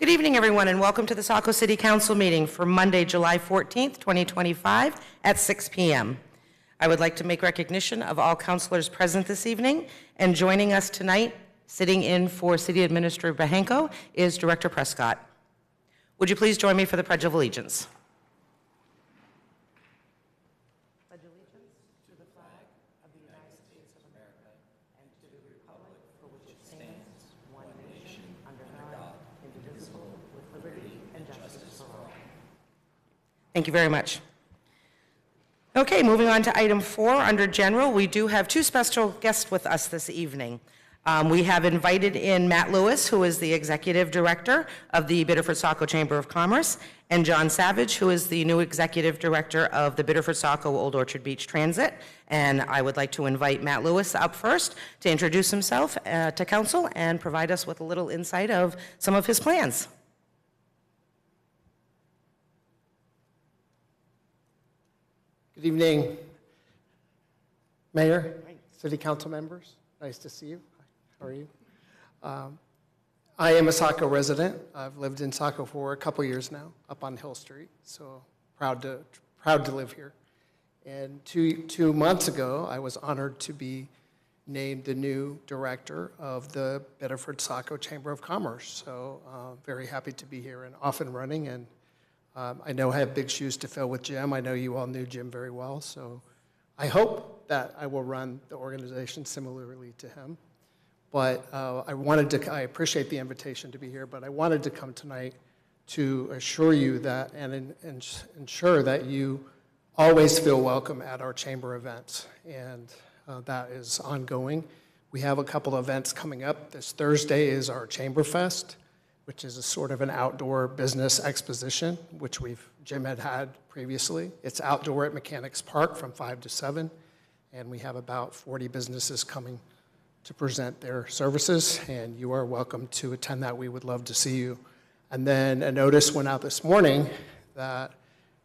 Good evening, everyone, and welcome to the Saco City Council meeting for Monday, July 14th, 2025 at 6 p.m. I would like to make recognition of all councilors present this evening, and joining us tonight, sitting in for City Administrator Bahenko, is Director Prescott. Would you please join me for the Pledge of Allegiance? Pledge allegiance to the flag of the United States of America and to the republic for which it stands, one nation, under God, indivisible, with liberty and justice for all. Thank you very much. Okay, moving on to item 4 under general, we do have 2 special guests with us this evening. We have invited in Matt Lewis, who is the Executive Director of the Biddeford-Saco Chamber of Commerce, and John Savage, who is the new Executive Director of the Biddeford-Saco Old Orchard Beach Transit. And I would like to invite Matt Lewis up first to introduce himself to Council and provide us with a little insight of some of his plans. Good evening, Mayor, City Council members. Nice to see you. How are you? I am a Saco resident. I've lived in Saco for a couple years now, up on Hill Street, so proud to live here. And two months ago, I was honored to be named the new director of the Biddeford-Saco Chamber of Commerce. So very happy to be here and off and running. And I know I have big shoes to fill with Jim. I know you all knew Jim very well, so I hope that I will run the organization similarly to him. But I appreciate the invitation to be here, but I wanted to come tonight to assure you that and ensure that you always feel welcome at our chamber events, and that is ongoing. We have a couple of events coming up. This Thursday is our Chamber Fest, which is a sort of an outdoor business exposition, which Jim had previously. It's outdoor at Mechanics Park from 5 to 7, and we have about 40 businesses coming to present their services, and you are welcome to attend that. We would love to see you. And then a notice went out this morning that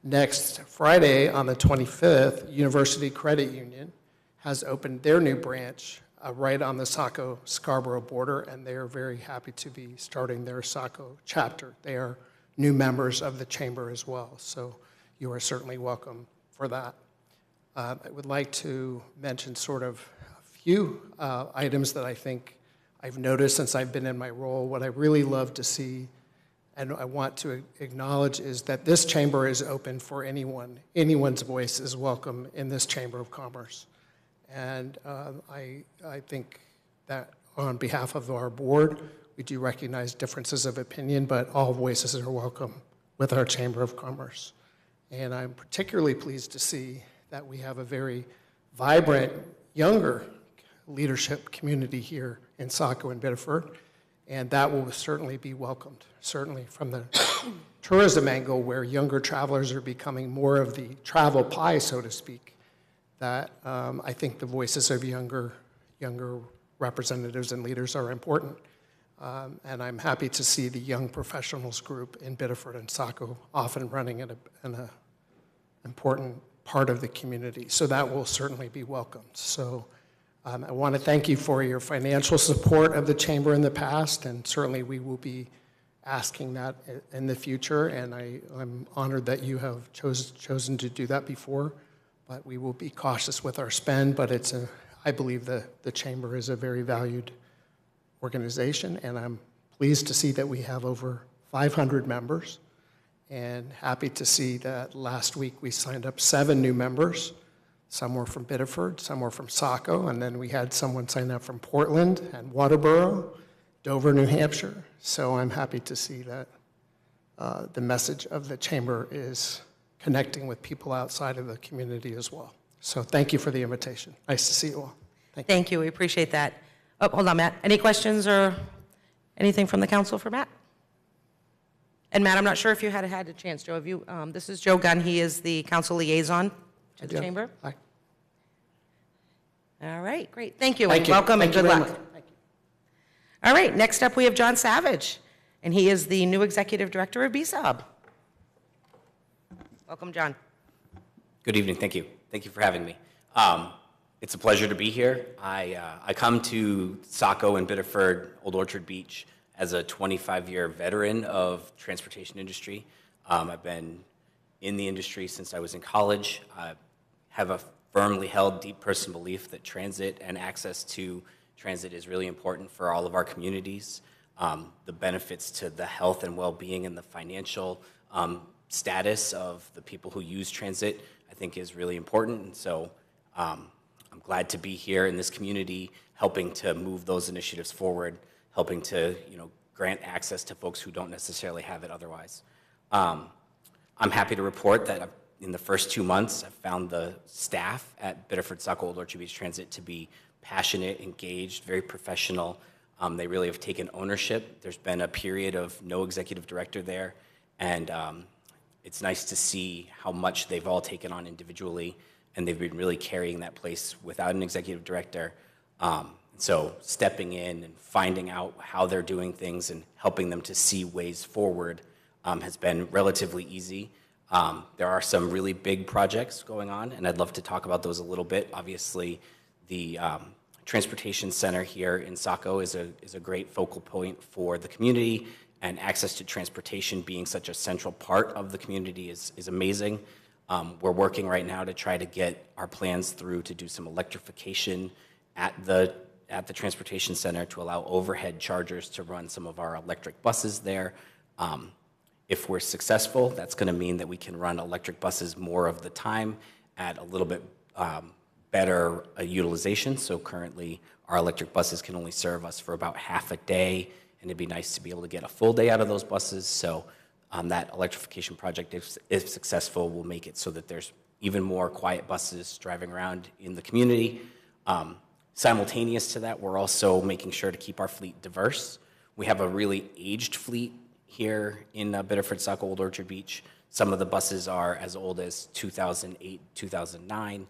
next Friday on the 25th, University Credit Union has opened their new branch right on the Saco-Scarborough border, and they are very happy to be starting their Saco chapter. They are new members of the chamber as well, so you are certainly welcome for that. I would like to mention sort of a few items that I think I've noticed since I've been in my role. What I really love to see and I want to acknowledge is that this chamber is open for anyone. Anyone's voice is welcome in this Chamber of Commerce. And I think that on behalf of our board, we do recognize differences of opinion, but all voices are welcome with our Chamber of Commerce. And I'm particularly pleased to see that we have a very vibrant, younger leadership community here in Saco and Biddeford, and that will certainly be welcomed, certainly from the tourism angle, where younger travelers are becoming more of the travel pie, so to speak. That I think the voices of younger representatives and leaders are important. And I'm happy to see the young professionals group in Biddeford and Saco often running in an important part of the community. So that will certainly be welcomed. So I want to thank you for your financial support of the chamber in the past, and certainly we will be asking that in the future. And I'm honored that you have chosen to do that before. But we will be cautious with our spend, but I believe the chamber is a very valued organization, and I'm pleased to see that we have over 500 members, and happy to see that last week we signed up 7 new members. Some were from Biddeford, some were from Saco, and then we had someone sign up from Portland and Waterboro, Dover, New Hampshire. So I'm happy to see that the message of the chamber is connecting with people outside of the community as well. So thank you for the invitation. Nice to see you all. Thank you. We appreciate that. Oh, hold on, Matt. Any questions or anything from the council for Matt? And Matt, I'm not sure if you had a chance, Joe. Have you? This is Joe Gunn. He is the council liaison to the chamber. Hi. All right, great. Thank you. Thank you. Welcome and good luck. Thank you. All right, next up we have John Savage, and he is the new executive director of BSOB. Welcome, John. Good evening. Thank you. Thank you for having me. It's a pleasure to be here. I come to Saco and Biddeford, Old Orchard Beach As a 25-year veteran of transportation industry, I've been in the industry since I was in college. I have a firmly held deep personal belief that transit and access to transit is really important for all of our communities. The benefits to the health and well-being and the financial status of the people who use transit, I think, is really important. And so I'm glad to be here in this community, helping to move those initiatives forward, helping to grant access to folks who don't necessarily have it otherwise. I'm happy to report that in the first 2 months, I've found the staff at Biddeford Saco Old Orchard Beach Transit to be passionate, engaged, very professional. They really have taken ownership. There's been a period of no executive director there, and it's nice to see how much they've all taken on individually, and they've been really carrying that place without an executive director. So stepping in and finding out how they're doing things and helping them to see ways forward has been relatively easy. There are some really big projects going on, and I'd love to talk about those a little bit. Obviously, the transportation center here in Saco is a great focal point for the community, and access to transportation being such a central part of the community is amazing. We're working right now to try to get our plans through to do some electrification at the transportation center to allow overhead chargers to run some of our electric buses there. If we're successful, that's going to mean that we can run electric buses more of the time at a little bit better utilization. So currently, our electric buses can only serve us for about half a day, and it'd be nice to be able to get a full day out of those buses. So that electrification project, if successful, will make it so that there's even more quiet buses driving around in the community. Simultaneous to that, we're also making sure to keep our fleet diverse. We have a really aged fleet here in Biddeford Saco Old Orchard Beach. Some of the buses are as old as 2008, 2009,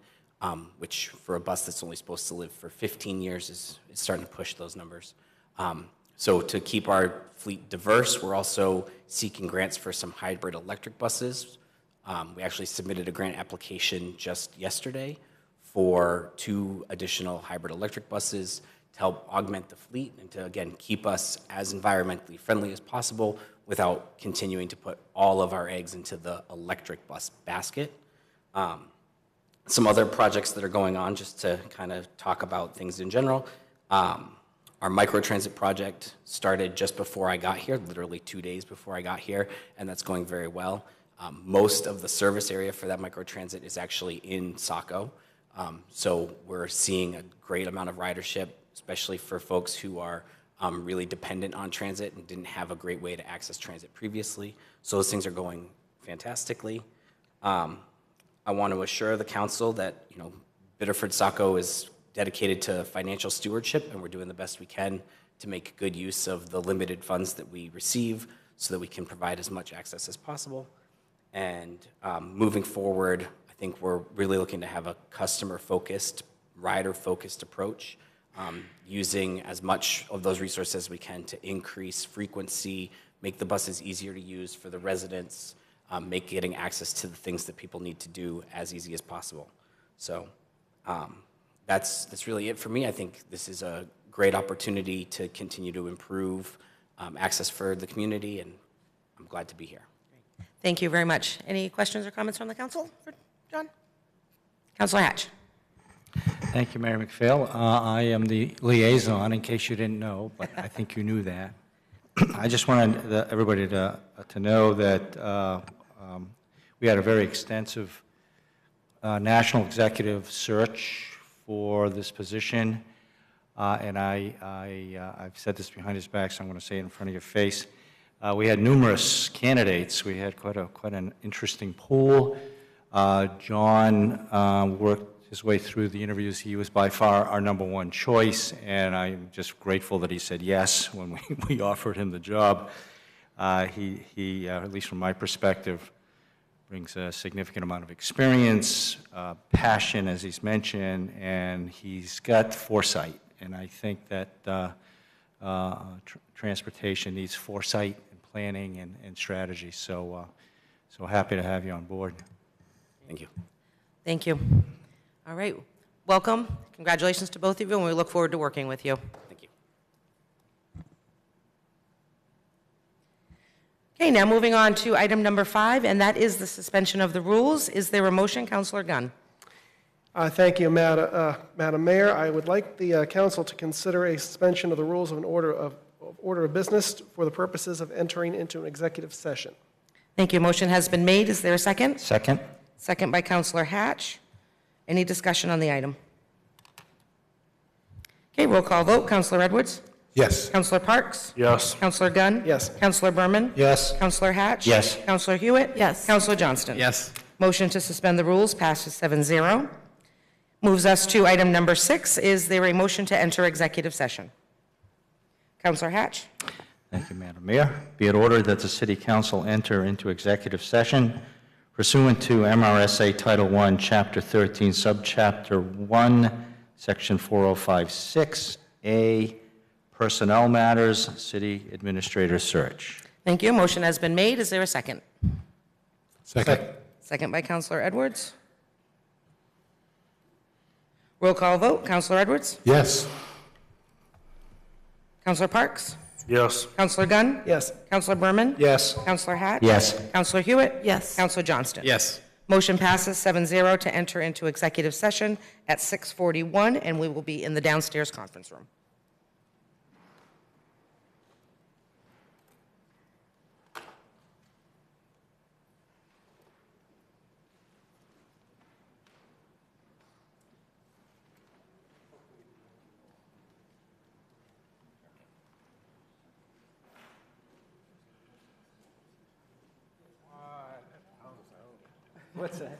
which for a bus that's only supposed to live for 15 years is starting to push those numbers. So to keep our fleet diverse, we're also seeking grants for some hybrid electric buses. We actually submitted a grant application just yesterday for 2 additional hybrid electric buses to help augment the fleet and to, again, keep us as environmentally friendly as possible without continuing to put all of our eggs into the electric bus basket. Some other projects that are going on, just to kind of talk about things in general. Our microtransit project started just before I got here, literally 2 days before I got here, and that's going very well. Most of the service area for that microtransit is actually in Saco. So we're seeing a great amount of ridership, especially for folks who are really dependent on transit and didn't have a great way to access transit previously. So those things are going fantastically. I want to assure the council that Biddeford Saco is dedicated to financial stewardship, and we're doing the best we can to make good use of the limited funds that we receive so that we can provide as much access as possible. And moving forward, I think we're really looking to have a customer-focused, rider-focused approach, using as much of those resources as we can to increase frequency, make the buses easier to use for the residents, make getting access to the things that people need to do as easy as possible. So that's really it for me. I think this is a great opportunity to continue to improve access for the community, and I'm glad to be here. Thank you very much. Any questions or comments from the council for John? Councilor Hatch. Thank you, Mayor McPhail. I am the liaison, in case you didn't know, but I think you knew that. I just wanted everybody to know that we had a very extensive national executive search for this position, and I've said this behind his back, so I'm going to say it in front of your face. We had numerous candidates. We had quite an interesting pool. John worked his way through the interviews. He was by far our #1 choice, and I'm just grateful that he said yes when we offered him the job. He at least from my perspective, brings a significant amount of experience, passion, as he's mentioned, and he's got foresight. And I think that transportation needs foresight and planning and strategy. So happy to have you on board. Thank you. Thank you. All right. Welcome. Congratulations to both of you, and we look forward to working with you. Thank you. Okay, now moving on to item number 5, and that is the suspension of the rules. Is there a motion, Counselor Gunn? Thank you, Madam Mayor. I would like the council to consider a suspension of the rules of an order of business for the purposes of entering into an executive session. Thank you. Motion has been made. Is there a second? Second? Second by Counselor Hatch. Any discussion on the item? Okay, roll call vote. Counselor Edwards? Yes. Counselor Parks? Yes. Counselor Gunn? Yes. Counselor Berman? Yes. Counselor Hatch? Yes. Counselor Hewitt? Yes. Counselor Johnston? Yes. Motion to suspend the rules passes 7-0. Moves us to item number 6. Is there a motion to enter executive session? Counselor Hatch? Thank you, Madam Mayor. Be it ordered that the City Council enter into executive session pursuant to MRSA Title I, Chapter 13, Subchapter 1, Section 4056A, Personnel Matters, City Administrator Search. Thank you. Motion has been made. Is there a second? Second. Second by Counselor Edwards. Roll call vote. Counselor Edwards? Yes. Counselor Parks? Yes. Counselor Gunn? Yes. Counselor Berman? Yes. Counselor Hatch? Yes. Counselor Hewitt? Yes. Counselor Johnston? Yes. Motion passes 7-0 to enter into executive session at 6:41, and we will be in the downstairs conference room. What's that?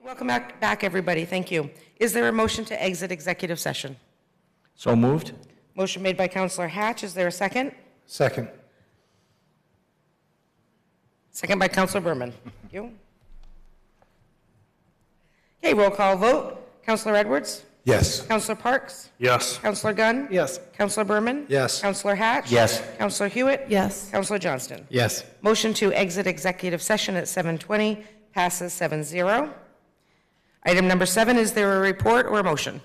Welcome back, everybody. Thank you. Is there a motion to exit executive session? So moved? Motion made by Counselor Hatch. Is there a second? Second. Second by Counselor Berman. Thank you. Okay, roll call vote. Counselor Edwards? Yes. Counselor Parks? Yes. Counselor Gunn? Yes. Counselor Berman? Yes. Counselor Hatch? Yes. Counselor Hewitt? Yes. Counselor Johnston? Yes. Motion to exit executive session at 7:20 passes 7-0. Item number 7, is there a report or a motion?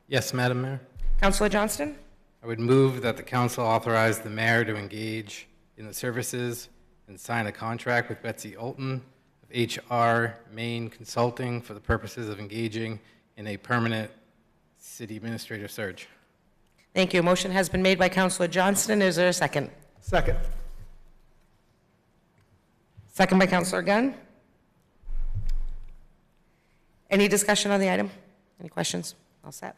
Yes, Madam Mayor. Counselor Johnston? I would move that the council authorize the mayor to engage in the services and sign a contract with Betsy Olton of HR Maine Consulting for the purposes of engaging in a permanent city administrative search. Thank you. Motion has been made by Counselor Johnston. Is there a second? Second. Second by Counselor Gunn. Any discussion on the item? Any questions? All set.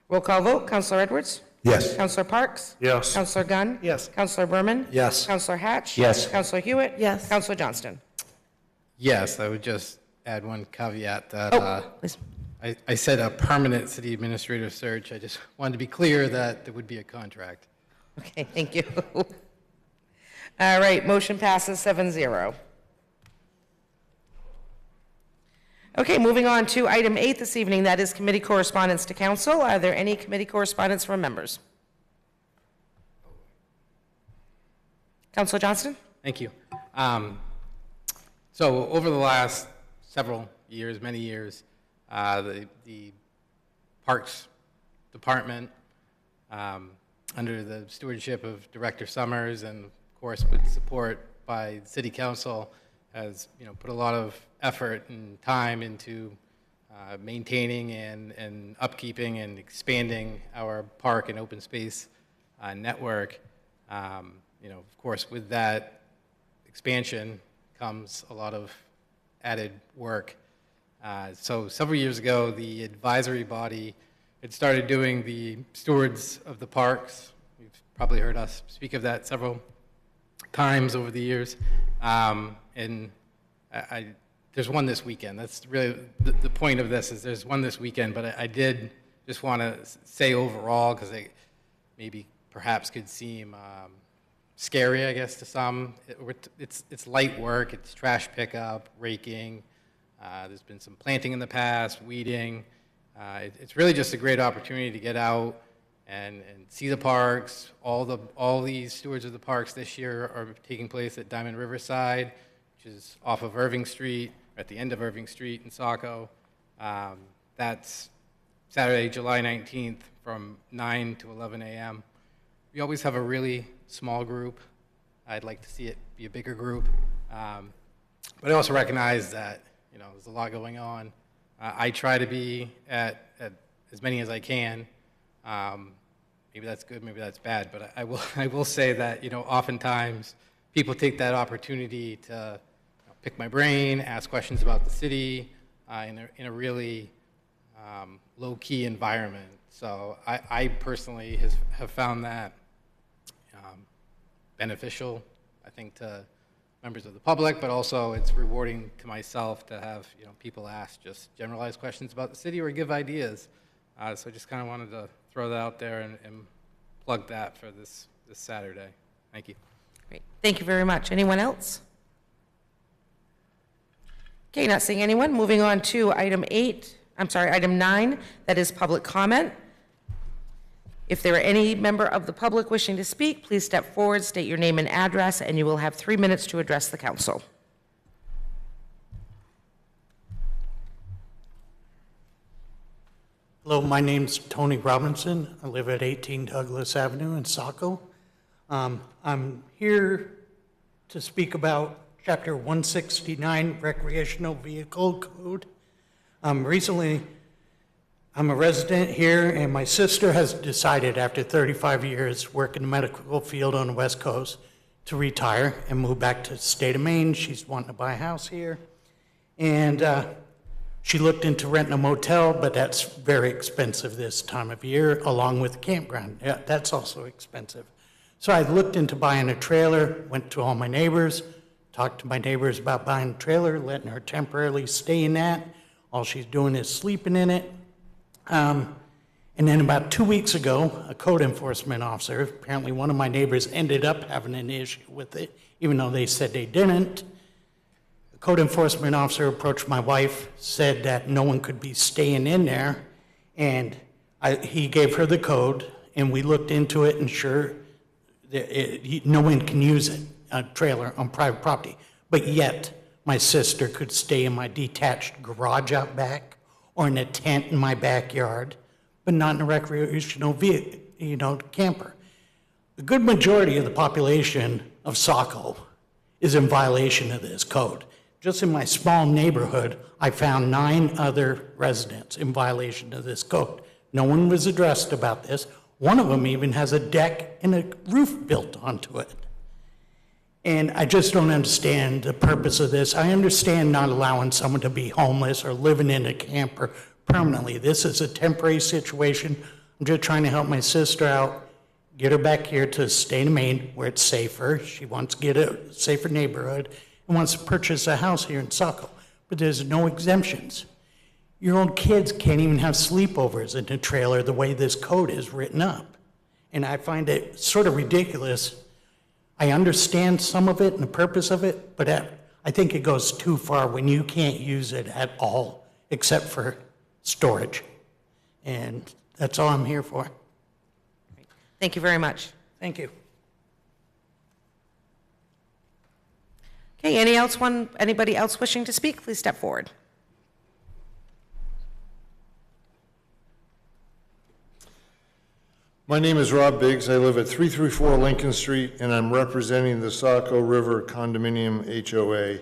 Roll call vote. Counselor Edwards? Yes. Counselor Parks? Yes. Counselor Gunn? Yes. Counselor Berman? Yes. Counselor Hatch? Yes. Counselor Hewitt? Yes. Counselor Johnston? Yes, I would just add one caveat that Oh, please. I said a permanent city administrative search. I just wanted to be clear that there would be a contract. Okay, thank you. All right, motion passes 7-0. Okay, moving on to item 8 this evening, that is committee correspondence to council. Are there any committee correspondence from members? Councilor Johnston? Thank you. So over the last several years, many years, the Parks Department, under the stewardship of Director Summers and, of course, with support by the City Council, has put a lot of effort and time into maintaining and upkeeping and expanding our park and open space network. Of course, with that expansion comes a lot of added work. So several years ago, the advisory body had started doing the stewards of the parks. You've probably heard us speak of that several times over the years. And there's one this weekend. That's really the point of this, is there's one this weekend, but I did just want to say overall, because it maybe perhaps could seem scary, I guess, to some. It's light work. It's trash pickup, raking. There's been some planting in the past, weeding. It's really just a great opportunity to get out and see the parks. All these stewards of the parks this year are taking place at Diamond Riverside, which is off of Irving Street, at the end of Irving Street in Saco. That's Saturday, July 19th from 9 to 11 a.m. We always have a really small group. I'd like to see it be a bigger group. But I also recognize that there's a lot going on. I try to be at as many as I can. Maybe that's good, maybe that's bad, but I will say that oftentimes people take that opportunity to pick my brain, ask questions about the city in a really low-key environment. So I personally have found that beneficial, I think, to members of the public, but also it's rewarding to myself to have people ask just generalized questions about the city or give ideas. So I just kind of wanted to throw that out there and plug that for this Saturday. Thank you. Great. Thank you very much. Anyone else? Okay, not seeing anyone. Moving on to item 9, that is public comment. If there are any member of the public wishing to speak, please step forward, state your name and address, and you will have 3 minutes to address the council. Hello, my name's Tony Robinson. I live at 18 Douglas Avenue in Saco. I'm here to speak about Chapter 169 Recreational Vehicle Code. Recently, I'm a resident here, and my sister has decided after 35 years working in the medical field on the West Coast to retire and move back to the state of Maine. She's wanting to buy a house here. And she looked into renting a motel, but that's very expensive this time of year, along with a campground. Yeah, that's also expensive. So I looked into buying a trailer, went to all my neighbors, talked to my neighbors about buying a trailer, letting her temporarily stay in that. All she's doing is sleeping in it. And then about 2 weeks ago, a code enforcement officer, apparently one of my neighbors ended up having an issue with it, even though they said they didn't. The code enforcement officer approached my wife, said that no one could be staying in there, and he gave her the code, and we looked into it, and sure, no one can use it, a trailer on private property. But yet, my sister could stay in my detached garage out back or in a tent in my backyard, but not in a recreational vehicle, camper. A good majority of the population of Saco is in violation of this code. Just in my small neighborhood, I found 9 other residents in violation of this code. No one was addressed about this. One of them even has a deck and a roof built onto it. And I just don't understand the purpose of this. I understand not allowing someone to be homeless or living in a camper permanently. This is a temporary situation. I'm just trying to help my sister out, get her back here to stay in Maine where it's safer. She wants to get a safer neighborhood and wants to purchase a house here in Saco. But there's no exemptions. Your own kids can't even have sleepovers in the trailer the way this code is written up. And I find it sort of ridiculous. I understand some of it and the purpose of it, but I think it goes too far when you can't use it at all except for storage. And that's all I'm here for. Thank you very much. Thank you. Okay, anybody else wishing to speak, please step forward. My name is Rob Biggs. I live at 334 Lincoln Street, and I'm representing the Saco River Condominium HOA.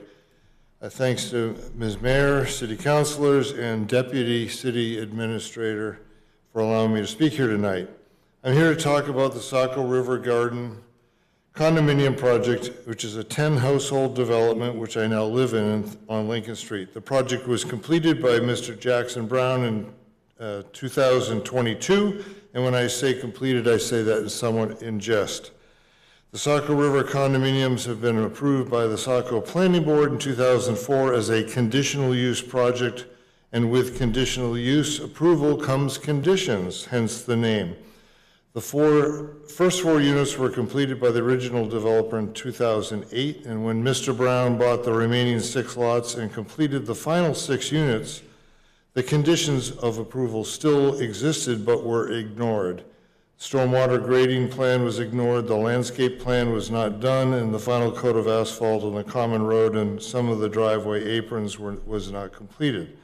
Thanks to Ms. Mayor, City Councilors, and Deputy City Administrator for allowing me to speak here tonight. I'm here to talk about the Saco River Garden Condominium Project, which is a 10-household development, which I now live in on Lincoln Street. The project was completed by Mr. Jackson Brown in 2022, and when I say completed, I say that somewhat in jest. The Saco River condominiums have been approved by the Saco Planning Board in 2004 as a conditional use project, and with conditional use approval comes conditions, hence the name. The first four units were completed by the original developer in 2008, and when Mr. Brown bought the remaining 6 lots and completed the final 6 units, the conditions of approval still existed but were ignored. Stormwater grading plan was ignored, the landscape plan was not done, and the final coat of asphalt on the common road and some of the driveway aprons was not completed.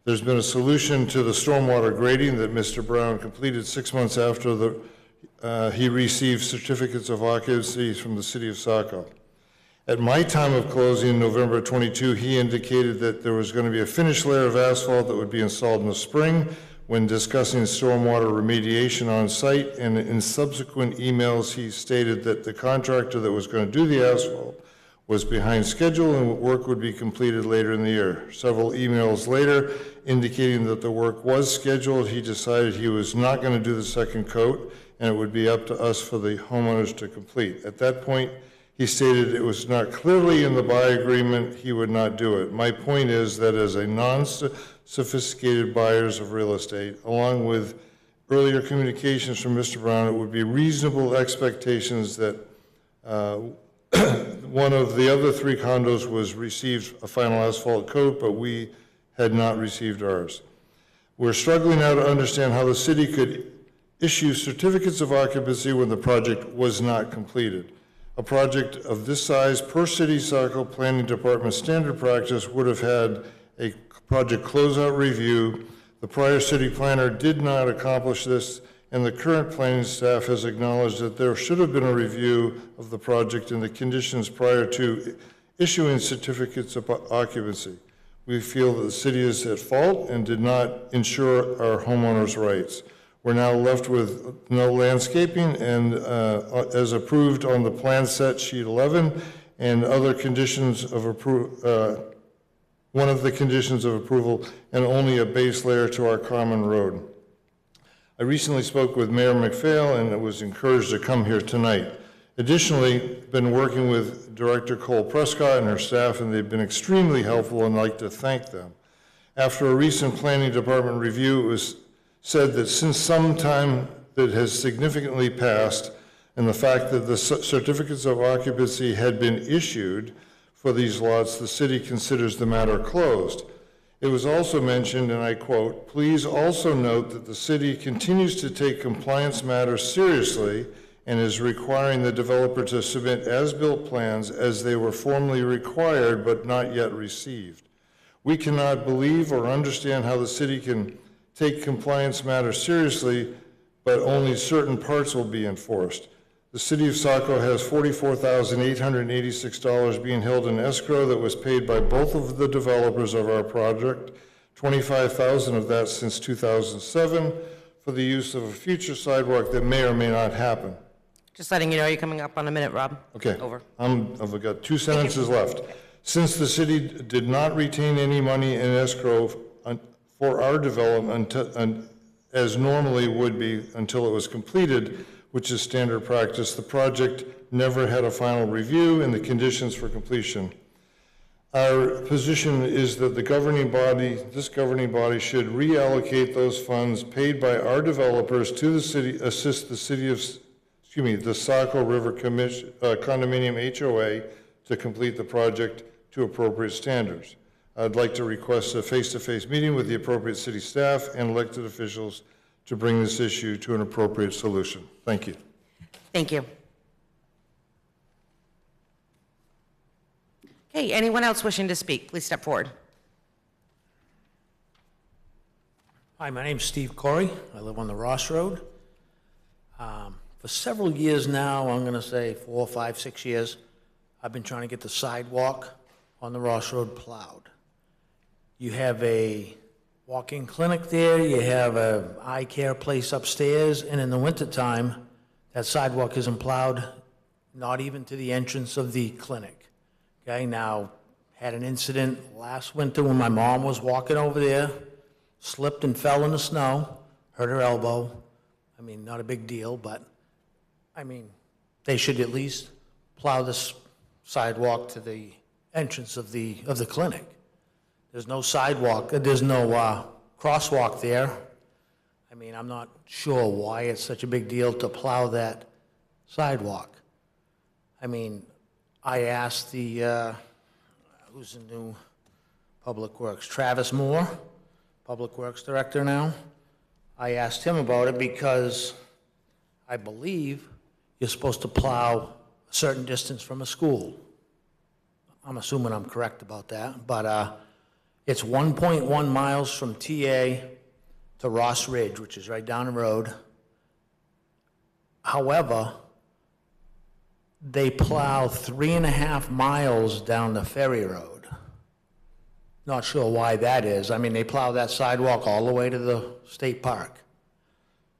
There's been a solution to the stormwater grading that Mr. Brown completed 6 months after he received certificates of occupancy from the city of Saco. At my time of closing in November 22, he indicated that there was going to be a finished layer of asphalt that would be installed in the spring. When discussing stormwater remediation on site, and in subsequent emails, he stated that the contractor that was going to do the asphalt was behind schedule and work would be completed later in the year. Several emails later, indicating that the work was scheduled, he decided he was not going to do the second coat, and it would be up to us for the homeowners to complete. At that point, he stated it was not clearly in the buy agreement, he would not do it. My point is that as a non-sophisticated buyers of real estate, along with earlier communications from Mr. Brown, it would be reasonable expectations that one of the other 3 condos was received a final asphalt coat, but we had not received ours. We're struggling now to understand how the city could issue certificates of occupancy when the project was not completed. A project of this size, per city Saco Planning Department standard practice, would have had a project closeout review. The prior city planner did not accomplish this, and the current planning staff has acknowledged that there should have been a review of the project and the conditions prior to issuing certificates of occupancy. We feel that the city is at fault and did not ensure our homeowners' rights. We're now left with no landscaping and as approved on the plan set sheet 11 and other conditions of approval, one of the conditions of approval, and only a base layer to our common road. I recently spoke with Mayor McPhail and was encouraged to come here tonight. Additionally, been working with Director Cole Prescott and her staff, and they've been extremely helpful, and I'd like to thank them. After a recent planning department review, it was said that since some time that has significantly passed, and the fact that the certificates of occupancy had been issued for these lots, the city considers the matter closed. It was also mentioned, and I quote, "Please also note that the city continues to take compliance matters seriously and is requiring the developer to submit as-built plans as they were formally required but not yet received. We cannot believe or understand how the city can take compliance matters seriously, but only certain parts will be enforced. The city of Saco has $44,886 being held in escrow that was paid by both of the developers of our project, $25,000 of that since 2007, for the use of a future sidewalk that may or may not happen." Just letting you know, you're coming up on a minute, Rob. Okay. Over. I've got 2 sentences left. Since the city did not retain any money in escrow for our development as normally would be until it was completed, which is standard practice, the project never had a final review and the conditions for completion. Our position is that this governing body should reallocate those funds paid by our developers to the city, assist the the Saco River Condominium HOA to complete the project to appropriate standards. I'd like to request a face-to-face meeting with the appropriate city staff and elected officials to bring this issue to an appropriate solution. Thank you. Thank you. Okay, anyone else wishing to speak, please step forward. Hi, my name's Steve Corey. I live on the Ross Road. For several years now, I'm going to say 4, 5, 6 years, I've been trying to get the sidewalk on the Ross Road plowed. You have a walk-in clinic there, you have a eye care place upstairs, and in the wintertime, that sidewalk isn't plowed, not even to the entrance of the clinic. Okay, now, had an incident last winter when my mom was walking over there, slipped and fell in the snow, hurt her elbow. I mean, not a big deal, but, I mean, they should at least plow this sidewalk to the entrance of the clinic. There's no sidewalk, there's no crosswalk there. I mean, I'm not sure why it's such a big deal to plow that sidewalk. I mean, I asked the, who's the new Public Works, Travis Moore, Public Works Director now. I asked him about it because I believe you're supposed to plow a certain distance from a school. I'm assuming I'm correct about that, but it's 1.1 miles from TA to Ross Ridge, which is right down the road. However, they plow 3.5 miles down the ferry road. Not sure why that is. I mean, they plow that sidewalk all the way to the state park.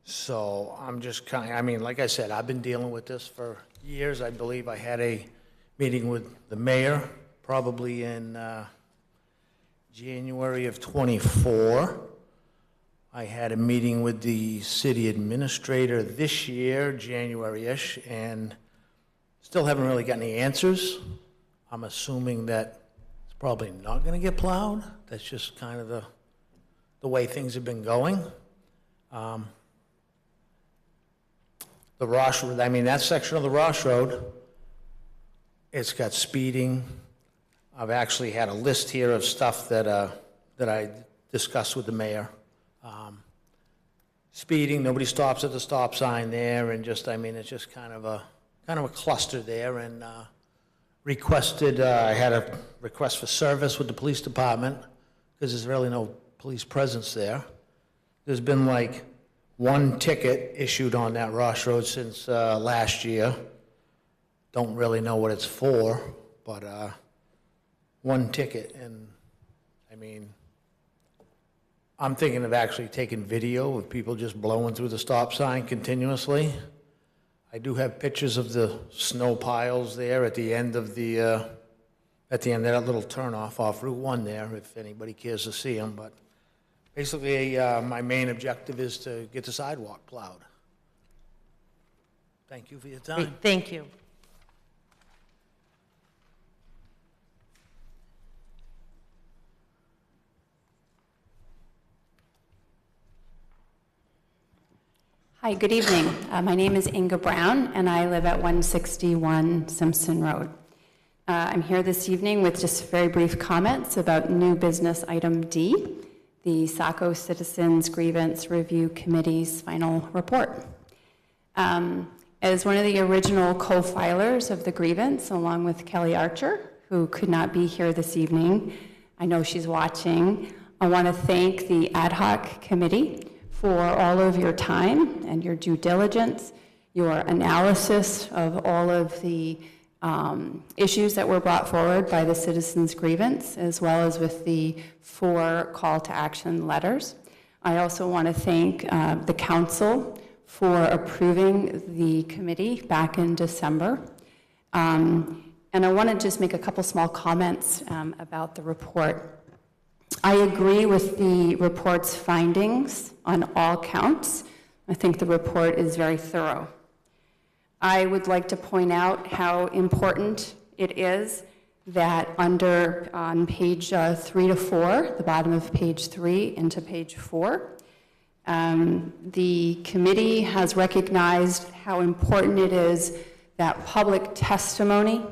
So I'm just I mean, like I said, I've been dealing with this for years. I believe I had a meeting with the mayor probably in January of '24. I had a meeting with the city administrator this year, January-ish, and still haven't really got any answers. I'm assuming that it's probably not going to get plowed. That's just kind of the way things have been going. The Ross Road, I mean, that section of the Ross Road, it's got speeding. I've actually had a list here of stuff that I discussed with the mayor. Speeding, nobody stops at the stop sign there, and just, I mean, it's just kind of a cluster there, and requested, I had a request for service with the police department, because there's really no police presence there. There's been like 1 ticket issued on that Ross Road since last year. Don't really know what it's for, but 1 ticket, and I mean, I'm thinking of actually taking video of people just blowing through the stop sign continuously. I do have pictures of the snow piles there at the end of that little turnoff off Route 1 there, if anybody cares to see them. But basically, my main objective is to get the sidewalk plowed. Thank you for your time. Great, thank you. Hi, good evening. My name is Inga Brown, and I live at 161 Simpson Road. I'm here this evening with just very brief comments about new business item D, the Saco Citizens Grievance Review Committee's final report. As one of the original co-filers of the grievance, along with Kelly Archer, who could not be here this evening, I know she's watching, I want to thank the ad hoc committee for all of your time and your due diligence, your analysis of all of the issues that were brought forward by the citizens' grievance, as well as with the 4 call to action letters. I also want to thank the council for approving the committee back in December. And I want to just make a couple small comments about the report. I agree with the report's findings on all counts. I think the report is very thorough. I would like to point out how important it is that on page 3 to 4, the bottom of page 3 into page 4, the committee has recognized how important it is that public testimony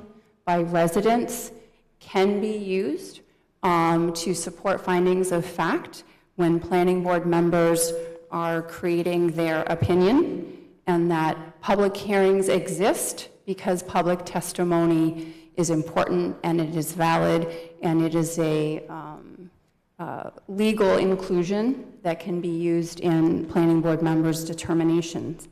by residents can be used to support findings of fact when planning board members are creating their opinion, and that public hearings exist because public testimony is important and it is valid and it is a legal inclusion that can be used in planning board members' determinations.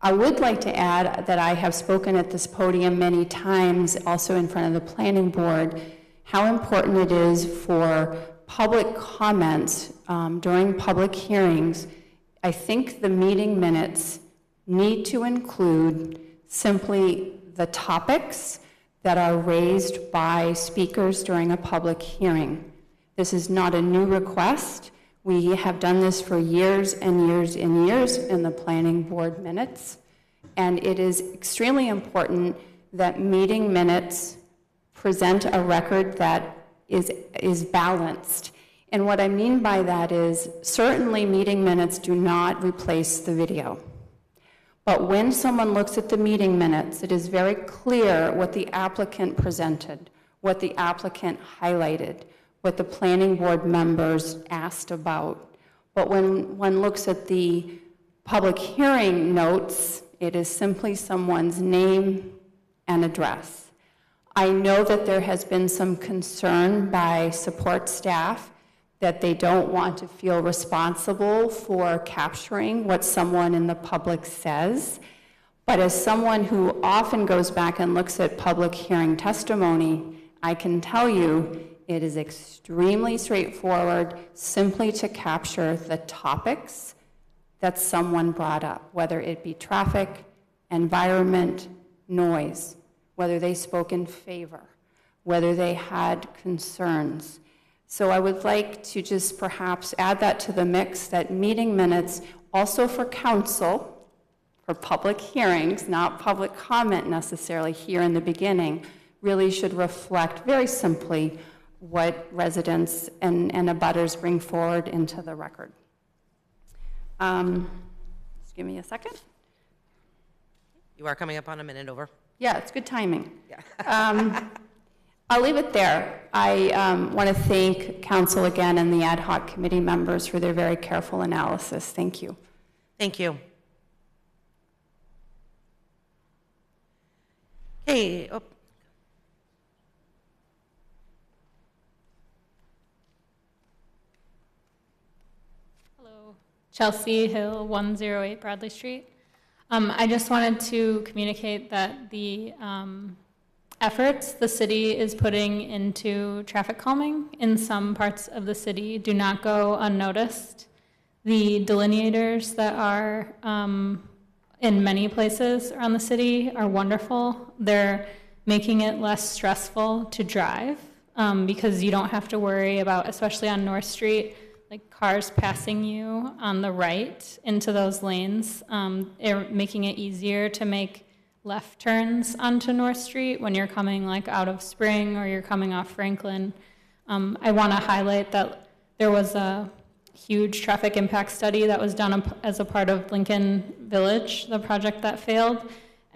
I would like to add that I have spoken at this podium many times, also in front of the planning board, how important it is for public comments during public hearings. I think the meeting minutes need to include simply the topics that are raised by speakers during a public hearing. This is not a new request. We have done this for years and years and years in the planning board minutes, and it is extremely important that meeting minutes present a record that is balanced. And what I mean by that is certainly meeting minutes do not replace the video. But when someone looks at the meeting minutes, it is very clear what the applicant presented, what the applicant highlighted, what the planning board members asked about. But when one looks at the public hearing notes, it is simply someone's name and address. I know that there has been some concern by support staff that they don't want to feel responsible for capturing what someone in the public says. But as someone who often goes back and looks at public hearing testimony, I can tell you it is extremely straightforward simply to capture the topics that someone brought up, whether it be traffic, environment, noise, whether they spoke in favor, whether they had concerns. So I would like to just perhaps add that to the mix, that meeting minutes also for council, for public hearings, not public comment necessarily here in the beginning, really should reflect very simply what residents and abutters bring forward into the record. Just give me a second. You are coming up on a minute over. Yeah, it's good timing. Yeah. I'll leave it there. I want to thank council again and the ad hoc committee members for their very careful analysis. Thank you. Thank you. Okay. Oh. Hello. Chelsea Hill, 108 Bradley Street. I just wanted to communicate that the efforts the city is putting into traffic calming in some parts of the city do not go unnoticed. The delineators that are in many places around the city are wonderful. They're making it less stressful to drive because you don't have to worry about, especially on North Street, like cars passing you on the right into those lanes, making it easier to make left turns onto North Street when you're coming like out of Spring or you're coming off Franklin. I want to highlight that there was a huge traffic impact study that was done as a part of Lincoln Village, the project that failed.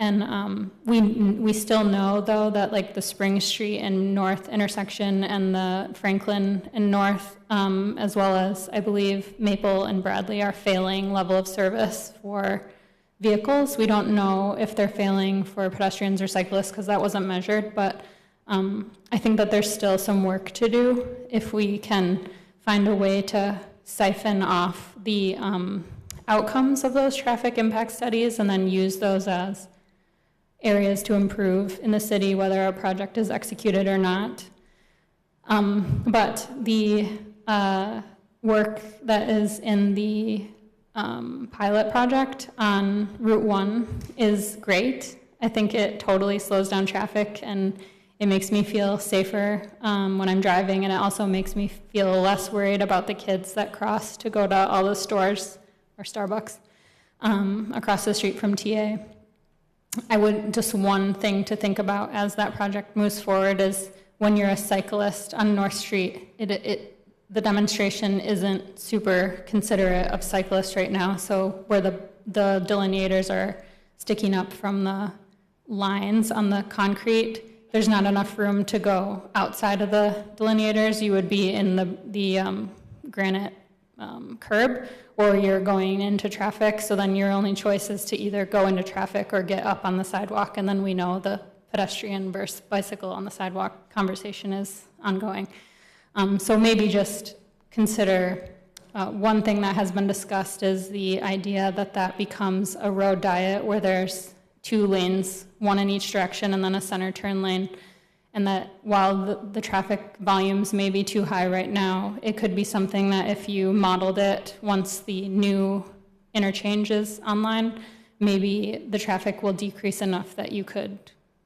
And we still know, though, that like the Spring Street and North intersection and the Franklin and North, as well as, I believe, Maple and Bradley are failing level of service for vehicles. We don't know if they're failing for pedestrians or cyclists because that wasn't measured, but I think that there's still some work to do if we can find a way to siphon off the outcomes of those traffic impact studies and then use those as areas to improve in the city, whether a project is executed or not. But the work that is in the pilot project on Route 1 is great. I think it totally slows down traffic and it makes me feel safer when I'm driving, and it also makes me feel less worried about the kids that cross to go to all the stores or Starbucks across the street from TA. Just one thing to think about as that project moves forward is when you're a cyclist on North Street, the demonstration isn't super considerate of cyclists right now. So where the delineators are sticking up from the lines on the concrete, there's not enough room to go outside of the delineators. You would be in the granite curb, or you're going into traffic, so then your only choice is to either go into traffic or get up on the sidewalk, and then we know the pedestrian versus bicycle on the sidewalk conversation is ongoing. So maybe just consider, one thing that has been discussed is the idea that becomes a road diet where there's 2 lanes, one in each direction, and then a center turn lane. And that while the traffic volumes may be too high right now, it could be something that if you modeled it once the new interchange is online, maybe the traffic will decrease enough that you could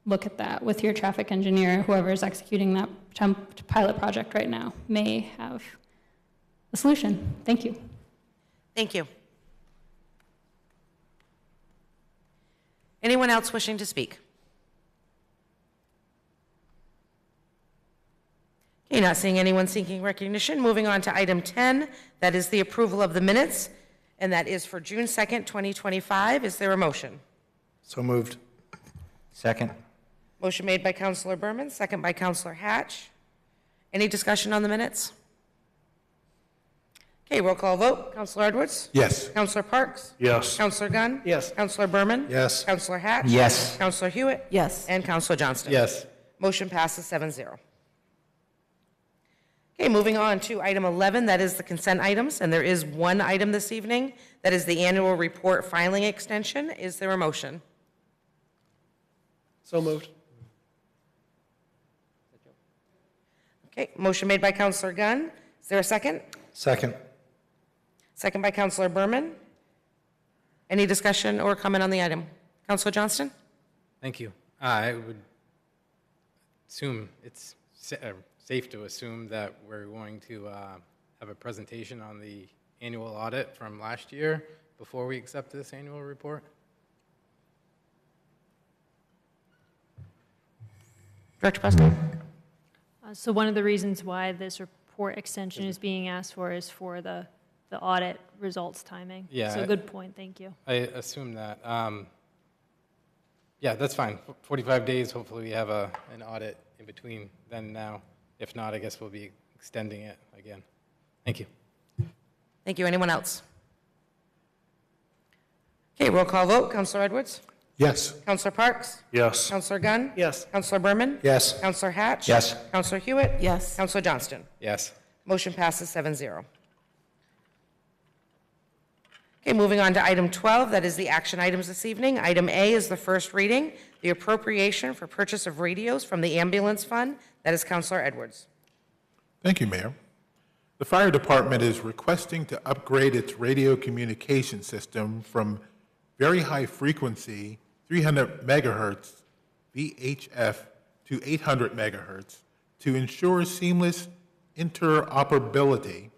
look at that with your traffic engineer. Whoever is executing that pilot project right now may have a solution. Thank you. Thank you. Anyone else wishing to speak? Okay, not seeing anyone seeking recognition. Moving on to item 10, that is the approval of the minutes, and that is for June 2nd, 2025. Is there a motion? So moved. Second. Motion made by Councilor Berman, second by Councilor Hatch. Any discussion on the minutes? Okay, roll call vote. Councilor Edwards? Yes. Councilor Parks? Yes. Councilor Gunn? Yes. Councilor Berman? Yes. Councilor Hatch? Yes. Councilor Hewitt? Yes. And Councilor Johnston? Yes. Motion passes 7-0. Okay, moving on to item 11, that is the consent items, and there is one item this evening, that is the annual report filing extension. Is there a motion? So moved. Okay, motion made by Councilor Gunn. Is there a second? Second. Second by Councilor Berman. Any discussion or comment on the item? Councilor Johnston? Thank you. I would assume it's safe to assume that we're going to have a presentation on the annual audit from last year before we accept this annual report. Director Preston? So one of the reasons why this report extension is being asked for is for the audit results timing. Yeah, So good point, thank you. I assume that. Yeah, that's fine. 45 days, hopefully we have an audit in between then and now. If not, I guess we'll be extending it again. Thank you. Thank you. Anyone else? Okay, roll call vote. Councilor Edwards? Yes. Councilor Parks? Yes. Councilor Gunn? Yes. Councilor Berman? Yes. Councilor Hatch? Yes. Councilor Hewitt? Yes. Councilor Johnston? Yes. Motion passes 7-0. Okay, moving on to item 12, that is the action items this evening. Item A is the first reading, the appropriation for purchase of radios from the ambulance fund. That is Councilor Edwards. Thank you, Mayor. The fire department is requesting to upgrade its radio communication system from very high frequency, 300 megahertz VHF to 800 megahertz to ensure seamless interoperability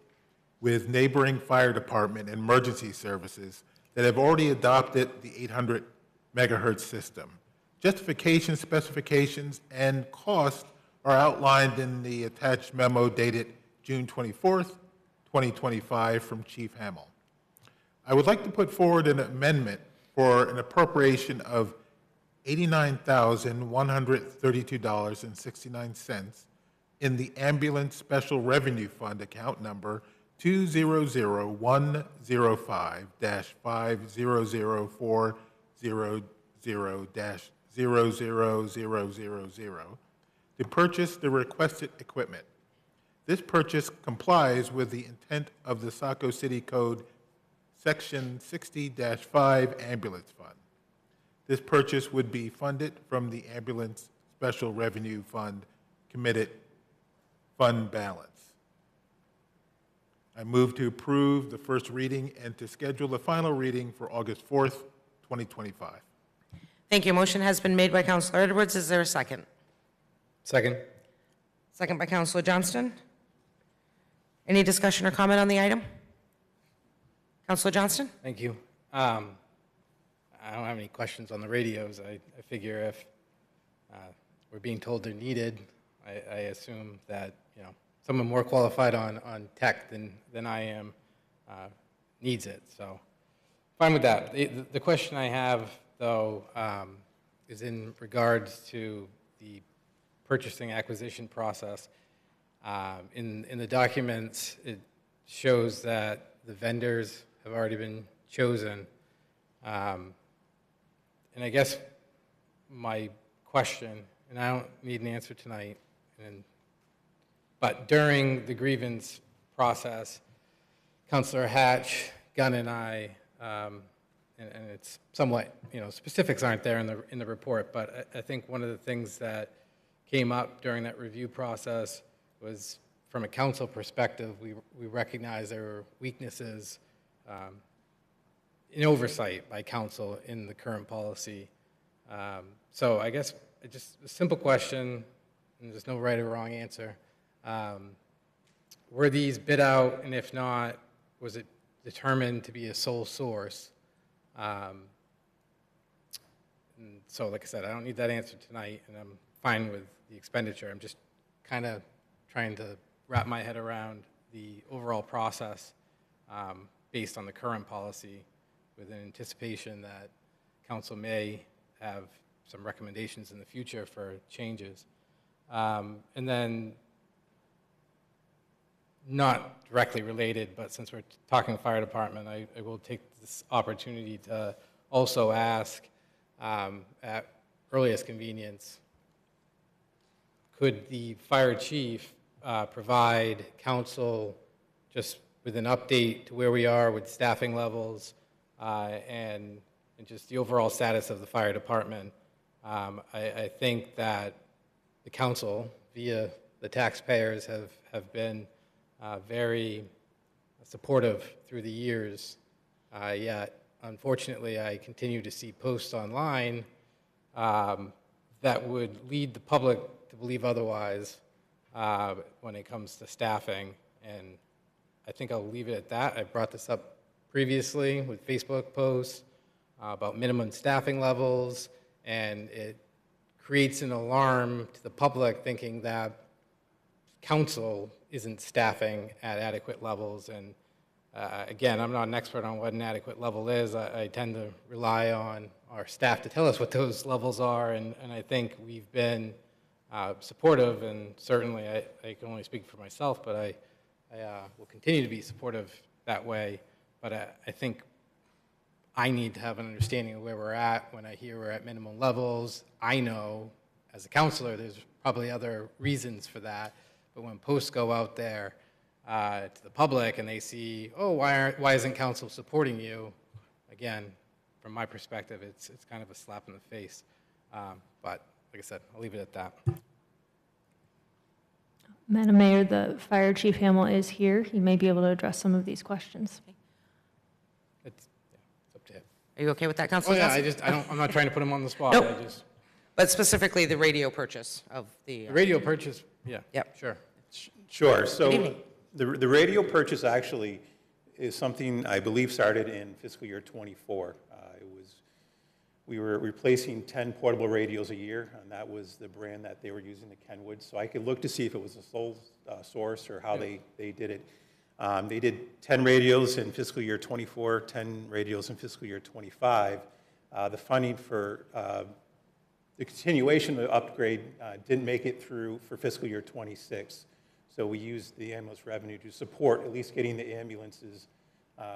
with neighboring fire department and emergency services that have already adopted the 800 megahertz system. Justification, specifications, and cost are outlined in the attached memo dated June 24th, 2025 from Chief Hamill. I would like to put forward an amendment for an appropriation of $89,132.69 in the Ambulance Special Revenue Fund account number 200-105-500-0000000 to purchase the requested equipment. This purchase complies with the intent of the Saco City Code Section 60-5 Ambulance Fund. This purchase would be funded from the Ambulance Special Revenue Fund committed fund balance. I move to approve the first reading and to schedule the final reading for August 4th, 2025. Thank you. Motion has been made by Councilor Edwards. Is there a second? Second. Second by Councilor Johnston. Any discussion or comment on the item? Councilor Johnston? Thank you. I don't have any questions on the radios. I figure if we're being told they're needed, I assume that, someone more qualified on tech than I am needs it. So fine with that. The question I have, though, is in regards to the purchasing acquisition process. In the documents, it shows that the vendors have already been chosen. And I guess my question, and I don't need an answer tonight, but during the grievance process, Councilor Hatch, Gunn, and I, and it's somewhat, specifics aren't there in the report, but I think one of the things that came up during that review process was, from a council perspective, we recognize there were weaknesses in oversight by council in the current policy. So I guess just a simple question, and there's no right or wrong answer. Were these bid out, and if not, was it determined to be a sole source? And so, like I said, I don't need that answer tonight, and I'm fine with the expenditure. I'm just kind of trying to wrap my head around the overall process based on the current policy, with an anticipation that council may have some recommendations in the future for changes. And then, not directly related, but since we're talking fire department, I will take this opportunity to also ask, at earliest convenience, could the fire chief provide council just with an update to where we are with staffing levels and just the overall status of the fire department? I think that the council, via the taxpayers, have been very supportive through the years, yet unfortunately I continue to see posts online that would lead the public to believe otherwise when it comes to staffing, and I think I'll leave it at that. I brought this up previously with Facebook posts about minimum staffing levels, and it creates an alarm to the public thinking that council isn't staffing at adequate levels. And again, I'm not an expert on what an adequate level is. I tend to rely on our staff to tell us what those levels are, and I think we've been supportive, and certainly I can only speak for myself, but I will continue to be supportive that way. But I think I need to have an understanding of where we're at. When I hear we're at minimum levels, I know as a counselor there's probably other reasons for that. But when posts go out there to the public and they see, oh, why isn't council supporting you? Again, from my perspective, it's kind of a slap in the face. But like I said, I'll leave it at that. Madam Mayor, the Fire Chief Hamill is here. He may be able to address some of these questions. It's up to him. Are you okay with that, Councilor Johnson? I'm not trying to put him on the spot. Nope. But specifically the radio purchase of the... The radio purchase, yeah. Yep. Sure. Sure. Good So evening. the radio purchase actually is something I believe started in fiscal year '24. We were replacing 10 portable radios a year, and that was the brand that they were using, the Kenwood. So I could look to see if it was a sole source or how they did it. They did 10 radios in fiscal year 24, 10 radios in fiscal year 25. The funding for the continuation of the upgrade didn't make it through for fiscal year 26. So we used the ambulance revenue to support at least getting the ambulances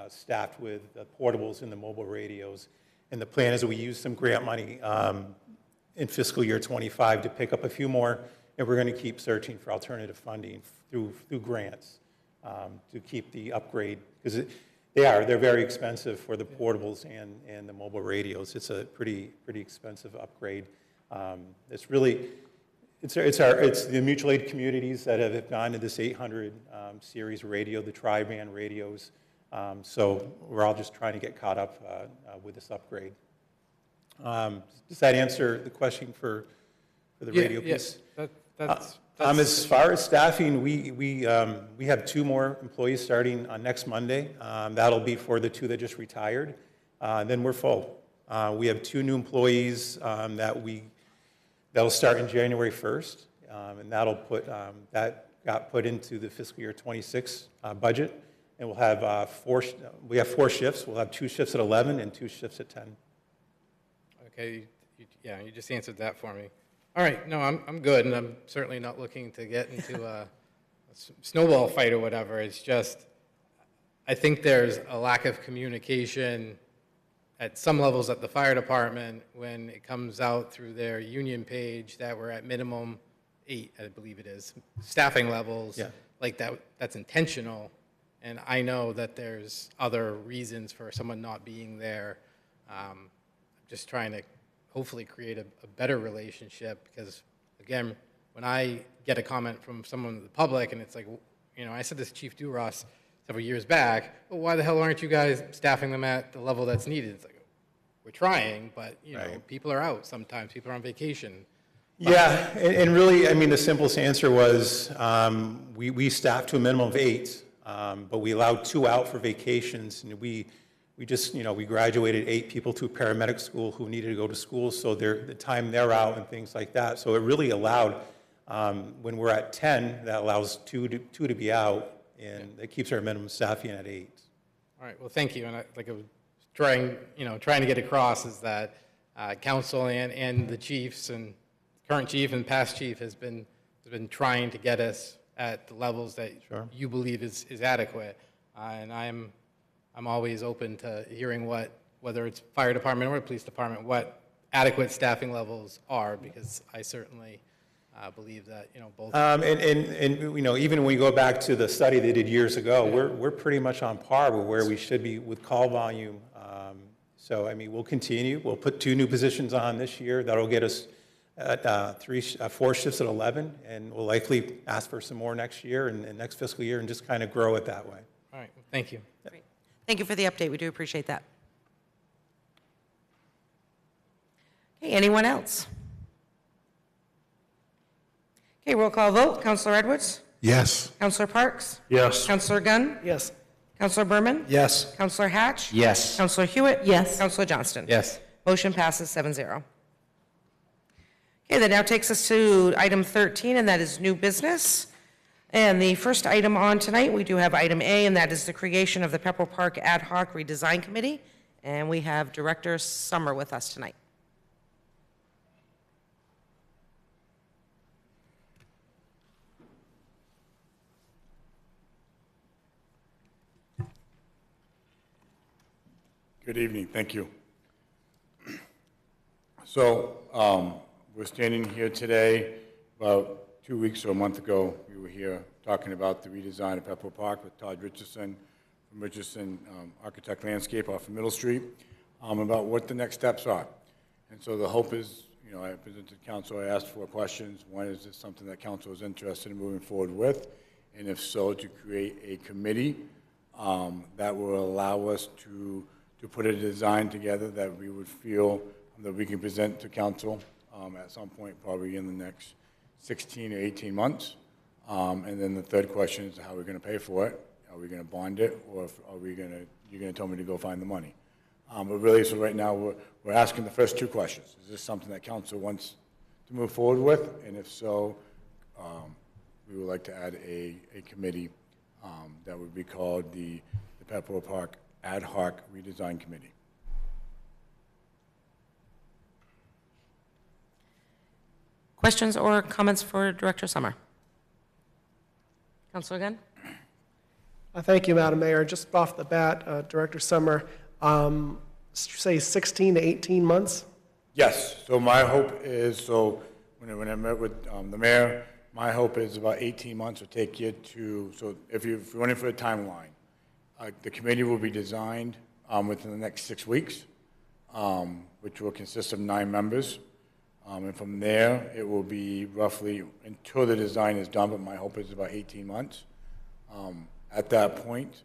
staffed with the portables and the mobile radios. And the plan is that we use some grant money in fiscal year 25 to pick up a few more, and we're going to keep searching for alternative funding through grants to keep the upgrade, because they're very expensive for the portables and the mobile radios. It's a pretty expensive upgrade. It's really, it's the mutual aid communities that have gone to this 800 series radio, the tri-band radios. So we're all just trying to get caught up with this upgrade. Does that answer the question for the radio piece? That's as far as staffing, we have 2 more employees starting on next Monday. That'll be for the 2 that just retired. Then we're full. We have 2 new employees that'll start in January 1st, and that got put into the fiscal year 26 budget. And we'll have 4 shifts. We'll have 2 shifts at 11 and 2 shifts at 10. Okay, you just answered that for me. All right, no, I'm good, and I'm certainly not looking to get into a snowball fight or whatever. It's just, I think there's a lack of communication at some levels at the fire department when it comes out through their union page that we're at minimum 8, I believe it is, staffing levels. Yeah. Like that's intentional. And I know that there's other reasons for someone not being there. I'm just trying to hopefully create a better relationship, because, again, when I get a comment from someone in the public and it's like, I said this to Chief Duras several years back, well, why the hell aren't you guys staffing them at the level that's needed? It's like, we're trying, but, Right. people are out sometimes. People are on vacation. Yeah, and really, I mean, the simplest answer was we staffed to a minimum of 8. But we allowed 2 out for vacations, and we graduated 8 people to paramedic school who needed to go to school, so the time they're out and things like that. So it really allowed, when we're at 10, that allows 2 to be out, and it keeps our minimum staffing at 8. All right, well, thank you. And I was trying to get across is that council and the chiefs and current chief and past chief has been trying to get us at the levels that you believe is adequate. And I'm always open to hearing whether it's fire department or police department, what adequate staffing levels are, because I certainly believe that, both. Even when we go back to the study they did years ago, we're pretty much on par with where we should be with call volume. So, I mean, we'll continue. We'll put 2 new positions on this year. That'll get us at 4 shifts at 11, and we'll likely ask for some more next year and next fiscal year and just kind of grow it that way. All right, thank you. Great. Thank you for the update. We do appreciate that. Okay, anyone else? Okay, roll call vote. Counselor Edwards? Yes. Counselor Parks? Yes. Counselor Gunn? Yes. Counselor Berman? Yes. Counselor Hatch? Yes. Counselor Hewitt? Yes. Counselor Johnston? Yes. Motion passes 7-0. Okay, that now takes us to item 13, and that is new business. And the first item on tonight, we do have item A, and that is the creation of the Pepper Park Ad Hoc Redesign Committee. And we have Director Summer with us tonight. Good evening, thank you. So, we're standing here today. About 2 weeks or a month ago, we were here talking about the redesign of Pepper Park with Todd Richardson from Richardson Architect Landscape off of Middle Street, about what the next steps are. And so the hope is, I presented to council, I asked 4 questions. One, is this something that council is interested in moving forward with? And if so, to create a committee that will allow us to put a design together that we would feel that we can present to council at some point, probably in the next 16 or 18 months. And then the third question is how we're going to pay for it. Are we going to bond it, or you're going to tell me to go find the money? But really, so right now, we're asking the first 2 questions. Is this something that council wants to move forward with? And if so, we would like to add a committee That would be called the Pepper Park Ad Hoc Redesign Committee. Questions or comments for Director Summer? Councilor Gunn? Thank you, Madam Mayor. Just off the bat, Director Summer, say 16 to 18 months? Yes, so my hope is, so when I met with the mayor, my hope is about 18 months will take you to, so if you're running for a timeline, the committee will be designed within the next 6 weeks, which will consist of 9 members. And from there, it will be roughly, until the design is done, but my hope is about 18 months. At that point,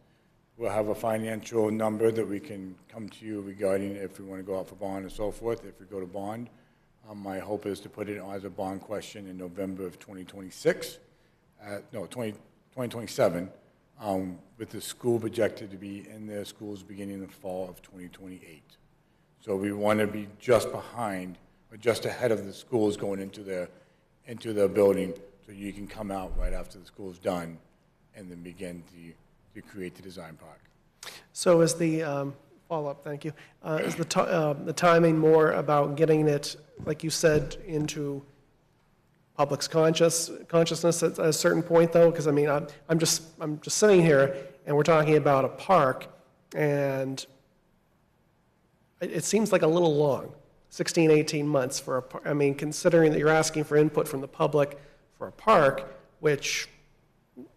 we'll have a financial number that we can come to you regarding if we want to go out for bond and so forth. If we go to bond, my hope is to put it as a bond question in November of 2026, 2027, with the school projected to be in their schools beginning in the fall of 2028. So we want to be just behind, or just ahead of the schools going into their building, so you can come out right after the school's done and then begin to create the design park. So is the, follow-up, thank you, is the timing more about getting it, like you said, into public's consciousness at a certain point, though? Because, I mean, I'm just sitting here, and we're talking about a park, and it seems like a little long, 16, 18 months for a park. I mean, considering that you're asking for input from the public for a park, which,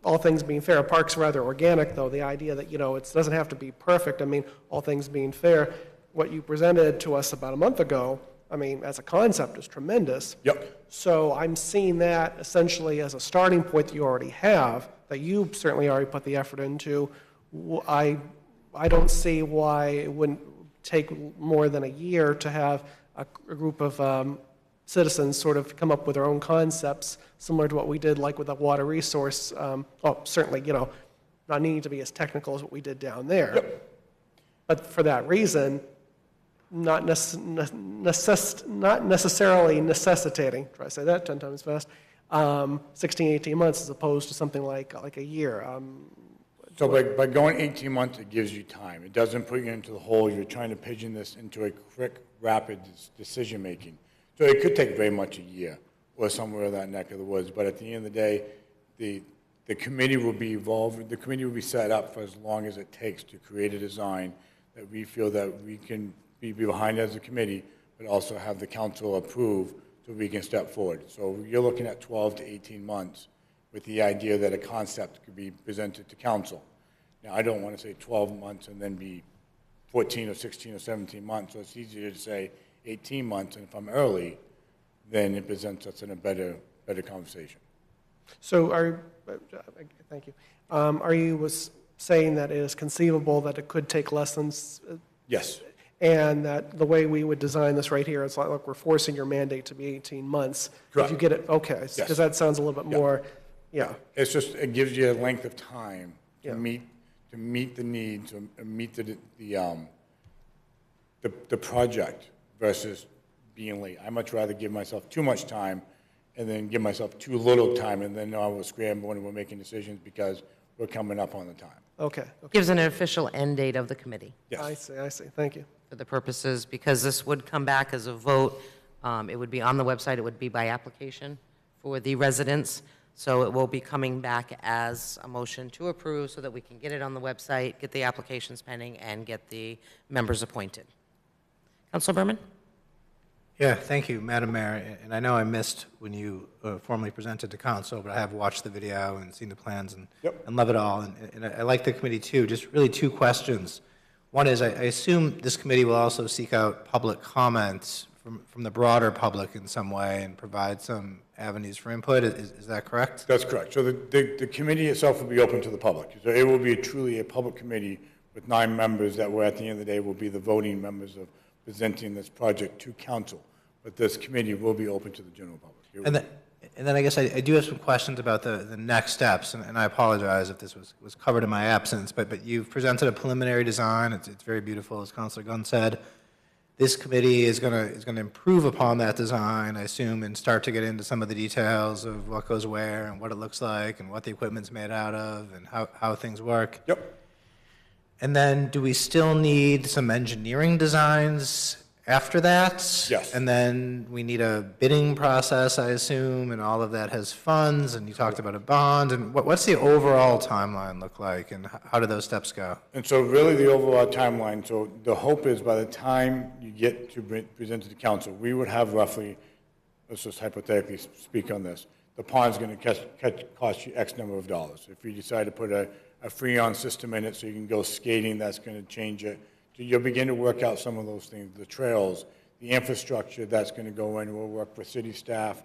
all things being fair, a park's rather organic, though, the idea that, you know, it doesn't have to be perfect. I mean, all things being fair, what you presented to us about a month ago, I mean, as a concept is tremendous. Yep. So I'm seeing that essentially as a starting point that you already have, that you certainly already put the effort into. I don't see why it wouldn't take more than a year to have a group of citizens sort of come up with their own concepts, similar to what we did like with the water resource. Certainly, you know, not needing to be as technical as what we did down there. Yep. But for that reason, not necessarily necessitating, try to say that 10 times fast, 16, 18 months as opposed to something like a year. So by going 18 months, it gives you time. It doesn't put you into the hole. You're trying to pigeon this into a quick, rapid decision-making. So it could take very much a year or somewhere in that neck of the woods. But at the end of the day, the committee will be evolved. The committee will be set up for as long as it takes to create a design that we feel that we can be behind as a committee, but also have the council approve so we can step forward. So you're looking at 12 to 18 months with the idea that a concept could be presented to council. Now, I don't want to say 12 months and then be 14 or 16 or 17 months, so it's easier to say 18 months, and if I'm early, then it presents us in a better conversation. So thank you. Are you saying that it is conceivable that it could take less than? Yes. And that the way we would design this right here, it's like we're forcing your mandate to be 18 months. Correct. If you get it, okay, because Yes. that sounds a little bit more, yeah. It's just, it gives you a length of time to Yeah. meet the needs, or meet the project versus being late. I much rather give myself too much time and then give myself too little time, and then I will scramble when we're making decisions because we're coming up on the time. Okay. Gives an official end date of the committee. Yes. I see, thank you. For the purposes, because this would come back as a vote, it would be on the website, it would be by application for the residents, so it will be coming back as a motion to approve so that we can get it on the website, get the applications pending, and get the members appointed. Councilor Berman? Yeah, thank you, Madam Mayor. And I know I missed when you formally presented to council, but I have watched the video and seen the plans and love it all. And I like the committee too. Just really 2 questions. One is, I assume this committee will also seek out public comments from the broader public in some way and provide some avenues for input. Is that correct? That's correct. So the committee itself will be open to the public. So it will be truly a public committee with 9 members that will, at the end of the day, will be the voting members of presenting this project to council. But this committee will be open to the general public. And then I guess I do have some questions about the next steps, and I apologize if this was covered in my absence, but you've presented a preliminary design. It's very beautiful, as Councilor Gunn said. This committee is going to improve upon that design, I assume, and start to get into some of the details of what goes where and what it looks like and what the equipment's made out of and how things work. Yep. And then do we still need some engineering designs after that? Yes. And then we need a bidding process, I assume, and all of that has funds, and you talked about a bond, and what's the overall timeline look like, and how do those steps go? And so really the overall timeline, so the hope is by the time you get to present to the council, we would have roughly, let's just hypothetically speak on this, the pond's going to cost you X number of dollars. If you decide to put a Freon system in it so you can go skating, that's going to change it. So you'll begin to work out some of those things, the trails, the infrastructure that's going to go in. We'll work with city staff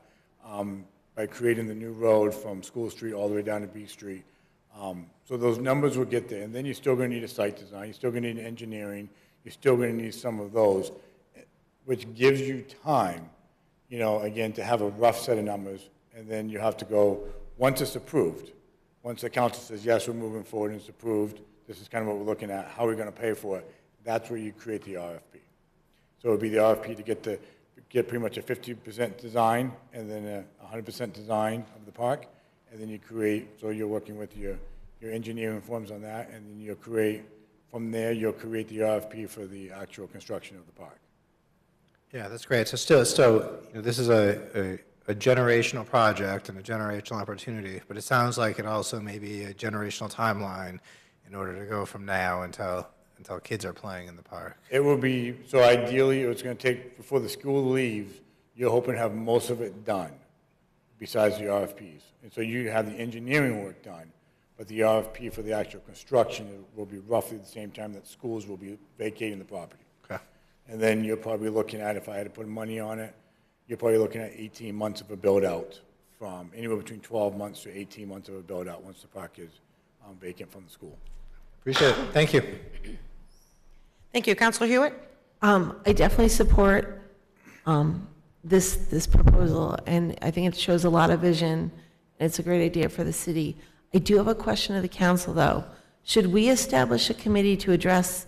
by creating the new road from School Street all the way down to B Street. So those numbers will get there. And then you're still going to need a site design. You're still going to need engineering. You're still going to need some of those, which gives you time, you know, again, to have a rough set of numbers. And then you have to go, once it's approved, once the council says, yes, we're moving forward and it's approved, this is kind of what we're looking at, how are we going to pay for it? That's where you create the RFP. So it would be the RFP to get pretty much a 50% design and then a 100% design of the park. And then you create, so you're working with your engineering firms on that, and then you'll create, from there, you'll create the RFP for the actual construction of the park. Yeah, that's great. So still, you know, this is a generational project and a generational opportunity, but it sounds like it also may be a generational timeline in order to go from now until kids are playing in the park. It will be, so ideally, it's going to take, before the school leaves, you're hoping to have most of it done, besides the RFPs. And so you have the engineering work done, but the RFP for the actual construction will be roughly the same time that schools will be vacating the property. Okay. And then you're probably looking at, if I had to put money on it, you're probably looking at 18 months of a build-out, from anywhere between 12 months to 18 months of a build-out once the park is vacant from the school. Appreciate it. Thank you. Thank you. Councilor Hewitt? I definitely support this proposal, and I think it shows a lot of vision, and it's a great idea for the city. I do have a question of the council, though. Should we establish a committee to address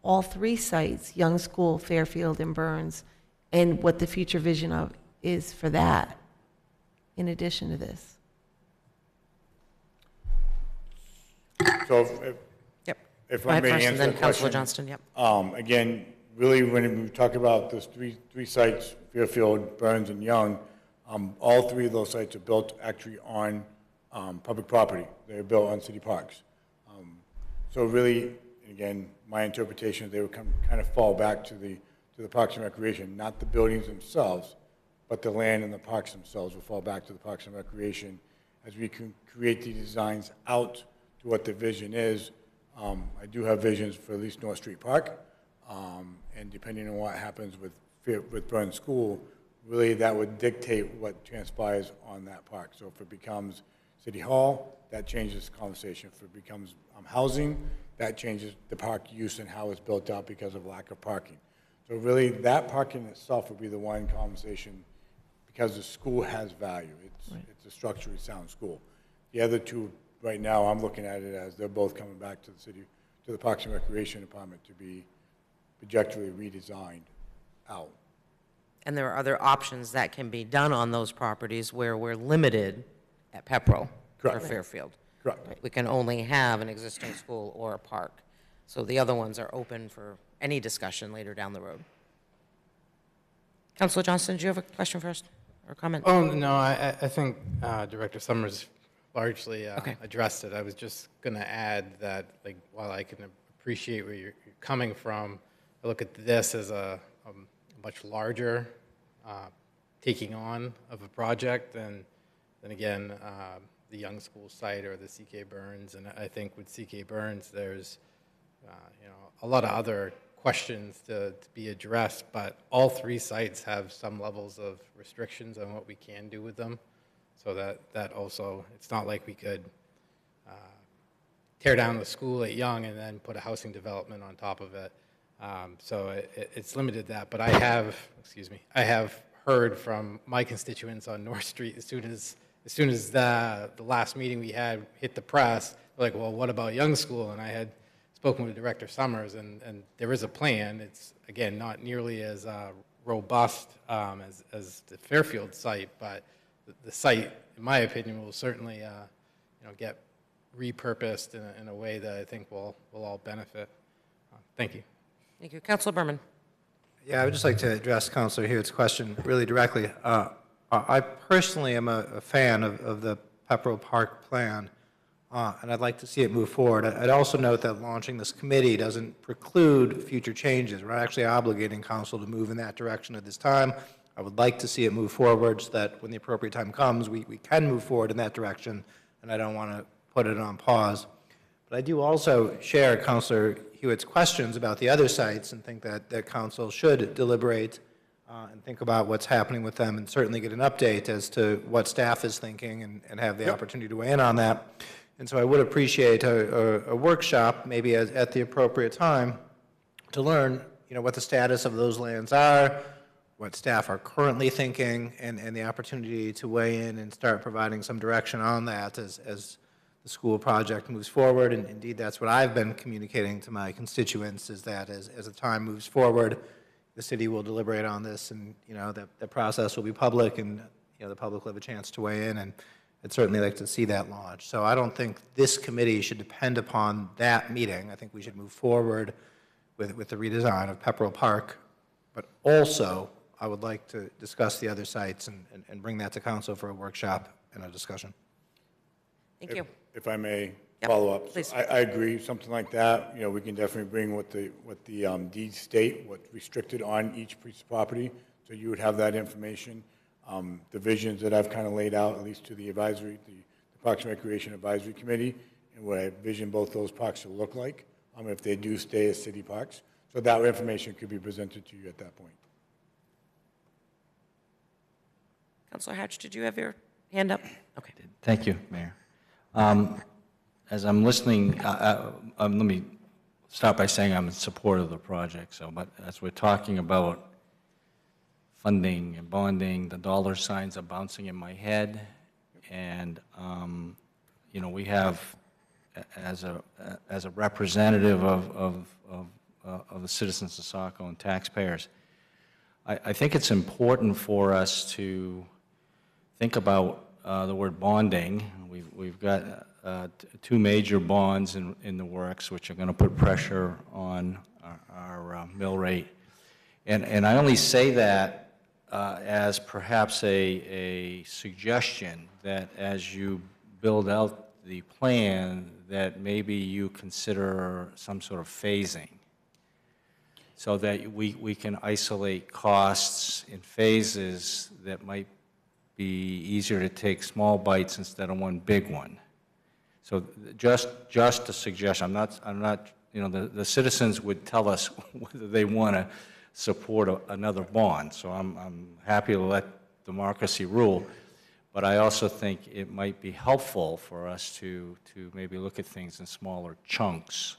all three sites, Young School, Fairfield, and Burns, and what the future vision is for that, in addition to this? So if Go I ahead may first, answer and then the Councilor question. Johnston, yep. Again, really, when we talk about those three sites, Fairfield, Burns, and Young, all three of those sites are built actually on public property. They're built on city parks. So really, again, my interpretation is they would kind of fall back to the Parks and Recreation, not the buildings themselves, but the land and the parks themselves will fall back to the Parks and Recreation as we can create these designs out to what the vision is. I do have visions for at least North Street Park, and depending on what happens with Burns School, really that would dictate what transpires on that park. So if it becomes City Hall, that changes the conversation. If it becomes housing, that changes the park use and how it's built out because of lack of parking. So really, that parking itself would be the one conversation because the school has value. It's a structurally sound school. The other two, right now, I'm looking at it as they're both coming back to the city, to the Parks and Recreation Department to be projectually redesigned out. And there are other options that can be done on those properties where we're limited at Pepperell or Fairfield. Correct. Right? We can only have an existing school or a park. So the other ones are open for any discussion later down the road. Councilor Johnston, do you have a question first or comment? Oh, no, I think Director Summers largely addressed it. I was just going to add that, like, while I can appreciate where you're coming from, I look at this as a much larger taking on of a project than again, the Young School site or the CK Burns. And I think with CK Burns, there's a lot of other questions to be addressed, but all three sites have some levels of restrictions on what we can do with them. So that also, it's not like we could tear down the school at Young and then put a housing development on top of it. So it's limited that, but I have heard from my constituents on North Street as soon as the last meeting we had hit the press, like, well, what about Young School? And I had spoken with Director Summers, and there is a plan. It's, again, not nearly as robust as the Fairfield site, but the site, in my opinion, will certainly get repurposed in a way that I think will all benefit. Thank you. Thank you. Councilor Berman. Yeah, I would just like to address Councilor Hewitt's question really directly. I personally am a fan of the Pepperell Park plan, and I'd like to see it move forward. I'd also note that launching this committee doesn't preclude future changes. We're not actually obligating council to move in that direction at this time. I would like to see it move forward so that when the appropriate time comes, we can move forward in that direction, and I don't want to put it on pause. But I do also share Councilor Hewitt's questions about the other sites and think that council should deliberate and think about what's happening with them and certainly get an update as to what staff is thinking and have the opportunity to weigh in on that. And so I would appreciate a workshop, maybe at the appropriate time, to learn what the status of those lands are, what staff are currently thinking, and the opportunity to weigh in and start providing some direction on that as the school project moves forward. And indeed, that's what I've been communicating to my constituents, is that as the time moves forward, the city will deliberate on this, and the process will be public, and the public will have a chance to weigh in, and I'd certainly like to see that launched. So I don't think this committee should depend upon that meeting. I think we should move forward with the redesign of Pepperell Park, but also I would like to discuss the other sites and bring that to council for a workshop and a discussion. Thank you. If I may follow up. Please. So I agree, something like that, we can definitely bring what the deeds state, what's restricted on each piece of property, so you would have that information. The visions that I've kind of laid out, at least to the advisory, the Parks and Recreation Advisory Committee, and what I vision both those parks will look like, if they do stay as city parks. So that information could be presented to you at that point. Councilor Hatch, did you have your hand up? Okay. Thank you, Mayor. As I'm listening, let me start by saying I'm in support of the project. But as we're talking about funding and bonding, the dollar signs are bouncing in my head, and we have, as a representative of the citizens of Saco and taxpayers, I think it's important for us to think about the word bonding. We've got two major bonds in the works, which are going to put pressure on our mill rate. And I only say that as perhaps a suggestion that as you build out the plan, that maybe you consider some sort of phasing, so that we can isolate costs in phases that might be easier to take small bites instead of one big one. So just a suggestion. I'm not. The citizens would tell us whether they want to support another bond. So I'm happy to let democracy rule. But I also think it might be helpful for us to maybe look at things in smaller chunks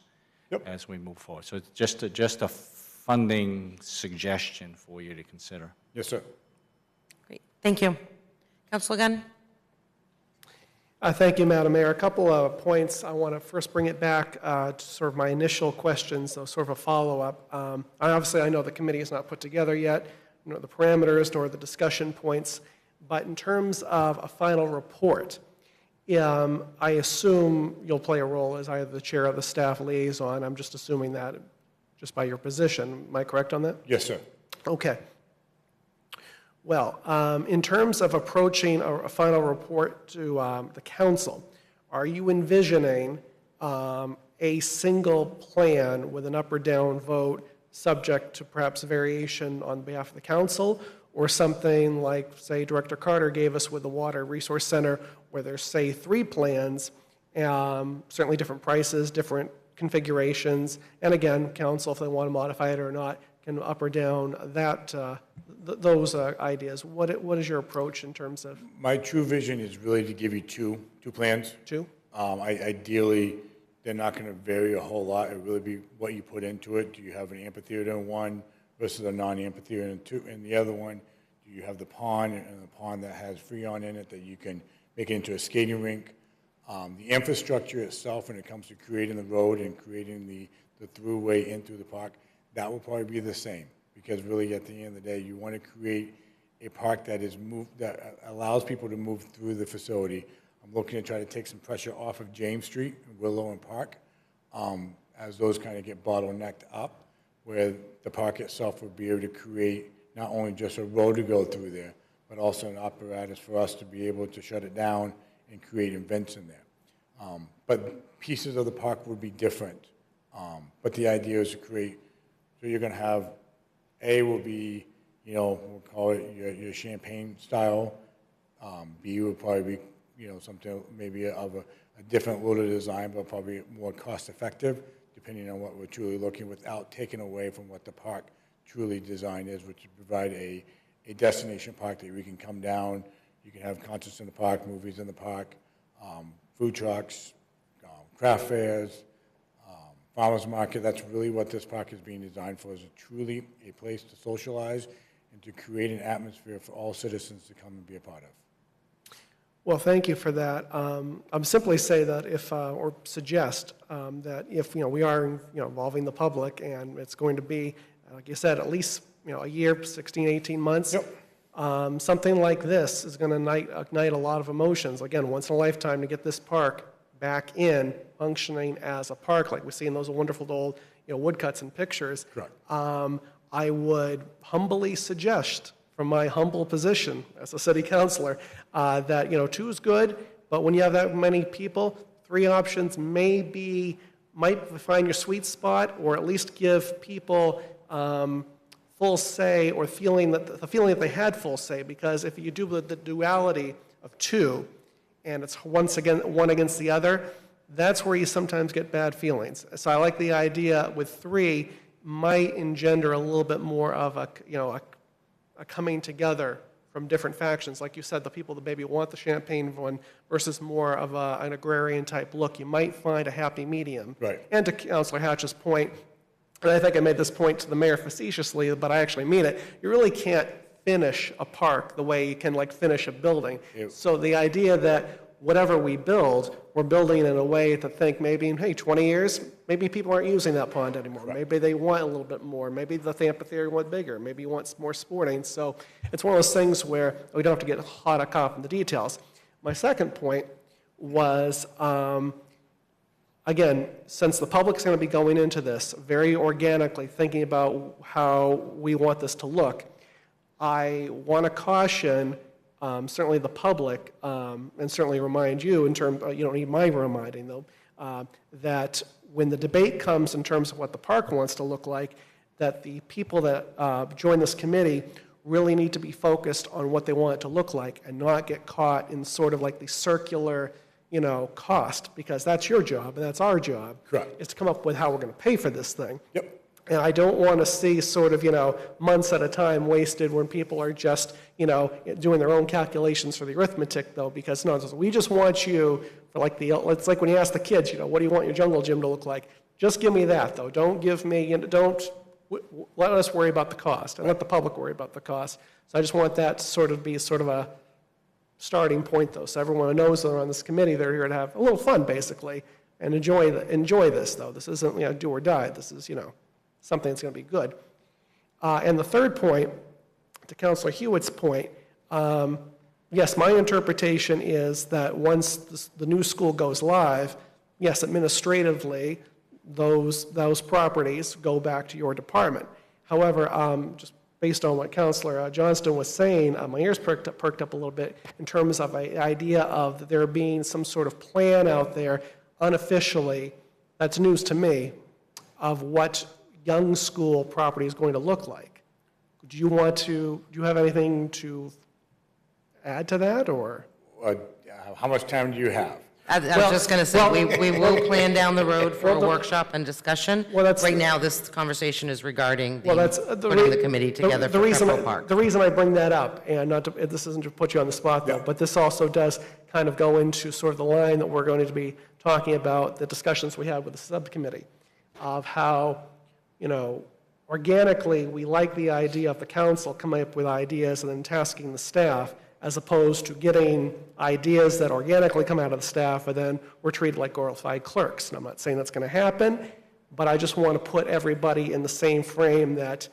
as we move forward. So it's just a funding suggestion for you to consider. Yes, sir. Great. Thank you. Councilor Gunn? Thank you, Madam Mayor. A couple of points. I want to first bring it back to sort of my initial questions, so sort of a follow-up. Obviously, I know the committee is not put together yet, nor the parameters, nor the discussion points, but in terms of a final report, I assume you'll play a role as either the chair of the staff liaison. I'm just assuming that just by your position. Am I correct on that? Yes, sir. Okay. Well, in terms of approaching a final report to the council, are you envisioning a single plan with an up or down vote subject to perhaps variation on behalf of the council, or something like, say, Director Carter gave us with the Water Resource Center, where there's, say, 3 plans, certainly different prices, different configurations, and again, council, if they want to modify it or not, can up or down that those ideas. What is your approach in terms of? My true vision is really to give you two plans. Two? Ideally, they're not going to vary a whole lot. It really be what you put into it. Do you have an amphitheater in one versus a non-amphitheater in two? In the other one, do you have the pond, and the pond that has Freon in it that you can make it into a skating rink? The infrastructure itself, when it comes to creating the road and creating the throughway into the park, that will probably be the same. Because really, at the end of the day, you want to create a park that that allows people to move through the facility. I'm looking to try to take some pressure off of James Street, Willow and Park, as those kind of get bottlenecked up, where the park itself would be able to create not only just a road to go through there, but also an apparatus for us to be able to shut it down and create events in there. But pieces of the park would be different. But the idea is to create, so you're going to have, A will be, we'll call it your champagne style. B would probably be, something maybe of a different little design, but probably more cost effective, depending on what we're truly looking, without taking away from what the park truly designed is, which is provide a destination park that we can come down, you can have concerts in the park, movies in the park, food trucks, craft fairs, farmers market. That's really what this park is being designed for, is truly a place to socialize and to create an atmosphere for all citizens to come and be a part of. Well, thank you for that. I'm simply say that if, or suggest that if, we are, involving the public and it's going to be, like you said, at least, a year, 16, 18 months. Yep. Something like this is going to ignite a lot of emotions. Again, once in a lifetime to get this park back in functioning as a park, like we see in those wonderful old, woodcuts and pictures. Correct. I would humbly suggest, from my humble position as a city councilor, that, 2 is good, but when you have that many people, 3 options might find your sweet spot, or at least give people full say, or the feeling that they had full say, because if you do the duality of 2, and it's one against the other, that's where you sometimes get bad feelings. So I like the idea with 3 might engender a little bit more of a coming together from different factions. Like you said, the people that maybe want the champagne one versus more of an agrarian type look. You might find a happy medium. Right. And to Councilor Hatch's point, and I think I made this point to the mayor facetiously, but I actually mean it, you really can't finish a park the way you can finish a building. So the idea that whatever we build, we're building in a way to think maybe in, 20 years, maybe people aren't using that pond anymore. Right. Maybe they want a little bit more. Maybe the amphitheater went bigger. Maybe you want more sporting. So it's one of those things where we don't have to get caught up in the details. My second point was, again, since the public's going to be going into this very organically, thinking about how we want this to look, I want to caution certainly the public, and certainly remind you in terms, you don't need my reminding though, that when the debate comes in terms of what the park wants to look like, that the people that join this committee really need to be focused on what they want it to look like and not get caught in sort of like the circular, cost, because that's your job and that's our job. Correct. Is to come up with how we're going to pay for this thing. Yep. And I don't want to see sort of, months at a time wasted when people are just, doing their own calculations for the arithmetic, though, because no, we just want you for it's like when you ask the kids, what do you want your jungle gym to look like? Just give me that, though. Don't give me, let us worry about the cost and let the public worry about the cost. So I just want that to sort of be sort of a starting point, though, so everyone knows they're on this committee, they're here to have a little fun, basically, and enjoy this, though. This isn't, do or die. This is, something that's going to be good. And the third point, to Councilor Hewitt's point, yes, my interpretation is that once the new school goes live, yes, administratively, those properties go back to your department. However, just based on what Councilor Johnston was saying, my ears perked up a little bit in terms of an idea of there being some sort of plan out there unofficially, that's news to me, of what young school property is going to look like. Do you have anything to add to that, or? How much time do you have? I was just going to say, we will plan down the road for a workshop and discussion. Right now, this conversation is regarding putting the committee together for Pepper Park. The reason I bring that up, and this isn't to put you on the spot, though, but this also does kind of go into sort of the line that we're going to be talking about, the discussions we had with the subcommittee, of how, organically, we like the idea of the council coming up with ideas and then tasking the staff, as opposed to getting ideas that organically come out of the staff, and then we're treated like glorified clerks. And I'm not saying that's going to happen, but I just want to put everybody in the same frame that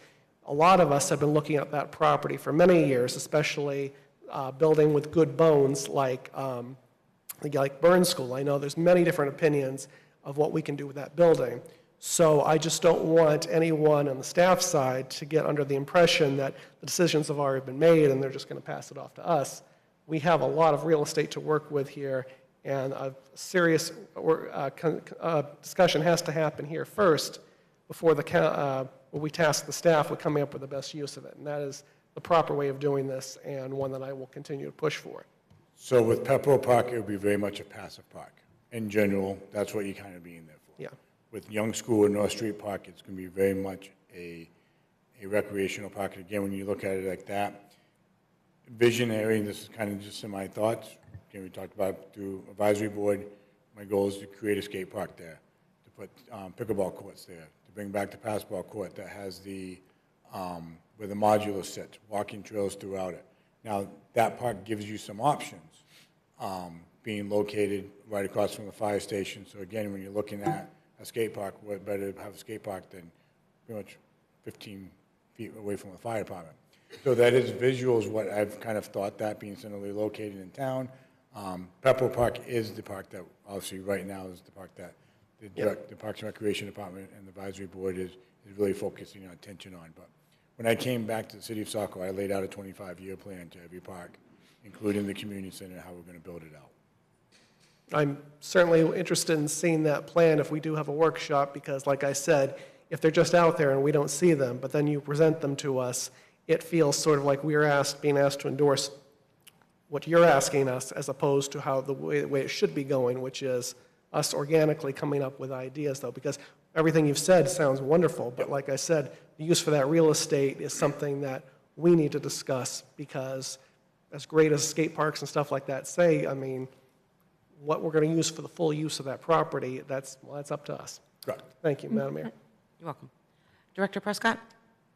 a lot of us have been looking at that property for many years, especially building with good bones like Burn School. I know there's many different opinions of what we can do with that building. So I just don't want anyone on the staff side to get under the impression that the decisions have already been made and they're just going to pass it off to us. We have a lot of real estate to work with here, and a serious discussion has to happen here first before we task the staff with coming up with the best use of it. And that is the proper way of doing this, and one that I will continue to push for. So with Pepperell Park, it would be very much a passive park. In general, that's what you're kind of being there for. Yeah. With Young School and North Street Park, it's going to be very much a recreational park. Again, when you look at it like that, visionary, and this is kind of just in my thoughts, again, we talked about through advisory board, my goal is to create a skate park there, to put pickleball courts there, to bring back the basketball court that has the, where the modular sits, walking trails throughout it. Now, that park gives you some options, being located right across from the fire station. So again, when you're looking at a skate park, what better to have a skate park than pretty much 15 feet away from the fire department. So that is visuals, what I've kind of thought, that being centrally located in town. Pepperell Park is the park that, obviously, right now is the park that the Parks and Recreation Department and the advisory board is really focusing on attention on. But when I came back to the city of Saco, I laid out a 25-year plan to every park, including the community center, how we're going to build it out. I'm certainly interested in seeing that plan if we do have a workshop, because like I said, if they're just out there and we don't see them, but then you present them to us, it feels sort of like we're being asked to endorse what you're asking us, as opposed to how the way it should be going, which is us organically coming up with ideas, though, because everything you've said sounds wonderful, but like I said, the use for that real estate is something that we need to discuss, because as great as skate parks and stuff like that say, I mean, what we're going to use for the full use of that property, that's up to us. Correct. Thank you, Madam Mayor. You're welcome. Director Prescott?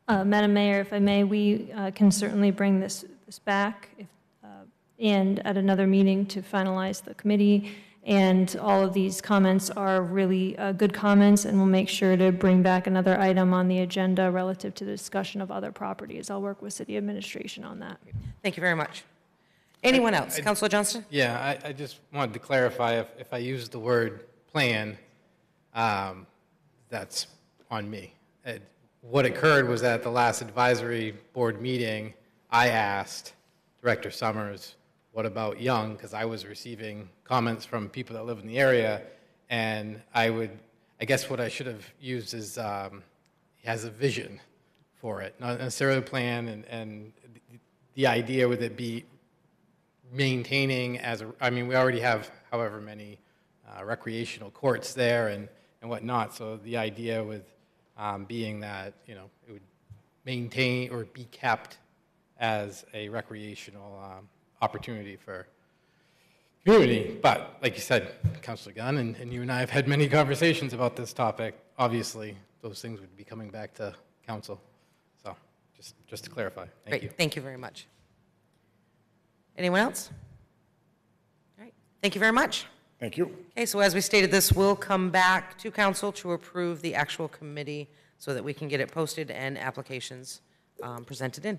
Madam Mayor, if I may, we can certainly bring this back and at another meeting to finalize the committee. And all of these comments are really good comments, and we'll make sure to bring back another item on the agenda relative to the discussion of other properties. I'll work with city administration on that. Thank you very much. Anyone else? Councilor Johnston? Yeah, I just wanted to clarify, if I use the word plan, that's on me. What occurred was that at the last advisory board meeting, I asked Director Summers, what about Young? Because I was receiving comments from people that live in the area, and I guess what I should have used is he has a vision for it, not necessarily a plan, and the idea would it be maintaining I mean, we already have however many recreational courts there and whatnot, so the idea with being that, it would maintain or be kept as a recreational opportunity for community. But like you said, Councilor Gunn, and you and I have had many conversations about this topic. Obviously, those things would be coming back to council. So just to clarify. Thank you. Thank you very much. Anyone else? All right. Thank you very much. Thank you. Okay, so as we stated, this will come back to council to approve the actual committee so that we can get it posted and applications presented in.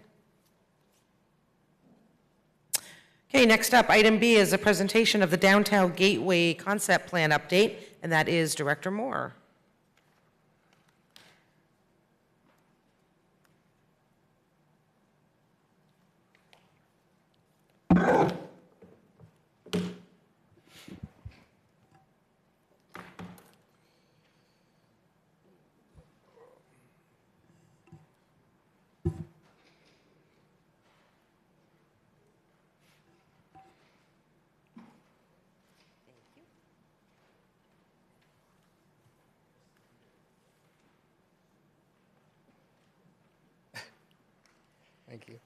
Okay, next up, item B is a presentation of the Downtown Gateway Concept Plan update, and that is Director Moore. Thank you.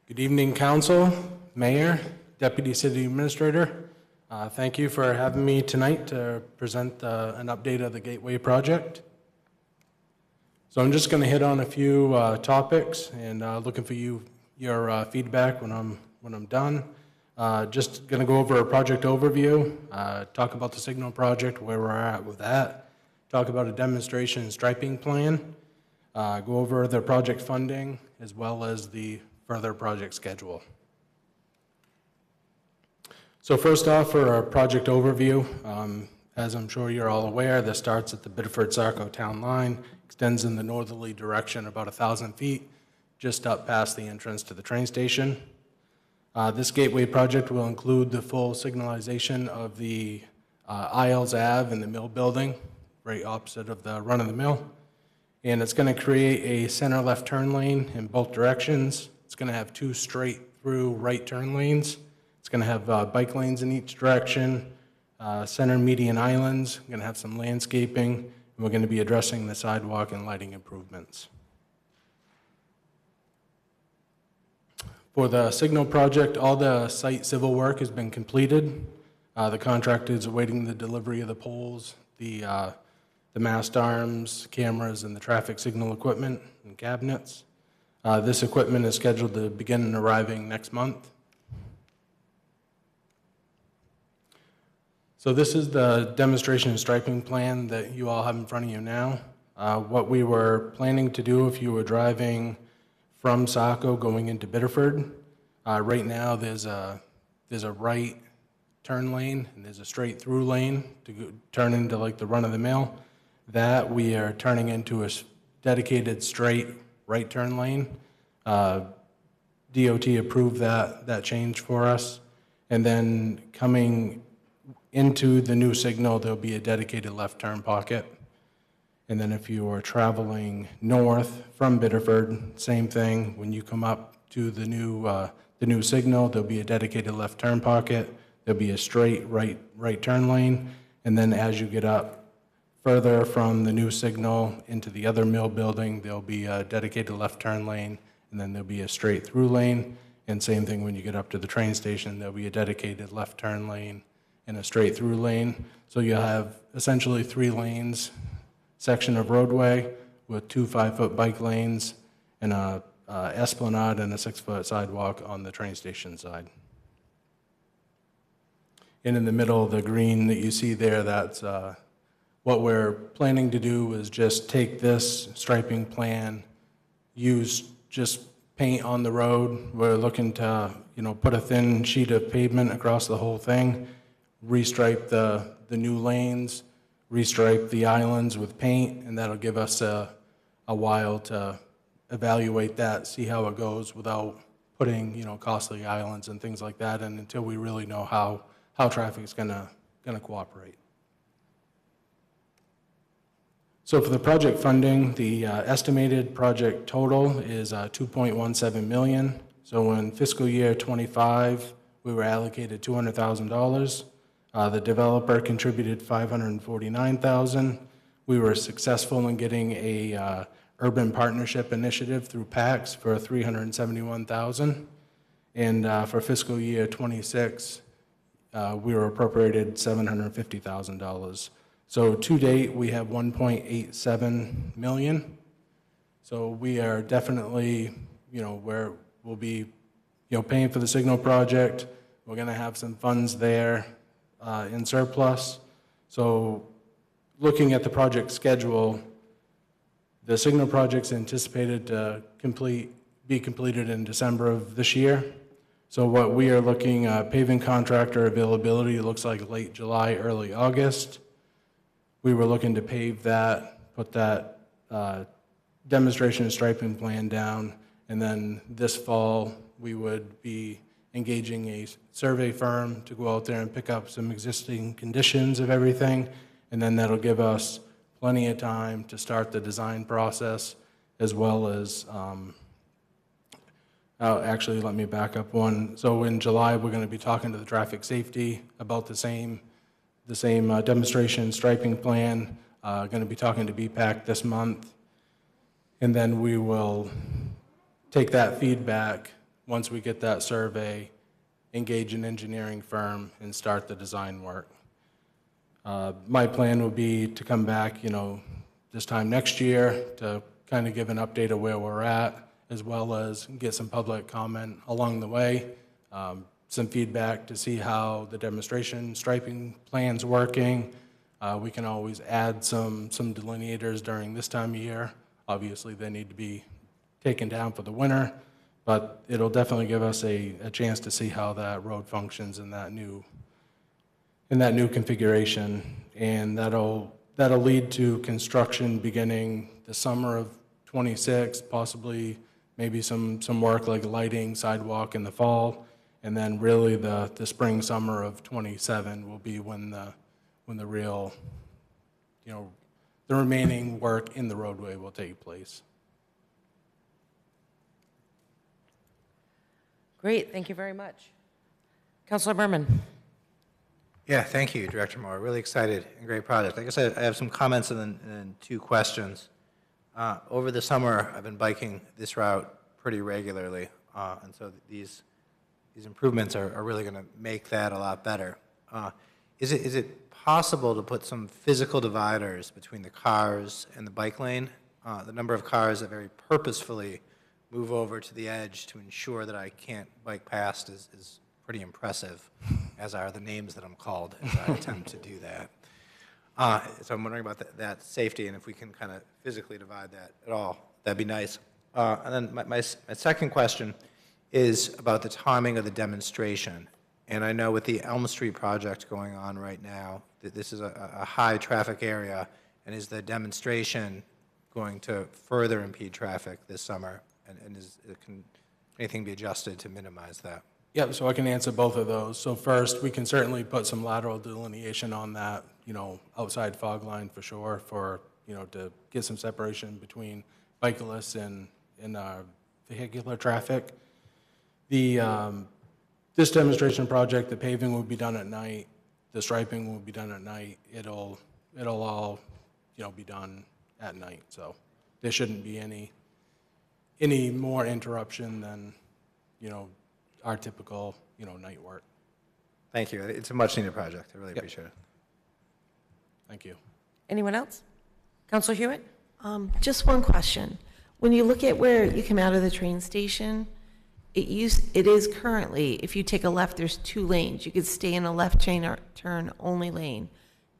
Good evening, Council, Mayor, Deputy City Administrator. Thank you for having me tonight to present an update of the Gateway project. So I'm just going to hit on a few topics and looking for your feedback when I'm done. Just going to go over a project overview, talk about the signal project, where we're at with that, talk about a demonstration and striping plan, go over the project funding, as well as the further project schedule. So first off, for our project overview, as I'm sure you're all aware, this starts at the Biddeford-Saco town line, extends in the northerly direction about 1,000 feet, just up past the entrance to the train station. This gateway project will include the full signalization of the Isles Ave and the mill building, right opposite of the run-of-the-mill. And it's going to create a center left turn lane in both directions. It's going to have 2 straight through right turn lanes. It's going to have bike lanes in each direction, center median islands. We're going to have some landscaping, and we're going to be addressing the sidewalk and lighting improvements. For the signal project, all the site civil work has been completed. The contractor is awaiting the delivery of the poles, the mast arms, cameras, and the traffic signal equipment and cabinets. This equipment is scheduled to begin arriving next month. So this is the demonstration and striping plan that you all have in front of you now. What we were planning to do if you were driving from Saco going into Biddeford, right now there's a right turn lane and there's a straight through lane to go, turn into like the run-of-the-mill. That we are turning into a dedicated straight right turn lane. DOT approved that change for us. And then coming into the new signal, there'll be a dedicated left turn pocket. And then if you are traveling north from Biddeford, same thing. When you come up to the new signal, there'll be a dedicated left turn pocket. There'll be a straight right turn lane. And then as you get up further from the new signal into the other mill building, there'll be a dedicated left turn lane, and then there'll be a straight through lane. And same thing when you get up to the train station, there'll be a dedicated left turn lane and a straight through lane. So you'll have essentially 3 lanes, section of roadway with 2 5-foot bike lanes and a esplanade and a 6-foot sidewalk on the train station side. And in the middle, the green that you see there, that's what we're planning to do is just take this striping plan, use just paint on the road. We're looking to, put a thin sheet of pavement across the whole thing, restripe the new lanes, restripe the islands with paint, and that'll give us a while to evaluate that, see how it goes without putting, costly islands and things like that, and until we really know how traffic's gonna cooperate. So for the project funding, the estimated project total is $2.17 million. So in fiscal year 25, we were allocated $200,000. The developer contributed $549,000. We were successful in getting a urban partnership initiative through PACS for $371,000. And for fiscal year 26, we were appropriated $750,000. So to date, we have $1.87 million. So we are definitely, where we'll be, paying for the signal project. We're going to have some funds there in surplus. So looking at the project schedule, the signal project's anticipated to be completed in December of this year. So what we are looking at, paving contractor availability, looks like late July, early August. We were looking to pave that, put that demonstration and striping plan down, and then this fall, we would be engaging a survey firm to go out there and pick up some existing conditions of everything, and then that'll give us plenty of time to start the design process, as well as, actually, let me back up one. So in July, we're going to be talking to the traffic safety about the same demonstration striping plan. Going to be talking to BPAC this month. And then we will take that feedback once we get that survey, engage an engineering firm, and start the design work. My plan will be to come back, this time next year to kind of give an update of where we're at, as well as get some public comment along the way, some feedback to see how the demonstration striping plan's working. We can always add some delineators during this time of year. Obviously, they need to be taken down for the winter, but it'll definitely give us a chance to see how that road functions in that new configuration, and that'll lead to construction beginning the summer of '26, possibly maybe some work like lighting, sidewalk in the fall, and then really the spring, summer of '27 will be when the real, the remaining work in the roadway will take place. Great, thank you very much. Councilor Berman. Yeah, thank you, Director Moore. Really excited and great project. I guess I have some comments and then two questions. Over the summer, I've been biking this route pretty regularly, and so these improvements are really going to make that a lot better. Is it possible to put some physical dividers between the cars and the bike lane? The number of cars that very purposefully move over to the edge to ensure that I can't bike past is pretty impressive, as are the names that I'm called as I attempt to do that. So I'm wondering about that safety, and if we can kind of physically divide that at all, that'd be nice. And then my second question is about the timing of the demonstration. And I know with the Elm Street project going on right now, that this is a high traffic area, and is the demonstration going to further impede traffic this summer? And can anything be adjusted to minimize that? Yeah, so I can answer both of those. So first, we can certainly put some lateral delineation on that, outside fog line for sure, to get some separation between bicyclists and vehicular traffic. This demonstration project, the paving will be done at night, the striping will be done at night. It'll all, be done at night. So there shouldn't be any more interruption than, our typical, night work. Thank you. It's a much-needed project. I really appreciate it. Thank you. Anyone else? Councilor Hewitt? Just one question. When you look at where you come out of the train station, it is currently, if you take a left, there's 2 lanes. You could stay in a left turn only lane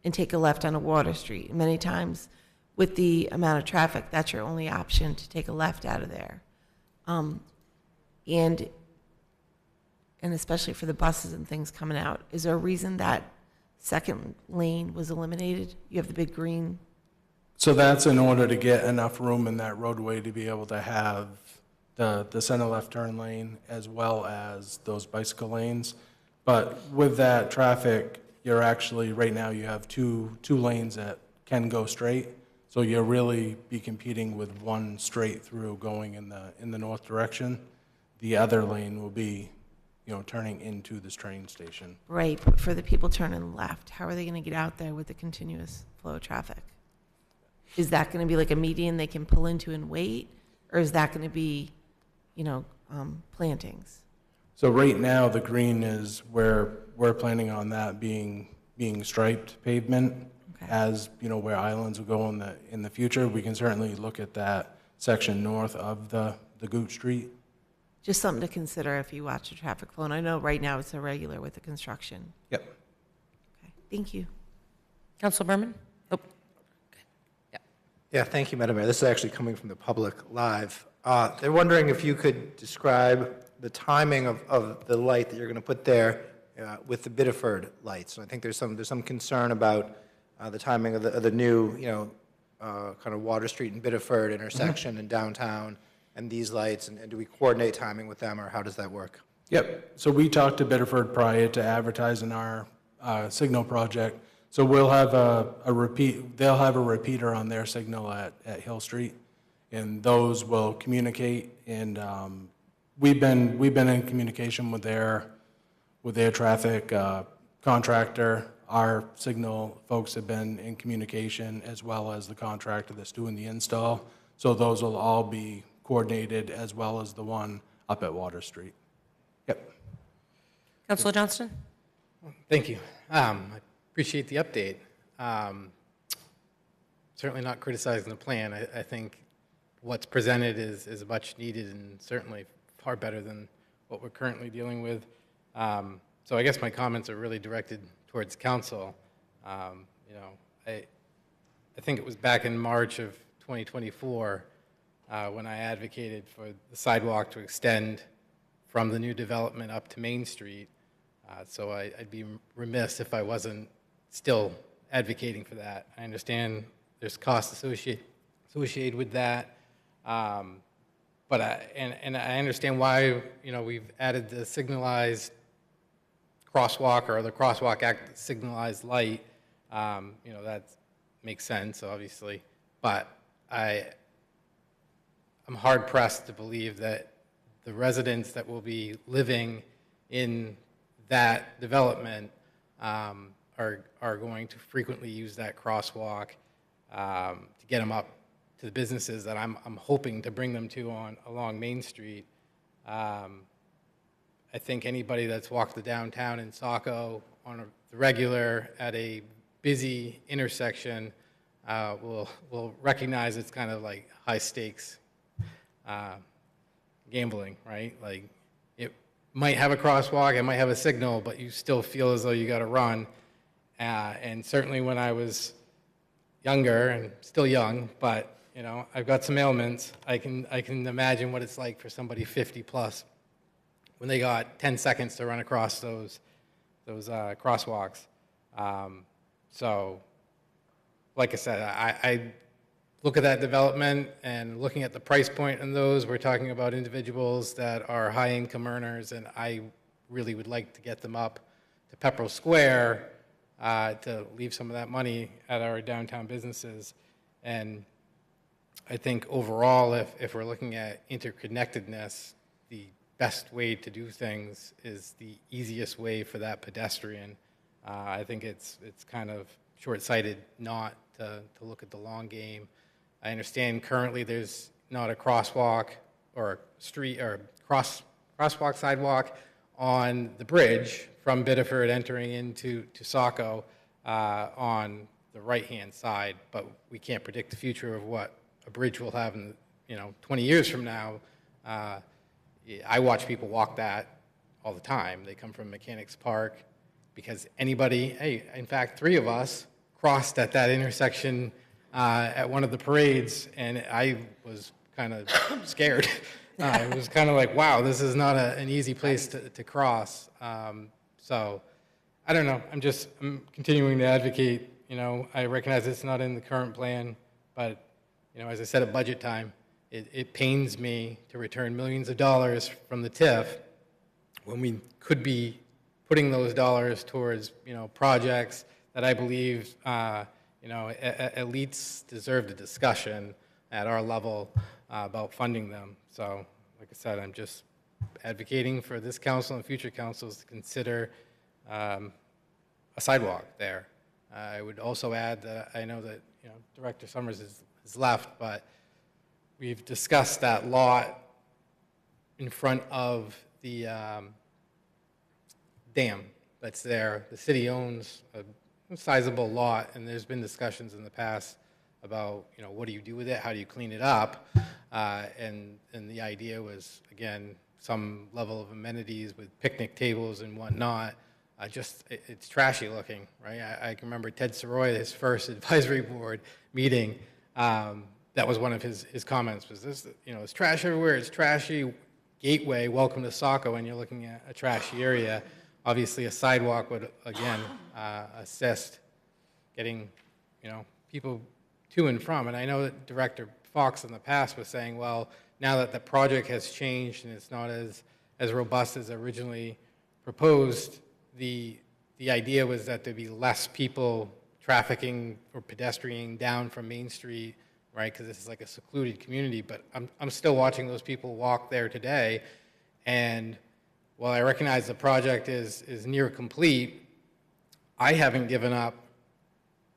and take a left on a Water Street. Many times with the amount of traffic, that's your only option, to take a left out of there. And especially for the buses and things coming out, is there a reason that second lane was eliminated? You have the big green. So that's in order to get enough room in that roadway to be able to have the center left turn lane as well as those bicycle lanes. But with that traffic, you're actually, right now you have two lanes that can go straight. So you'll really be competing with one straight through going in the north direction. The other lane will be, turning into this train station. Right, but for the people turning left, how are they going to get out there with the continuous flow of traffic? Is that going to be like a median they can pull into and wait? Or is that going to be, plantings? So right now, the green is where we're planning on that being striped pavement. Okay. As, where islands will go in the future. We can certainly look at that section north of the Gooch Street. Just something to consider if you watch the traffic flow. And I know right now it's irregular with the construction. Yep. Okay, thank you. Councilor Berman? Oh. Okay. Yeah. Yeah, thank you, Madam Mayor. This is actually coming from the public live. They're wondering if you could describe the timing of the light that you're going to put there with the Biddeford lights. So I think there's some concern about the timing of the new, kind of Water Street and Biddeford intersection in downtown, and these lights, and do we coordinate timing with them, or how does that work? Yep. So we talked to Biddeford prior to advertising our signal project. So we'll have they'll have a repeater on their signal at Hill Street, and those will communicate. And we've been in communication with their traffic contractor. Our signal folks have been in communication, as well as the contractor that's doing the install. So those will all be coordinated, as well as the one up at Water Street. Yep. Councilor Johnston? Thank you. I appreciate the update. Certainly not criticizing the plan. I think what's presented is much needed and certainly far better than what we're currently dealing with. So I guess my comments are really directed towards council. You know, I think it was back in March of 2024 when I advocated for the sidewalk to extend from the new development up to Main Street. So I'd be remiss if I wasn't still advocating for that. I understand there's costs associated with that, but I understand why, you know, we've added the signalized crosswalk or the crosswalk act signalized light. You know, that makes sense, obviously, but I'm hard pressed to believe that the residents that will be living in that development are going to frequently use that crosswalk to get them up to the businesses that I'm hoping to bring them to along Main Street. I think anybody that's walked the downtown in Saco on the regular at a busy intersection will recognize it's kind of like high stakes gambling, right? Like, it might have a crosswalk, it might have a signal, but you still feel as though you got to run. And certainly when I was younger, and still young, but you know, I've got some ailments. I can imagine what it's like for somebody 50 plus when they got 10 seconds to run across those crosswalks. So, like I said, I look at that development and looking at the price point in those, we're talking about individuals that are high income earners, and I really would like to get them up to Pepperell Square to leave some of that money at our downtown businesses. And I think overall, if we're looking at interconnectedness, the best way to do things is the easiest way for that pedestrian. I think it's kind of short-sighted not to look at the long game. I understand currently there's not a crosswalk or a street or crosswalk sidewalk on the bridge from Biddeford entering into Saco on the right-hand side, but we can't predict the future of what a bridge will have in 20 years from now. I watch people walk that all the time. They come from Mechanics Park because in fact, 3 of us crossed at that intersection at one of the parades, and I was kind of scared. It was kind of like, wow, this is not an easy place to cross. So I don't know. I'm continuing to advocate. I recognize it's not in the current plan, but as I said at budget time, it pains me to return millions of dollars from the TIF when we could be putting those dollars towards projects that I believe elites deserve the discussion at our level about funding them. So, like I said, I'm just advocating for this council and future councils to consider a sidewalk there. I would also add that I know that Director Summers is left, but we've discussed that lot in front of the dam that's there. The city owns a sizable lot, and there's been discussions in the past about, what do you do with it? How do you clean it up? And the idea was, again, some level of amenities with picnic tables and whatnot. It's trashy looking, right? I can remember Ted Soroy, his first advisory board meeting, that was one of his comments, was this, it's trash everywhere, it's trashy. Gateway, welcome to Saco, and you're looking at a trashy area. Obviously, a sidewalk would, again, assist getting, people to and from. And I know that Director Fox in the past was saying, well, now that the project has changed and it's not as robust as originally proposed, the idea was that there'd be less people trafficking or pedestrianing down from Main Street, right? Because this is like a secluded community. But I'm still watching those people walk there today, and while I recognize the project is near complete, I haven't given up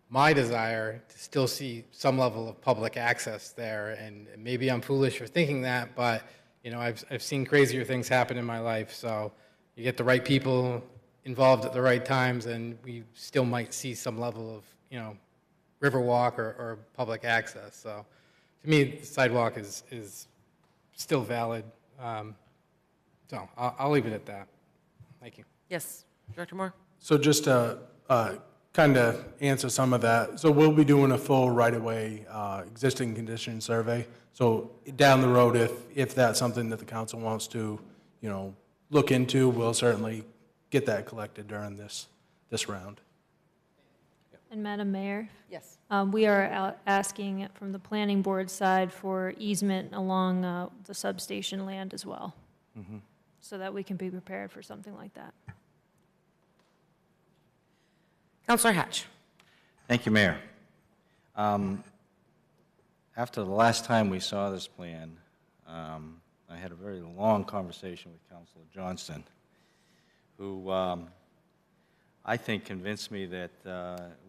my desire to still see some level of public access there. And maybe I'm foolish for thinking that, but I've seen crazier things happen in my life. So you get the right people involved at the right times, and we still might see some level of Riverwalk or public access. So to me, the sidewalk is still valid. So I'll leave it at that. Thank you. Yes, Director Moore? So just to kind of answer some of that, so we'll be doing a full right-of-way existing condition survey. So down the road, if that's something that the council wants to, look into, we'll certainly get that collected during this round. And Madam Mayor? Yes. We are asking from the planning board side for easement along the substation land as well, so that we can be prepared for something like that. Councilor Hatch? Thank you, Mayor. After the last time we saw this plan, I had a very long conversation with Councilor Johnston, who I think convinced me that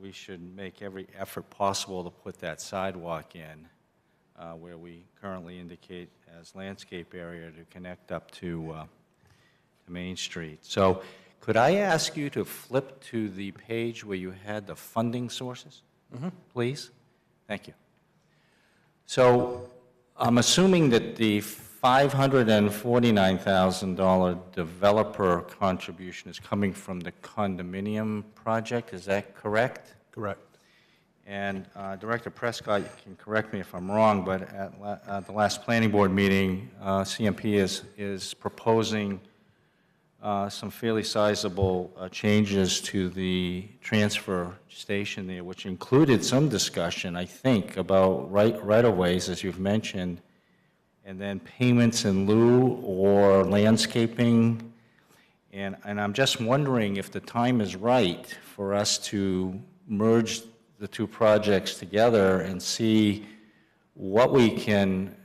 we should make every effort possible to put that sidewalk in where we currently indicate as landscape area to connect up to Main Street. So could I ask you to flip to the page where you had the funding sources, please? Thank you. So I'm assuming that the $549,000 developer contribution is coming from the condominium project. Is that correct? Correct. And Director Prescott, you can correct me if I'm wrong, but at the last planning board meeting, CMP is proposing some fairly sizable changes to the transfer station there, which included some discussion, I think, about right-of-ways, as you've mentioned, and then payments in lieu or landscaping. And I'm just wondering if the time is right for us to merge the two projects together and see what we can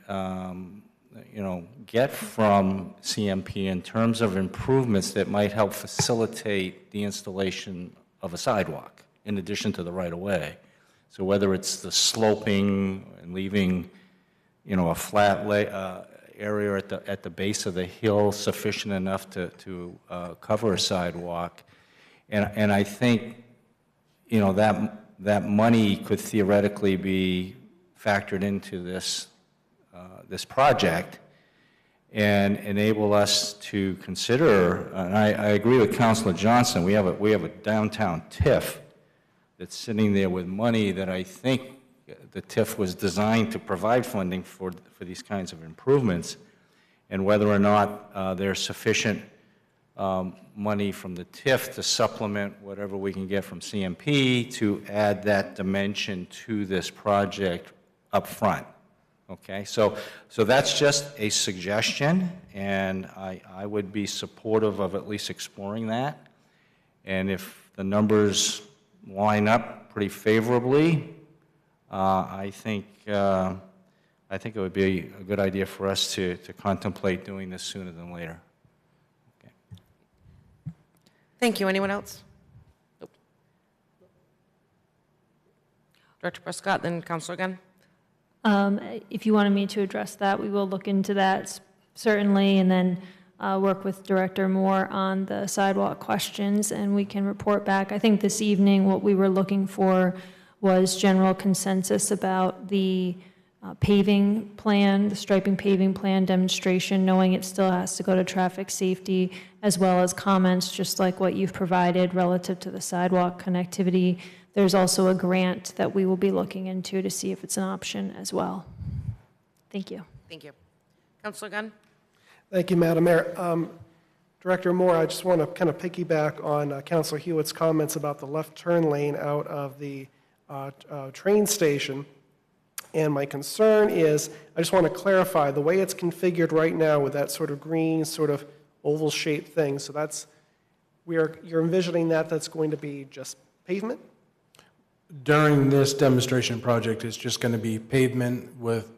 get from CMP in terms of improvements that might help facilitate the installation of a sidewalk in addition to the right-of-way. So whether it's the sloping and leaving, a flat area at the base of the hill sufficient enough to cover a sidewalk, and I think that money could theoretically be factored into this project and enable us to consider, and I agree with Councilor Johnson, we have a downtown TIF that's sitting there with money that I think the TIF was designed to provide funding for these kinds of improvements, and whether or not there's sufficient money from the TIF to supplement whatever we can get from CMP to add that dimension to this project up front. Okay, so that's just a suggestion, and I would be supportive of at least exploring that. And if the numbers line up pretty favorably, I think it would be a good idea for us to contemplate doing this sooner than later. Okay. Thank you. Anyone else? Nope. Director Prescott, then Councilor Gunn. If you wanted me to address that, we will look into that certainly, and then work with Director Moore on the sidewalk questions, and we can report back. I think this evening what we were looking for was general consensus about the paving plan, the striping paving plan demonstration, knowing it still has to go to traffic safety, as well as comments just like what you've provided relative to the sidewalk connectivity. There's also a grant that we will be looking into to see if it's an option as well. Thank you. Thank you. Councilor Gunn? Thank you, Madam Mayor. Director Moore, I just want to kind of piggyback on Councilor Hewitt's comments about the left turn lane out of the train station. And my concern is, I just want to clarify, the way it's configured right now with that sort of green, sort of oval-shaped thing, so you're envisioning that's going to be just pavement? During this demonstration project, it's just going to be pavement with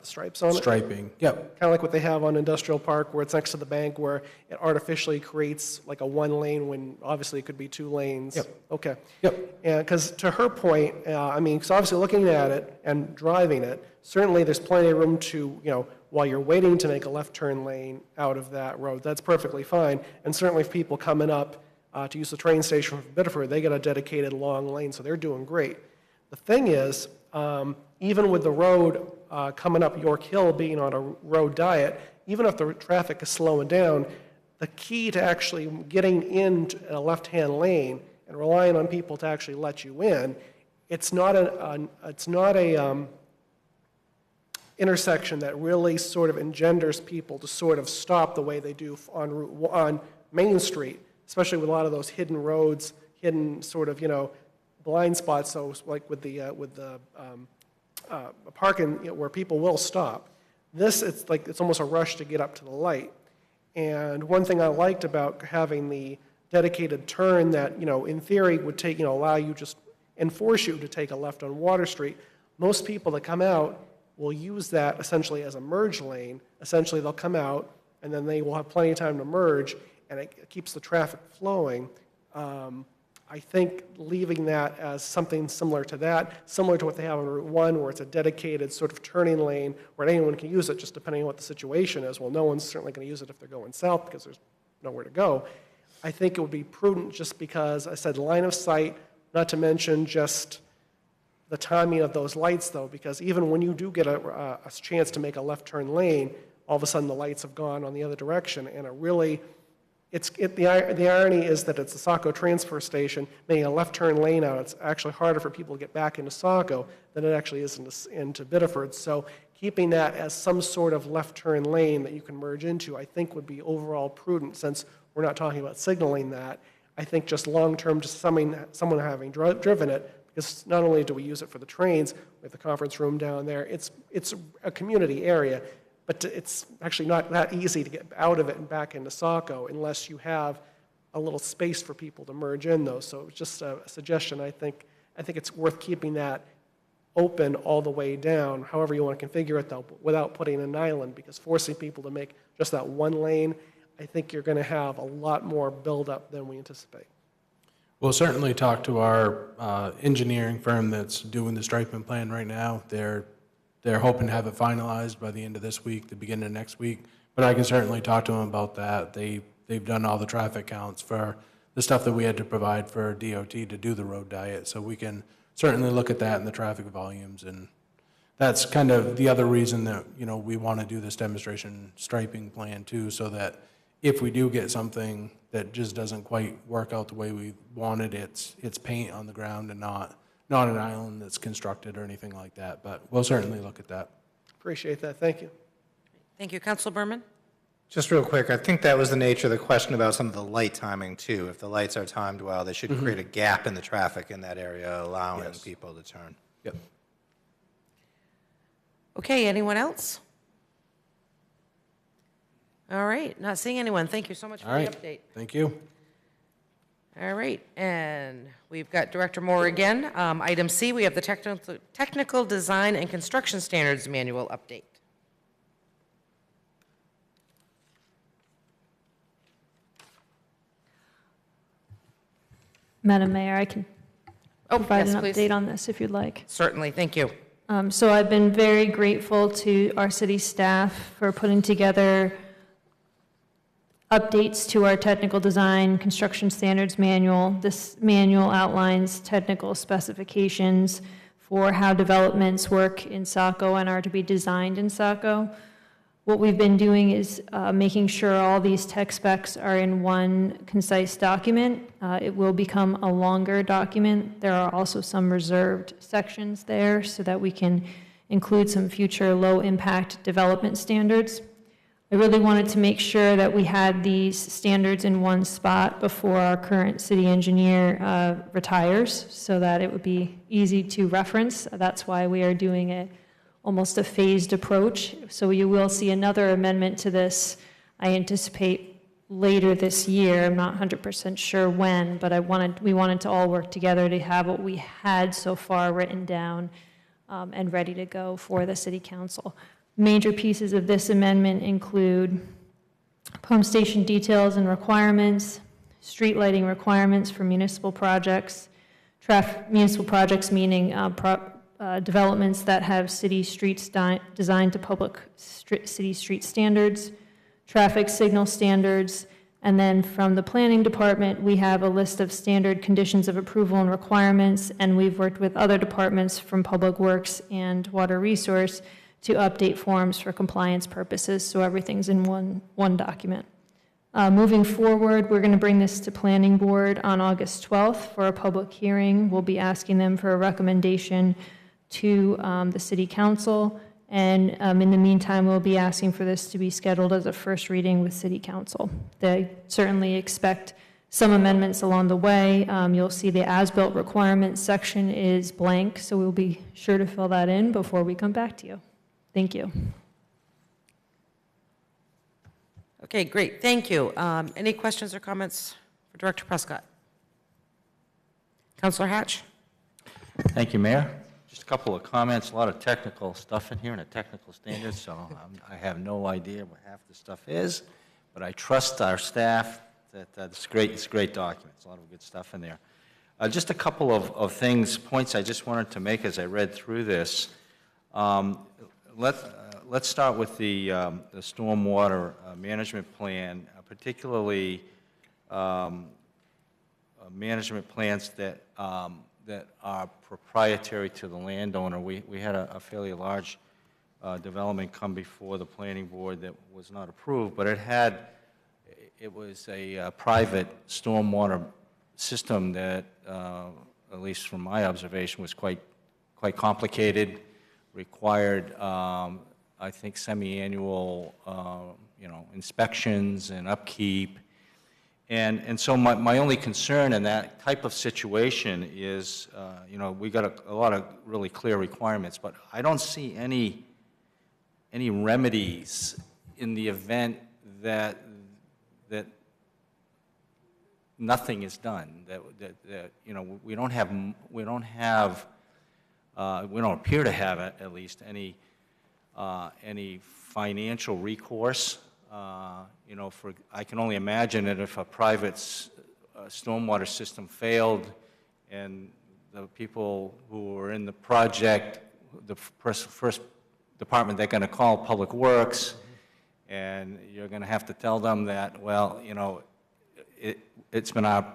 stripes on it? Striping. Yep. Kind of like what they have on Industrial Park, where it's next to the bank, where it artificially creates like a one lane when obviously it could be two lanes. Yep. Okay. Yep. And because to her point, because obviously looking at it and driving it, certainly there's plenty of room to, while you're waiting to make a left turn lane out of that road, that's perfectly fine. And certainly if people coming up to use the train station from Biddeford, they got a dedicated long lane, so they're doing great. The thing is, even with the road coming up York Hill being on a road diet, even if the traffic is slowing down, the key to actually getting into a left-hand lane and relying on people to actually let you in, it's not a intersection that really sort of engenders people to sort of stop the way they do on Main Street, especially with a lot of those hidden roads, hidden sort of, blind spots, so like with the parking, where people will stop. This, it's almost a rush to get up to the light. And one thing I liked about having the dedicated turn that, in theory would take, allow you, just enforce you to take a left on Water Street, most people that come out will use that essentially as a merge lane. Essentially, they'll come out, and then they will have plenty of time to merge, and it keeps the traffic flowing. I think leaving that as something similar to that, similar to what they have on Route 1, where it's a dedicated sort of turning lane where anyone can use it, just depending on what the situation is. Well, no one's certainly going to use it if they're going south because there's nowhere to go. I think it would be prudent just because, I said, line of sight, not to mention just the timing of those lights, though, because even when you do get a chance to make a left turn lane, all of a sudden the lights have gone on the other direction, and it really, the irony is that it's the Saco transfer station, making a left turn lane out. It's actually harder for people to get back into Saco than it actually is into Biddeford. So keeping that as some sort of left turn lane that you can merge into, I think would be overall prudent, since we're not talking about signaling that. I think just long-term, just someone having driven it, because not only do we use it for the trains, we have the conference room down there, it's a community area, but it's actually not that easy to get out of it and back into Saco unless you have a little space for people to merge in those. So it's just a suggestion. I think it's worth keeping that open all the way down, however you want to configure it, though, without putting an island, because forcing people to make just that one lane, I think you're going to have a lot more buildup than we anticipate. We'll certainly talk to our engineering firm that's doing the striping plan right now. They're hoping to have it finalized by the end of this week, the beginning of next week. But I can certainly talk to them about that. They've done all the traffic counts for the stuff that we had to provide for DOT to do the road diet. So we can certainly look at that and the traffic volumes. And that's kind of the other reason that, we want to do this demonstration striping plan too, so that if we do get something that just doesn't quite work out the way we wanted, it's paint on the ground and not an island that's constructed or anything like that. But we'll certainly look at that. Appreciate that. Thank you. Thank you. Councilor Berman? Just real quick, I think that was the nature of the question about some of the light timing too. If the lights are timed well, they should create a gap in the traffic in that area, allowing people to turn. Yep. Okay, anyone else? All right, not seeing anyone. Thank you so much for the update. Thank you. All right, and we've got Director Moore again. Item C, we have the Technical Design and Construction Standards Manual update. Madam Mayor, I can provide yes, an please. update on this if you'd like. Certainly, thank you. So I've been very grateful to our city staff for putting together updates to our technical design construction standards manual. This manual outlines technical specifications for how developments work in Saco and are to be designed in Saco. What we've been doing is making sure all these tech specs are in one concise document. It will become a longer document. There are also some reserved sections there so that we can include some future low-impact development standards. I really wanted to make sure that we had these standards in one spot before our current city engineer retires, so that it would be easy to reference. That's why we are doing almost a phased approach. So you will see another amendment to this, I anticipate later this year. I'm not 100% sure when, but we wanted to all work together to have what we had so far written down and ready to go for the city council. Major pieces of this amendment include pump station details and requirements, street lighting requirements for municipal projects, municipal projects meaning developments that have city streets designed to public city street standards, traffic signal standards, And then from the planning department, we have a list of standard conditions of approval and requirements, and we've worked with other departments from Public Works and Water Resource to update forms for compliance purposes, so everything's in one document. Moving forward, we're going to bring this to Planning Board on August 12th for a public hearing. We'll be asking them for a recommendation to the City Council, and in the meantime, we'll be asking for this to be scheduled as a first reading with City Council. They certainly expect some amendments along the way. You'll see the as-built requirements section is blank, so we'll be sure to fill that in before we come back to you. Thank you. Okay, great, thank you. Any questions or comments for Director Prescott? Councilor Hatch? Thank you, Mayor. Just a couple of comments, a lot of technical stuff in here and a technical standards, so I have no idea what half the stuff is, but I trust our staff that it's a great document. It's a lot of good stuff in there. Just a couple of points I just wanted to make as I read through this. Let's start with the stormwater management plan, particularly management plans that are proprietary to the landowner. We had a fairly large development come before the planning board that was not approved, but it was a private stormwater system that, at least from my observation, was quite complicated, required, I think, semi-annual, inspections and upkeep. And so my only concern in that type of situation is, we got a lot of really clear requirements, but I don't see any remedies in the event that nothing is done. We don't appear to have at least any financial recourse. I can only imagine that if a private stormwater system failed and the people who were in the project, the first department they're going to call Public Works, and you're going to have to tell them that, well, it's been our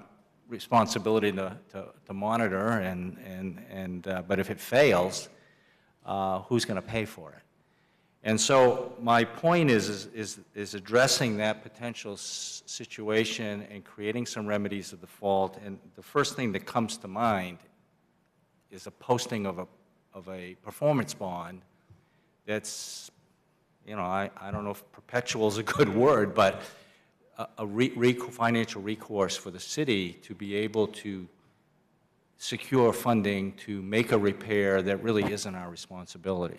responsibility to monitor, but if it fails, who's going to pay for it? And so my point is addressing that potential situation and creating some remedies of default. And the first thing that comes to mind is a posting of a performance bond that's, I don't know if perpetual is a good word, but financial recourse for the city to be able to secure funding to make a repair that really isn't our responsibility.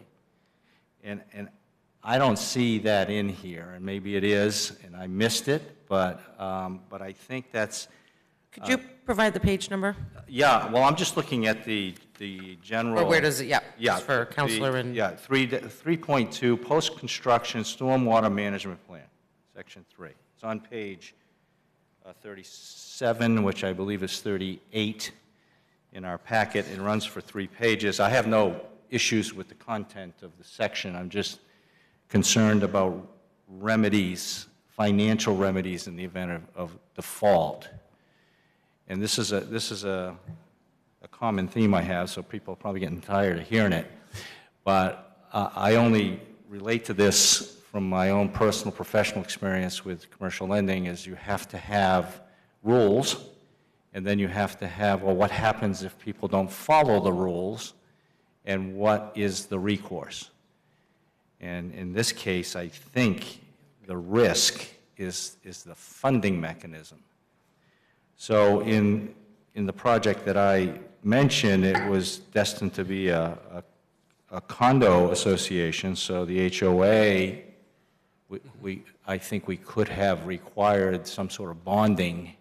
And I don't see that in here, and maybe it is, and I missed it, but I think that's... Could you provide the page number? Yeah, well, I'm just looking at the general... Or where does it, yeah, yeah, for Councilor and... Yeah, 3.2, Post-Construction Stormwater Management Plan, Section 3. It's on page 37, which I believe is 38 in our packet. It runs for 3 pages. I have no issues with the content of the section. I'm just concerned about remedies, financial remedies in the event of default. And this is a common theme I have, so people are probably getting tired of hearing it. But I only relate to this from my own personal professional experience with commercial lending, is you have to have rules, and then you have to have, well, what happens if people don't follow the rules, and what is the recourse? And in this case, I think the risk is the funding mechanism. So in the project that I mentioned, it was destined to be a condo association, so the HOA, I think we could have required some sort of bonding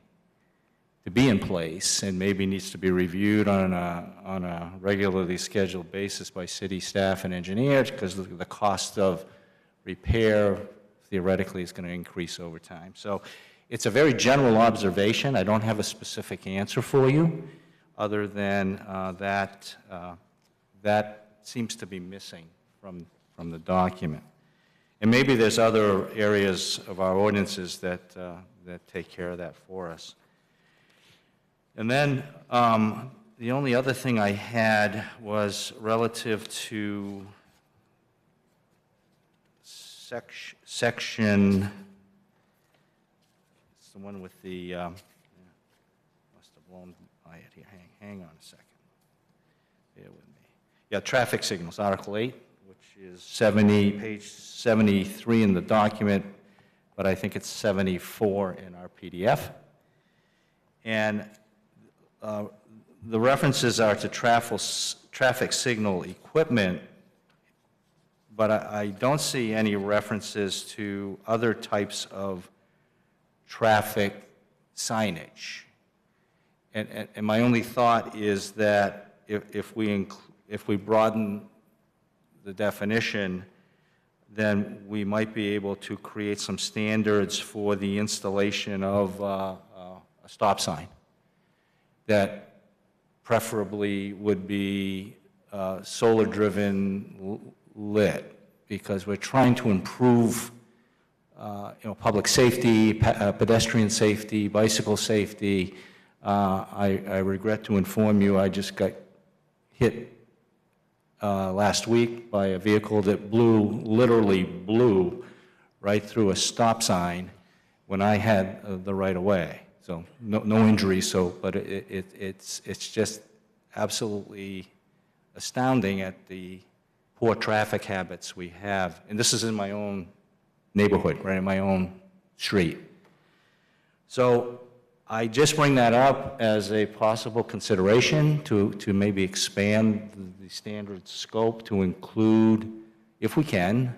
to be in place, and maybe needs to be reviewed on a regularly scheduled basis by city staff and engineers, because the cost of repair theoretically is going to increase over time. So it's a very general observation. I don't have a specific answer for you, other than that seems to be missing from the document. And maybe there's other areas of our ordinances that that take care of that for us. And then the only other thing I had was relative to section, it's the one with the, must have blown my head here. Hang on a second. Bear with me. Yeah, traffic signals, Article 8, which is page 73 in the document, but I think it's 74 in our PDF. And the references are to traffic signal equipment, but I don't see any references to other types of traffic signage. And my only thought is that if we broaden the definition, then we might be able to create some standards for the installation of a stop sign that preferably would be solar-driven lit, because we're trying to improve public safety, pedestrian safety, bicycle safety. I regret to inform you, I just got hit last week by a vehicle that literally blew right through a stop sign when I had the right of way. So no injuries, but it's just absolutely astounding at the poor traffic habits we have. And this is in my own neighborhood, right, in my own street. So I just bring that up as a possible consideration to maybe expand the standard scope to include, if we can,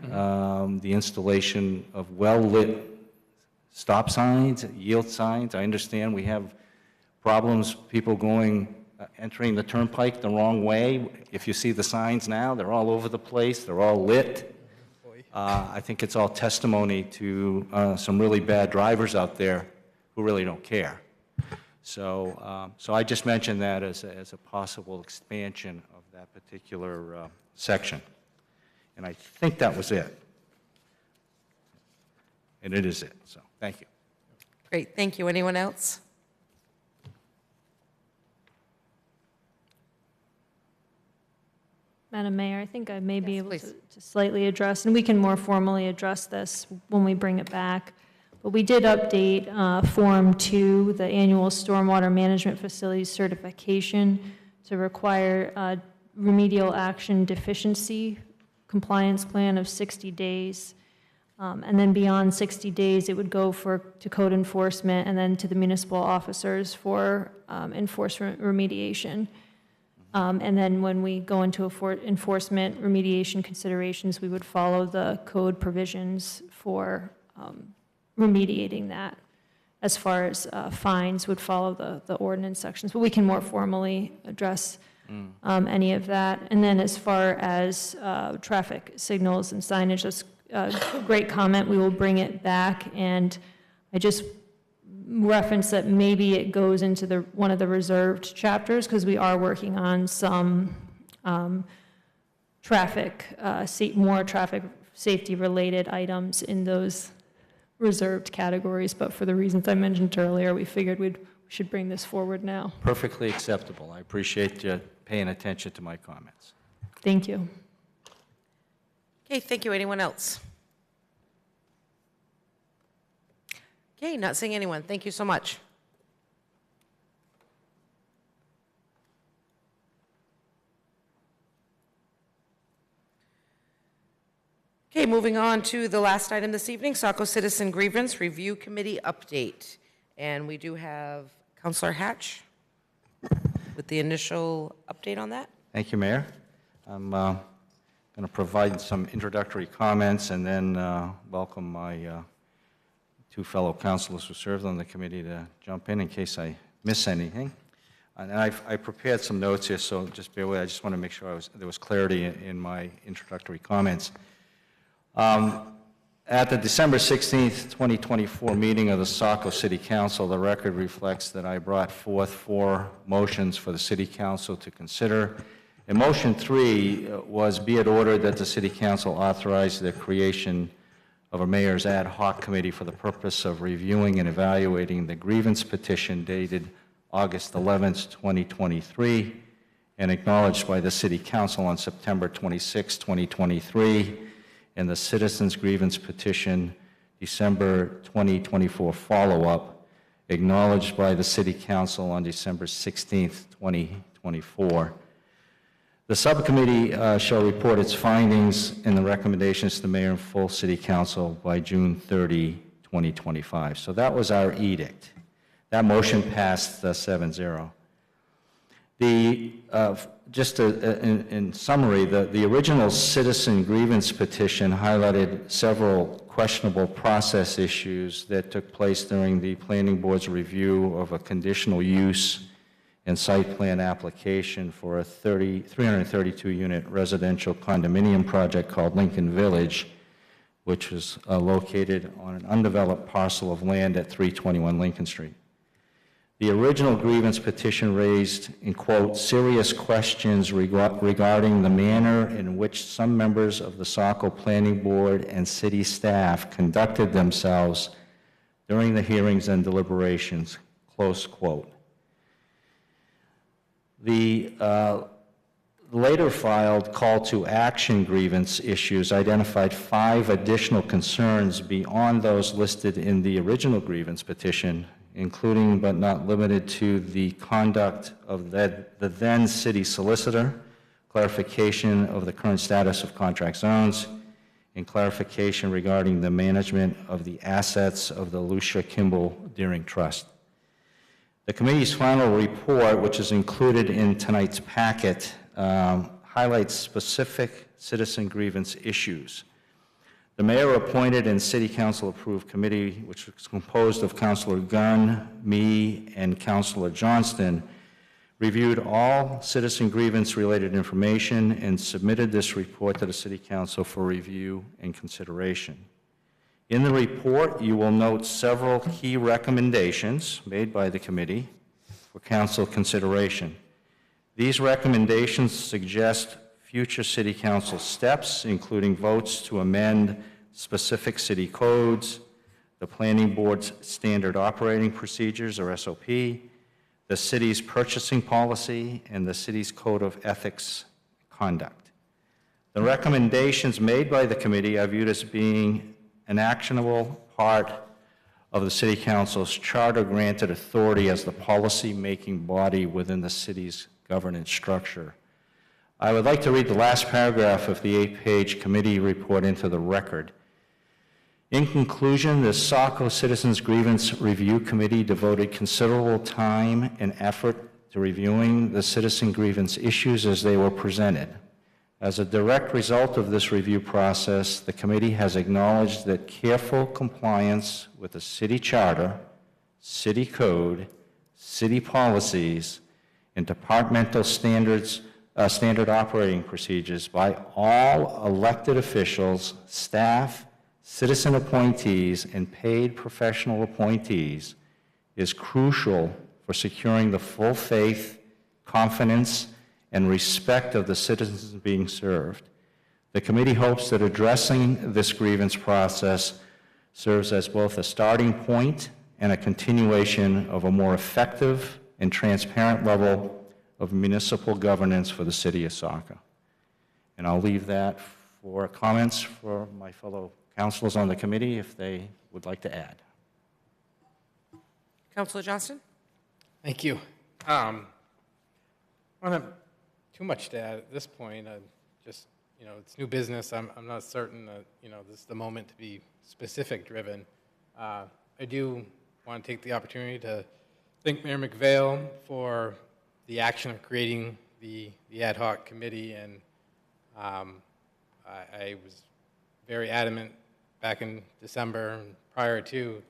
the installation of well-lit stop signs, yield signs. I understand we have problems, people entering the turnpike the wrong way. If you see the signs now, they're all over the place, they're all lit. I think it's all testimony to some really bad drivers out there who really don't care. So I just mentioned that as a possible expansion of that particular section. And I think that was it. And it is it, so thank you. Great, thank you. Anyone else? Madam Mayor, I think I may be Yes, able please. to slightly address, and we can more formally address this when we bring it back. But we did update Form 2, the annual stormwater management facilities certification, to require a remedial action deficiency compliance plan of 60 days. And then beyond 60 days, it would go to code enforcement and then to the municipal officers for enforcement remediation. And then when we go into enforcement remediation considerations, we would follow the code provisions for remediating that. As far as fines, would follow the ordinance sections, but we can more formally address any of that. And then as far as traffic signals and signage, that's a great comment. We will bring it back, and I just reference that maybe it goes into one of the reserved chapters, because we are working on some more traffic safety related items in those reserved categories, but for the reasons I mentioned earlier, we figured we should bring this forward now. Perfectly acceptable. I appreciate you paying attention to my comments. Thank you. Okay, thank you. Anyone else? Okay, not seeing anyone. Thank you so much. Okay, moving on to the last item this evening, Saco Citizen Grievance Review Committee update. And we do have Councilor Hatch with the initial update on that. Thank you, Mayor. I'm going to provide some introductory comments and then welcome my two fellow councilors who served on the committee to jump in case I miss anything. And I prepared some notes here, so just bear with me. I just want to make sure there was clarity in my introductory comments. At the December 16th, 2024 meeting of the Saco City Council, the record reflects that I brought forth 4 motions for the City Council to consider. And motion 3 was, be it ordered that the City Council authorize the creation of a mayor's ad hoc committee for the purpose of reviewing and evaluating the grievance petition dated August 11th, 2023, and acknowledged by the City Council on September 26, 2023, and the citizens' grievance petition December 2024 follow-up, acknowledged by the City Council on December 16th, 2024. The subcommittee shall report its findings and the recommendations to the mayor and full City Council by June 30, 2025. So that was our edict. That motion passed 7-0. In summary, the original citizen grievance petition highlighted several questionable process issues that took place during the planning board's review of a conditional use and site plan application for a 332-unit residential condominium project called Lincoln Village, which was located on an undeveloped parcel of land at 321 Lincoln Street. The original grievance petition raised, in quote, serious questions regarding the manner in which some members of the Saco Planning Board and city staff conducted themselves during the hearings and deliberations, close quote. The later filed call to action grievance issues identified 5 additional concerns beyond those listed in the original grievance petition, including but not limited to the conduct of the then city solicitor, clarification of the current status of contract zones, and clarification regarding the management of the assets of the Lucia Kimball Deering Trust. The committee's final report, which is included in tonight's packet, highlights specific citizen grievance issues. The mayor appointed and city council approved committee, which was composed of Councilor Gunn, me, and Councilor Johnston, reviewed all citizen grievance related information and submitted this report to the city council for review and consideration. In the report, you will note several key recommendations made by the committee for council consideration. These recommendations suggest future city council steps, including votes to amend specific city codes, the planning board's standard operating procedures, or SOP, the city's purchasing policy, and the city's code of ethics conduct. The recommendations made by the committee are viewed as being an actionable part of the City Council's charter-granted authority as the policy-making body within the city's governance structure. I would like to read the last paragraph of the 8-page committee report into the record. In conclusion, the Saco Citizens Grievance Review Committee devoted considerable time and effort to reviewing the citizen grievance issues as they were presented. As a direct result of this review process, the committee has acknowledged that careful compliance with the city charter, city code, city policies, and departmental standard operating procedures by all elected officials, staff, citizen appointees, and paid professional appointees is crucial for securing the full faith, confidence, and respect of the citizens being served. The committee hopes that addressing this grievance process serves as both a starting point and a continuation of a more effective and transparent level of municipal governance for the city of Saco. And I'll leave that for comments for my fellow councilors on the committee if they would like to add. Councilor Johnston? Thank you. I don't have too much to add at this point. Just, it's new business. I'm not certain that, this is the moment to be specific driven. I do want to take the opportunity to thank Mayor McVeigh for the action of creating the ad hoc committee, and I was very adamant back in December and prior to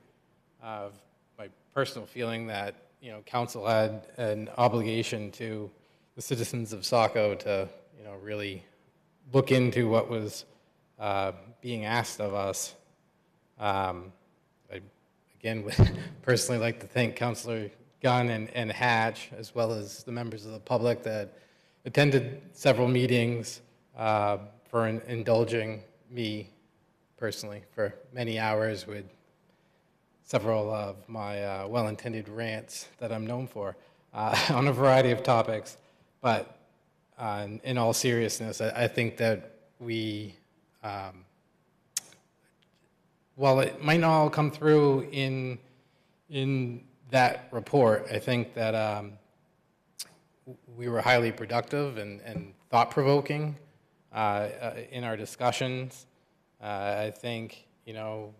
of my personal feeling that council had an obligation to the citizens of Saco to really look into what was being asked of us. I again would personally like to thank Councilor Gunn and Hatch, as well as the members of the public that attended several meetings for indulging me personally for many hours with several of my well-intended rants that I'm known for on a variety of topics. But in all seriousness, I think that we, while it might not all come through in that report, I think that we were highly productive and thought-provoking in our discussions. I think, you know,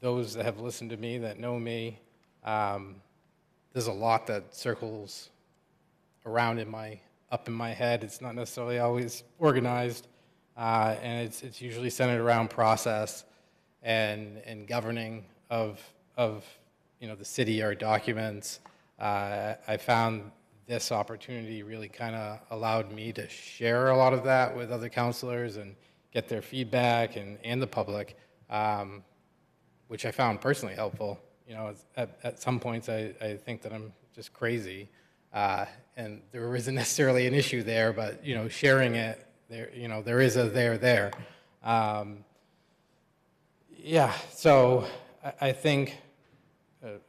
those that have listened to me, that know me, there's a lot that circles around up in my head. It's not necessarily always organized, and it's usually centered around process and governing of you know, the city or documents. I found this opportunity really kind of allowed me to share a lot of that with other counselors and get their feedback and the public, which I found personally helpful. You know, at some points I think that I'm just crazy, and there isn't necessarily an issue there, but you know, sharing it, you know, there is a there. Yeah, so I think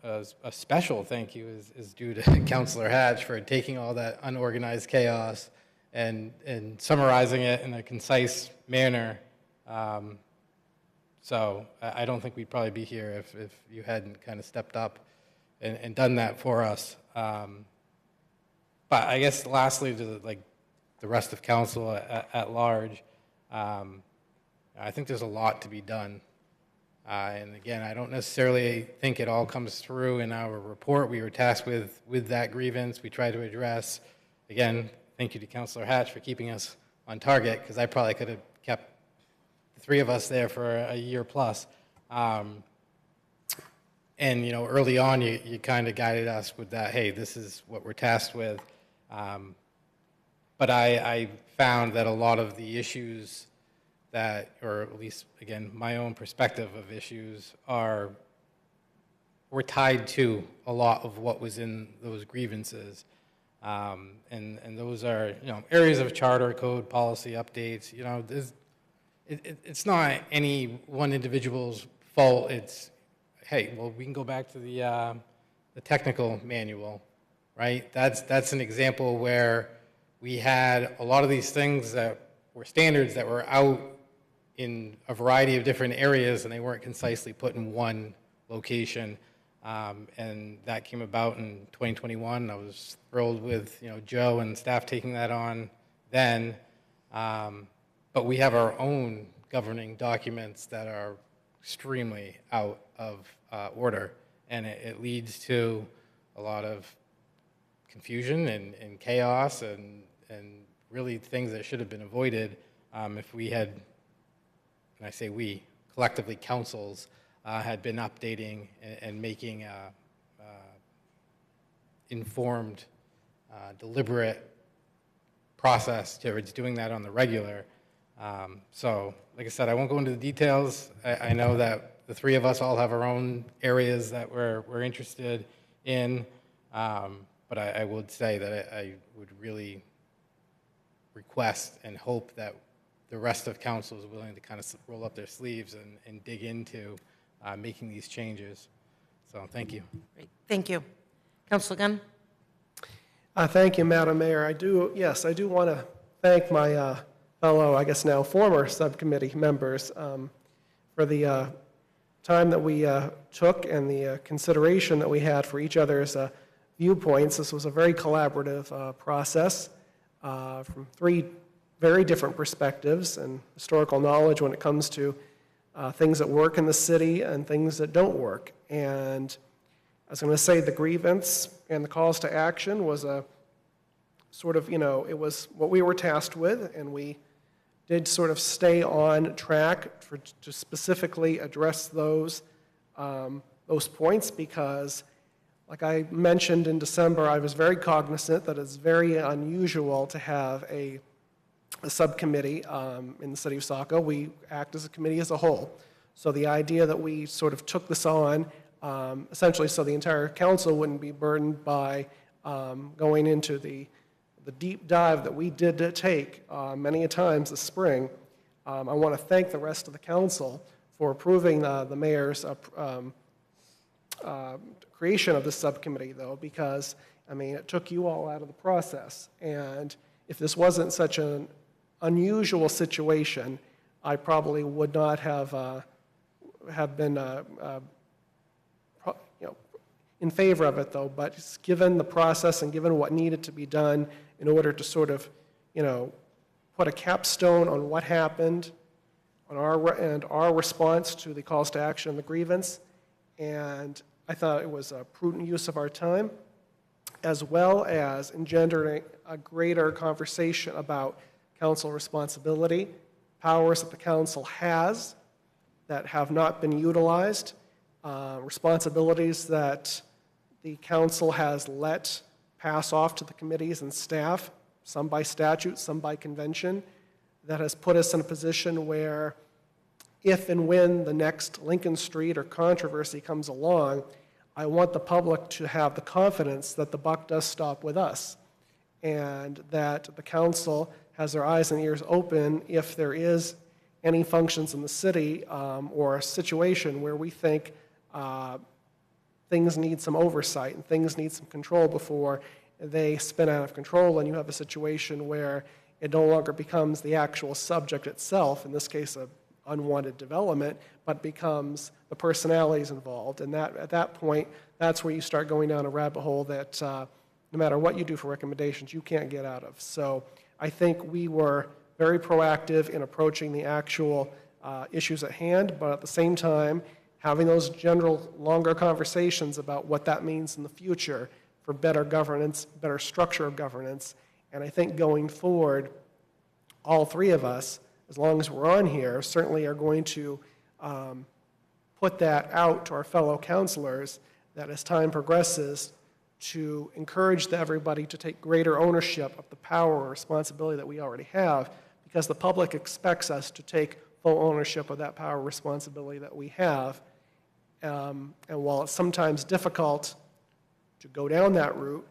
a special thank you is due to Councilor Hatch for taking all that unorganized chaos and summarizing it in a concise manner. So I don't think we'd probably be here if you hadn't kind of stepped up and done that for us. But I guess lastly, to the rest of council at large, I think there's a lot to be done. And again, I don't necessarily think it all comes through in our report. We were tasked with that grievance. We tried to address. Again, thank you to Councilor Hatch for keeping us on target, because I probably could have kept the three of us there for a year plus. And you know, early on, you kind of guided us with that. Hey, this is what we're tasked with. But I found that a lot of the issues that, or at least, again, my own perspective of issues were tied to a lot of what was in those grievances. And those are, you know, areas of charter, code, policy updates. You know, it's not any one individual's fault. It's, hey, well, we can go back to the technical manual, right? That's an example where we had a lot of these things that were standards that were out in a variety of different areas, and they weren't concisely put in one location. And that came about in 2021. I was thrilled with, you know, Joe and staff taking that on then. But we have our own governing documents that are extremely out of order, and it leads to a lot of confusion and chaos and really things that should have been avoided if we had, and I say we, collectively councils, had been updating and making informed, deliberate process towards doing that on the regular. So, like I said, I won't go into the details. I know that the three of us all have our own areas that we're interested in, but I would say that I would really request and hope that the rest of council is willing to kind of roll up their sleeves and dig into making these changes. So thank you. Great. Thank you. Councilor Gunn? Thank you, Madam Mayor. I do want to thank my fellow, I guess now former subcommittee members for the time that we took and the consideration that we had for each other's viewpoints. This was a very collaborative process from three very different perspectives and historical knowledge when it comes to things that work in the city and things that don't work. And I was going to say the grievance and the calls to action was a sort of, you know, it was what we were tasked with, and we did sort of stay on track to specifically address those points, because, like I mentioned in December, I was very cognizant that it's very unusual to have a subcommittee in the city of Saco. We act as a committee as a whole. So the idea that we sort of took this on, essentially so the entire council wouldn't be burdened by going into the deep dive that we did take many a times this spring. I want to thank the rest of the council for approving the mayor's creation of the subcommittee, though, because, I mean, it took you all out of the process. And if this wasn't such an unusual situation, I probably would not have been in favor of it, though. But given the process and given what needed to be done in order to sort of, put a capstone on what happened, on our response to the calls to action and the grievance, and I thought it was a prudent use of our time, as well as engendering a greater conversation about council responsibility, powers that the council has that have not been utilized, responsibilities that the council has let pass off to the committees and staff, some by statute, some by convention, that has put us in a position where if and when the next Lincoln Street or controversy comes along, I want the public to have the confidence that the buck does stop with us and that the council has their eyes and ears open if there is any functions in the city or a situation where we think things need some oversight and things need some control before they spin out of control and you have a situation where it no longer becomes the actual subject itself, in this case of unwanted development, but becomes the personalities involved. And that at that point, that's where you start going down a rabbit hole that no matter what you do for recommendations, you can't get out of. So I think we were very proactive in approaching the actual issues at hand, but at the same time, having those general longer conversations about what that means in the future for better governance, better structure of governance. And I think going forward, all three of us, as long as we're on here, certainly are going to put that out to our fellow councilors that as time progresses to encourage everybody to take greater ownership of the power or responsibility that we already have, because the public expects us to take full ownership of that power or responsibility that we have. And while it's sometimes difficult to go down that route,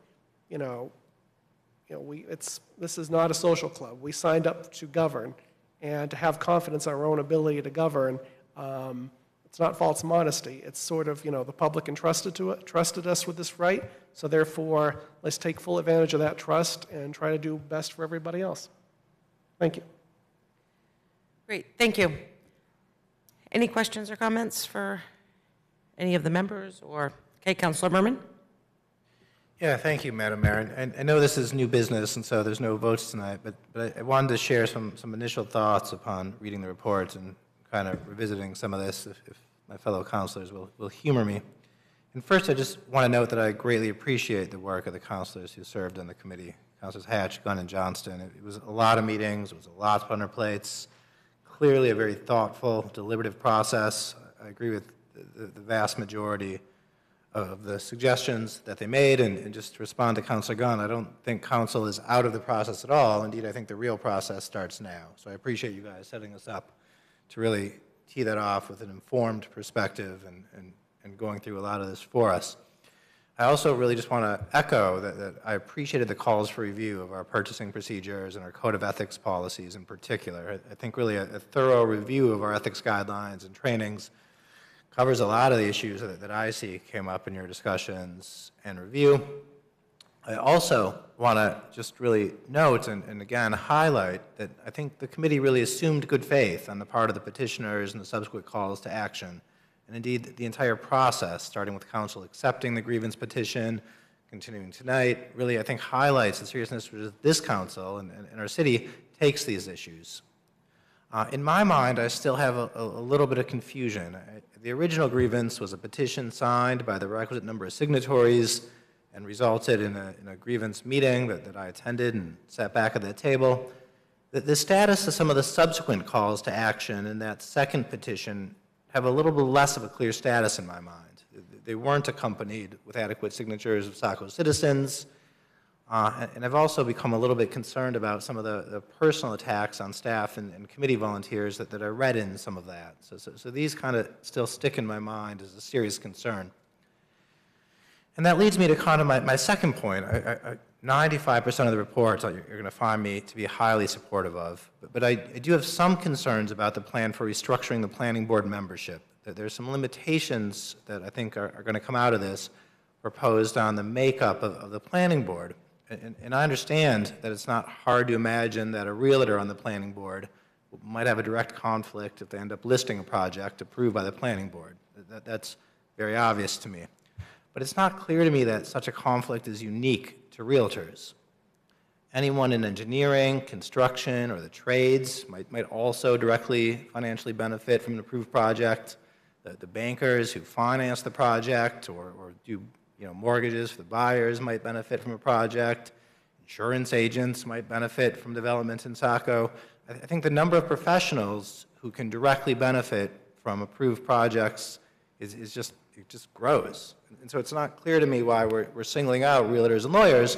this is not a social club. We signed up to govern, and to have confidence in our own ability to govern, it's not false modesty. It's sort of, the public trusted us with this right, so therefore, let's take full advantage of that trust and try to do best for everybody else. Thank you. Great, thank you. Any questions or comments for any of the members or, okay, Councilor Berman? Yeah, thank you, Madam Mayor. And I know this is new business, and so there's no votes tonight, but I wanted to share some initial thoughts upon reading the reports and kind of revisiting some of this, if my fellow councilors will humor me. And first, I just want to note that I greatly appreciate the work of the councilors who served on the committee, Councilors Hatch, Gunn, and Johnston. It was a lot of meetings, it was a lot on our plates, clearly a very thoughtful, deliberative process. I agree with the vast majority of the suggestions that they made, and just to respond to Councilor Gunn, I don't think council is out of the process at all. Indeed, I think the real process starts now. So I appreciate you guys setting us up to really tee that off with an informed perspective and going through a lot of this for us. I also really just want to echo that I appreciated the calls for review of our purchasing procedures and our code of ethics policies in particular. I think really a thorough review of our ethics guidelines and trainings covers a lot of the issues that I see came up in your discussions and review. I also want to just really note and again highlight that I think the committee really assumed good faith on the part of the petitioners and the subsequent calls to action. And indeed, the entire process, starting with council accepting the grievance petition, continuing tonight, really I think highlights the seriousness with this council and our city takes these issues. In my mind, I still have a little bit of confusion. The original grievance was a petition signed by the requisite number of signatories and resulted in a grievance meeting that I attended and sat back at the table. The status of some of the subsequent calls to action in that second petition have a little bit less of a clear status in my mind. They weren't accompanied with adequate signatures of Saco citizens, and I've also become a little bit concerned about some of the personal attacks on staff and committee volunteers that I read in some of that. So these kind of still stick in my mind as a serious concern. And that leads me to kind of my second point. 95% of the reports you're going to find me to be highly supportive of, but I do have some concerns about the plan for restructuring the planning board membership. There's some limitations that I think are going to come out of this proposed on the makeup of the planning board. And I understand that it's not hard to imagine that a realtor on the planning board might have a direct conflict if they end up listing a project approved by the planning board. That's very obvious to me. But it's not clear to me that such a conflict is unique to realtors. Anyone in engineering, construction, or the trades might also directly financially benefit from an approved project. The bankers who finance the project or do mortgages for the buyers might benefit from a project. Insurance agents might benefit from development in Saco. I think the number of professionals who can directly benefit from approved projects is just grows. And so it's not clear to me why we're singling out realtors and lawyers,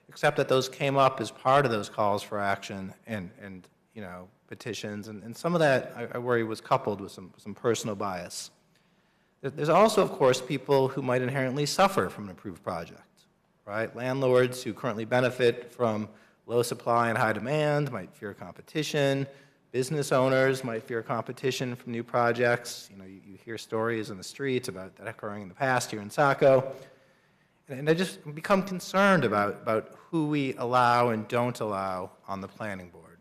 except that those came up as part of those calls for action and petitions, and some of that I worry was coupled with some personal bias. There's also, of course, people who might inherently suffer from an approved project, right? Landlords who currently benefit from low supply and high demand might fear competition. Business owners might fear competition from new projects. You hear stories in the streets about that occurring in the past here in Saco. And I just become concerned about who we allow and don't allow on the planning board,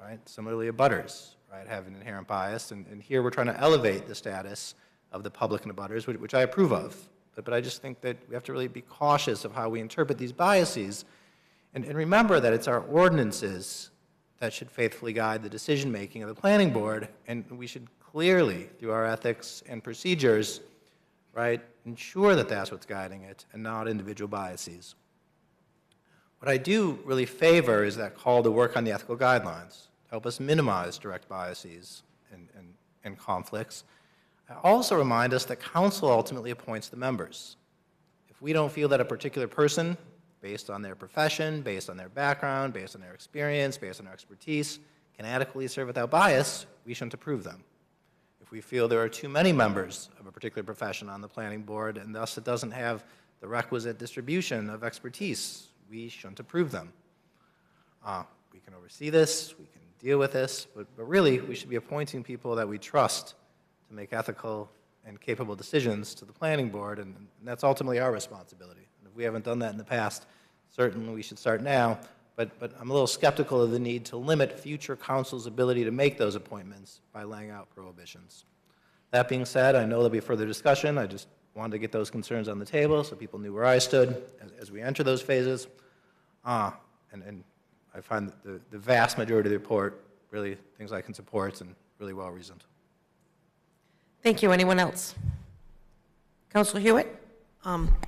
right? Similarly, abutters, right, have an inherent bias. And here we're trying to elevate the status of the public and abutters, which I approve of. But I just think that we have to really be cautious of how we interpret these biases. And remember that it's our ordinances that should faithfully guide the decision-making of the planning board, and we should clearly, through our ethics and procedures, right, ensure that that's what's guiding it and not individual biases. What I do really favor is that call to work on the ethical guidelines to help us minimize direct biases and conflicts. I also remind us that council ultimately appoints the members. If we don't feel that a particular person, based on their profession, based on their background, based on their experience, based on their expertise, can adequately serve without bias, we shouldn't approve them. If we feel there are too many members of a particular profession on the planning board and thus it doesn't have the requisite distribution of expertise, we shouldn't approve them. We can oversee this, we can deal with this, but really we should be appointing people that we trust to make ethical and capable decisions to the planning board, and that's ultimately our responsibility. And if we haven't done that in the past, certainly we should start now, but I'm a little skeptical of the need to limit future council's ability to make those appointments by laying out prohibitions. That being said, I know there'll be further discussion. I just wanted to get those concerns on the table so people knew where I stood as we enter those phases. And I find that the vast majority of the report really things I can support and really well reasoned. Thank you. Anyone else? Councilor Hewitt?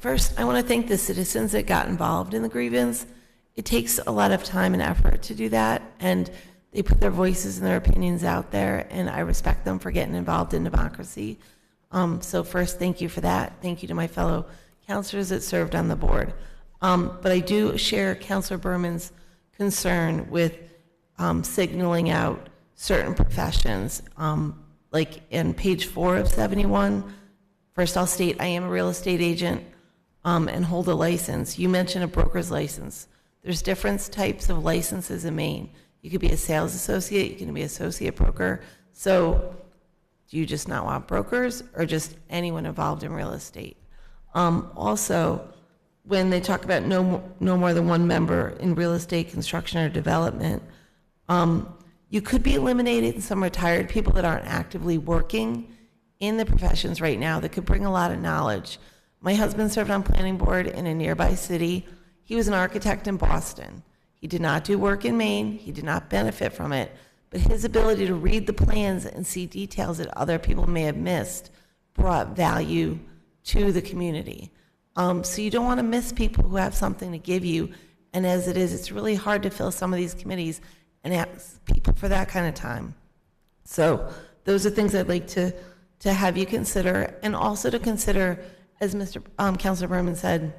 First, I want to thank the citizens that got involved in the grievance. It takes a lot of time and effort to do that, and they put their voices and their opinions out there, and I respect them for getting involved in democracy. So first, thank you for that. Thank you to my fellow councilors that served on the board. But I do share Councilor Berman's concern with signaling out certain professions. Like in page 4 of 71, first I'll state I am a real estate agent and hold a license. You mentioned a broker's license. There's different types of licenses in Maine. You could be a sales associate, you can be an associate broker. So do you just not want brokers or just anyone involved in real estate? Also, when they talk about no more than one member in real estate, construction, or development, you could be eliminating some retired people that aren't actively working in the professions right now that could bring a lot of knowledge. My husband served on planning board in a nearby city. He was an architect in Boston. He did not do work in Maine. He did not benefit from it. But his ability to read the plans and see details that other people may have missed brought value to the community. So you don't want to miss people who have something to give you. And as it is, it's really hard to fill some of these committees and ask people for that kind of time. So those are things I'd like to have you consider, and also to consider, as Councilor Berman said,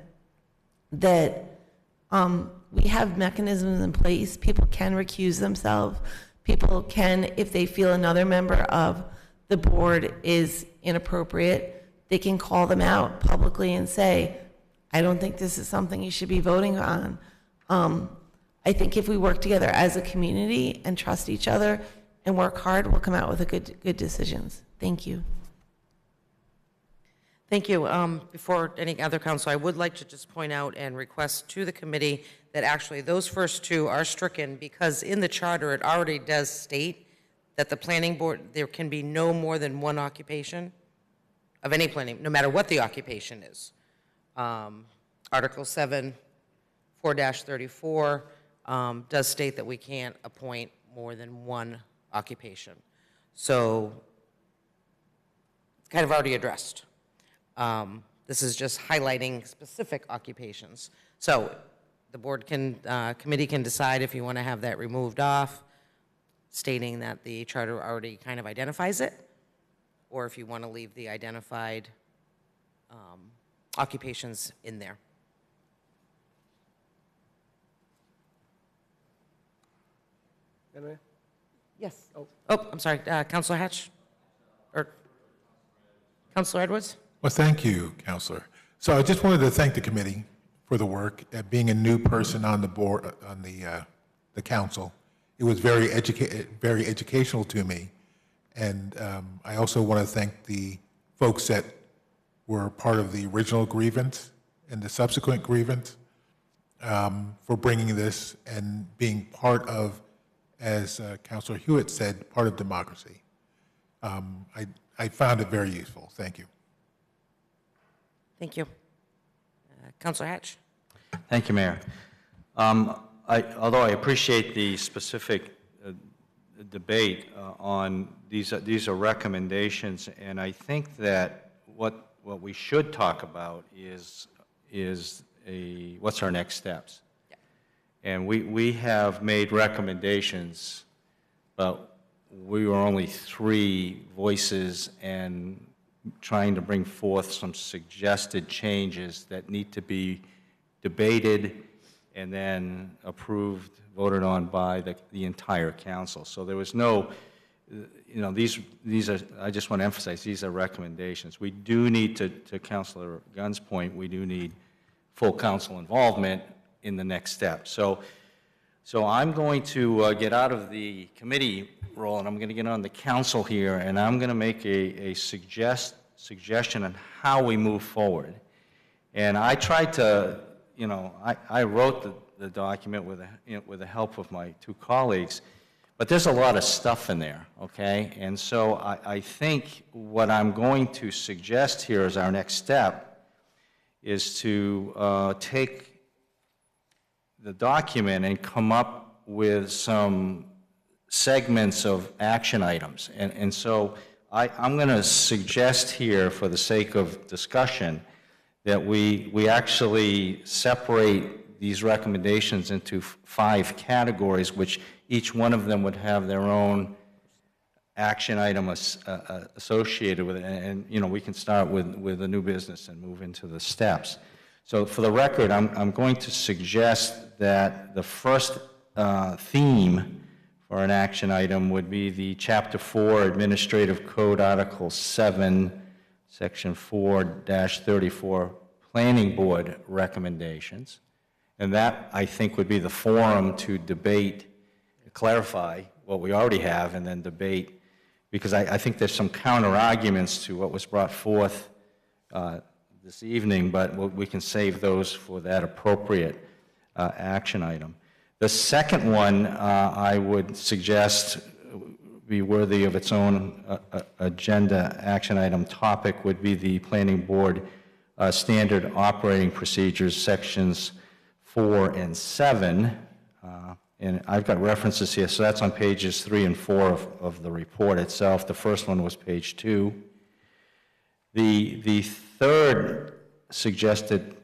that we have mechanisms in place. People can recuse themselves. People can, if they feel another member of the board is inappropriate, they can call them out publicly and say, I don't think this is something you should be voting on. I think if we work together as a community and trust each other and work hard, we'll come out with good decisions. Thank you. Thank you. Before any other council, I would like to just point out and request to the committee that actually those first two are stricken because in the charter, it already does state that the planning board, there can be no more than one occupation of any planning, no matter what the occupation is. Article 7, 4-34 does state that we can't appoint more than one occupation. So it's kind of already addressed. This is just highlighting specific occupations. So the board can, committee can decide if you want to have that removed off, stating that the charter already kind of identifies it, or if you want to leave the identified occupations in there. Anyway? Yes. Oh, I'm sorry, Councilor Hatch? Or Councilor Edwards? Well, thank you, Counselor. So I just wanted to thank the committee for the work. Being a new person on the board, on the council, it was very educational to me. And I also want to thank the folks that were part of the original grievance and the subsequent grievance for bringing this and being part of, as Councilor Hewitt said, part of democracy. I found it very useful. Thank you. Thank you. Councilor Hatch? Thank you, Mayor. Although I appreciate the specific debate on these are recommendations, and I think that what we should talk about is what's our next steps. Yeah. And we have made recommendations, but we were only 3 voices and trying to bring forth some suggested changes that need to be debated and then approved, voted on by the entire council. So there was no, these are, I just want to emphasize, these are recommendations. We do need to Councilor Gunn's point, we do need full council involvement in the next step. So I'm going to get out of the committee role, and I'm going to get on the council here, and I'm going to make a suggestion on how we move forward. And I tried to, I wrote the document with the help of my 2 colleagues, but there's a lot of stuff in there, okay? And so I think what I'm going to suggest here as our next step is to take the document and come up with some segments of action items. And so I'm going to suggest here, for the sake of discussion, that we actually separate these recommendations into 5 categories, which each one of them would have their own action item associated with it. And we can start with the new business and move into the steps. So for the record, I'm going to suggest that the first theme for an action item would be the Chapter 4 Administrative Code Article 7, Section 4-34 Planning Board recommendations. And that, I think, would be the forum to debate, clarify what we already have, and then debate, because I think there's some counter-arguments to what was brought forth this evening, but we can save those for that appropriate action item. The second one I would suggest be worthy of its own agenda action item topic would be the Planning Board Standard Operating Procedures, Sections 4 and 7. And I've got references here, so that's on pages 3 and 4 of the report itself. The first one was page 2. The third suggested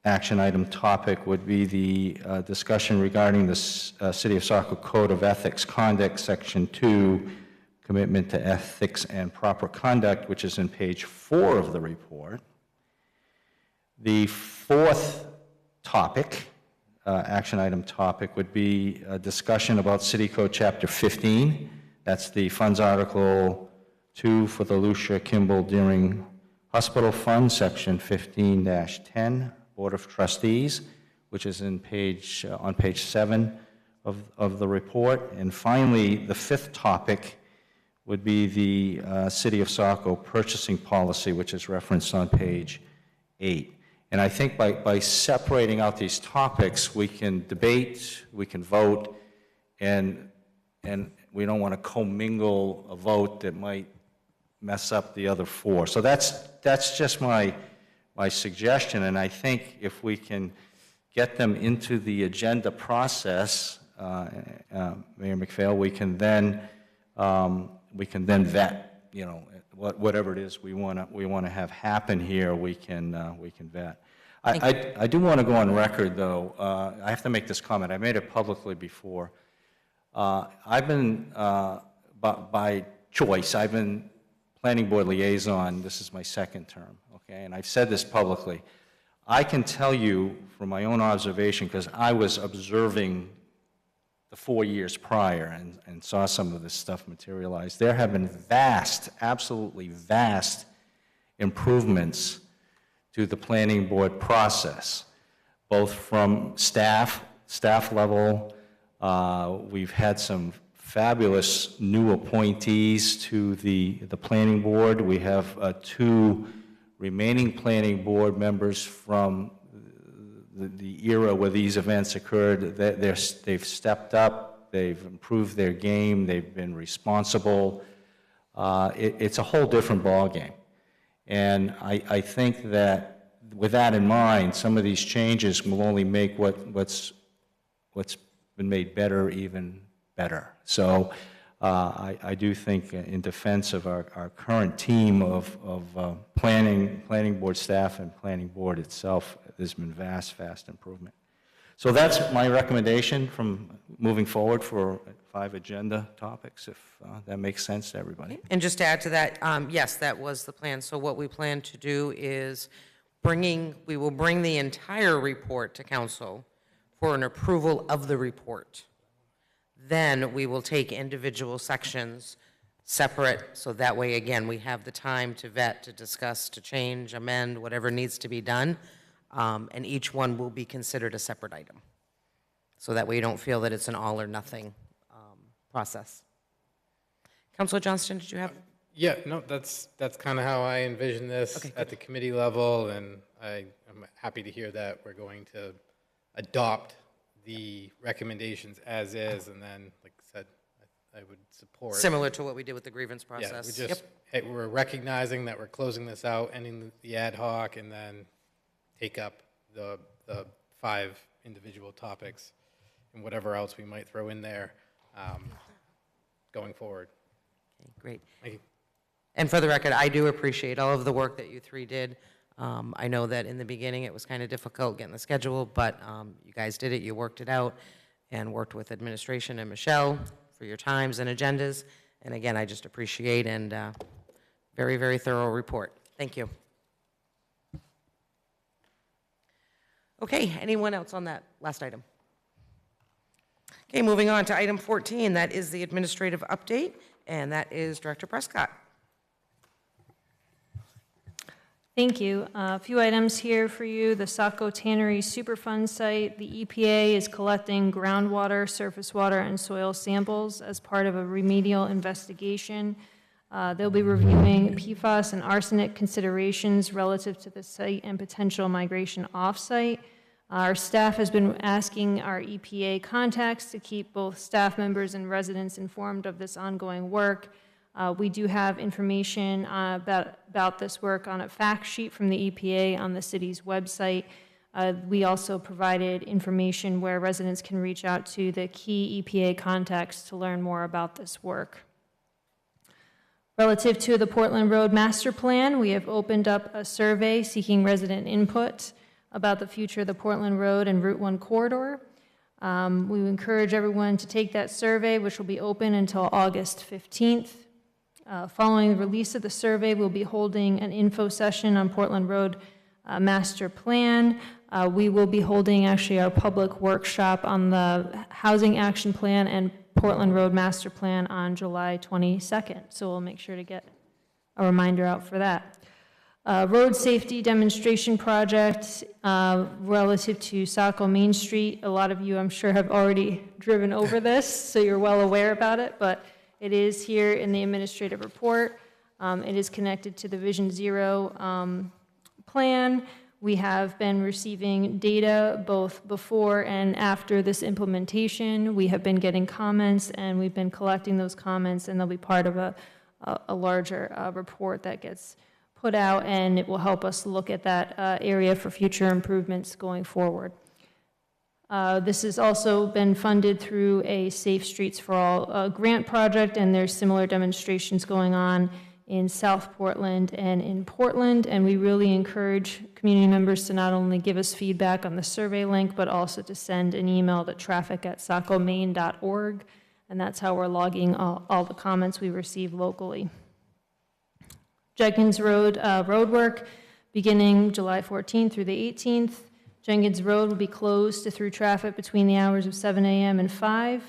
action item topic would be the discussion regarding the City of Saco Code of Ethics Conduct, Section 2, Commitment to Ethics and Proper Conduct, which is in page 4 of the report. The fourth topic, action item topic, would be a discussion about City Code Chapter 15. That's the Funds Article 2 for the Lucia Kimball Deering Hospital Fund, Section 15-10, Board of Trustees, which is on page 7 of the report. And finally, the 5th topic would be the City of Saco purchasing policy, which is referenced on page 8. And I think by separating out these topics, we can debate, we can vote, and we don't want to commingle a vote that might mess up the other 4. So that's just my suggestion, and I think if we can get them into the agenda process, Mayor McPhail, we can then vet, you know, whatever it is we want to have happen here, we can vet. I do want to go on record, though. I have to make this comment. I made it publicly before. I've been, by choice, I've been planning board liaison. This is my 2nd term, okay? And I've said this publicly. I can tell you from my own observation, because I was observing the 4 years prior and saw some of this stuff materialize, there have been vast, absolutely vast improvements to the planning board process, both from staff level. We've had some fabulous new appointees to the planning board. We have 2 remaining planning board members from the era where these events occurred. They've stepped up, they've improved their game, they've been responsible. It's a whole different ballgame. And I think that with that in mind, some of these changes will only make what's been made better even better. So I do think in defense of our current team of planning board staff and planning board itself, there's been vast improvement. So that's my recommendation from moving forward for 5 agenda topics, if that makes sense to everybody. And just to add to that, yes, that was the plan. So what we plan to do is we will bring the entire report to council for an approval of the report. Then we will take individual sections separate, so that way, again, we have the time to vet, to discuss, to change, amend, whatever needs to be done, and each one will be considered a separate item. So that way you don't feel that it's an all or nothing process. Councilor Johnston, did you have? Yeah, no, that's kind of how I envision this at the committee level, and I'm happy to hear that we're going to adopt the recommendations as is, and then, like I said, I would support. Similar to what we did with the grievance process. Yeah, we're recognizing that we're closing this out, ending the ad hoc, and then take up the 5 individual topics and whatever else we might throw in there going forward. Okay, great. Thank you. And for the record, I do appreciate all of the work that you 3 did. I know that in the beginning it was kind of difficult getting the schedule, but you guys did it, you worked it out, and worked with administration and Michelle for your times and agendas. And again, I just appreciate and very, very thorough report. Thank you. Okay, anyone else on that last item? Okay, moving on to item 14, that is the administrative update, and that is Director Prescott. Thank you. A few items here for you. The Saco Tannery Superfund site. The EPA is collecting groundwater, surface water, and soil samples as part of a remedial investigation. They'll be reviewing PFAS and arsenic considerations relative to the site and potential migration off-site. Our staff has been asking our EPA contacts to keep both staff members and residents informed of this ongoing work. We do have information about this work on a fact sheet from the EPA on the city's website. We also provided information where residents can reach out to the key EPA contacts to learn more about this work. Relative to the Portland Road Master Plan, we have opened up a survey seeking resident input about the future of the Portland Road and Route 1 corridor. We encourage everyone to take that survey, which will be open until August 15th. Following the release of the survey, we'll be holding an info session on Portland Road Master Plan. We will be holding actually our public workshop on the Housing Action Plan and Portland Road Master Plan on July 22nd. So we'll make sure to get a reminder out for that. road safety demonstration project relative to Saco Main Street. A lot of you, I'm sure, have already driven over this, so you're well aware about it, but it is here in the administrative report. It is connected to the Vision Zero plan. We have been receiving data both before and after this implementation. We have been getting comments, and we've been collecting those comments, and they'll be part of a larger report that gets put out, and it will help us look at that area for future improvements going forward. This has also been funded through a Safe Streets for All grant project, and there's similar demonstrations going on in South Portland and in Portland, and we really encourage community members to not only give us feedback on the survey link, but also to send an email to traffic@sacomain.org, and that's how we're logging all the comments we receive locally. Jenkins Road roadwork beginning July 14th through the 18th. Jenkins Road will be closed to through traffic between the hours of 7 a.m. and 5.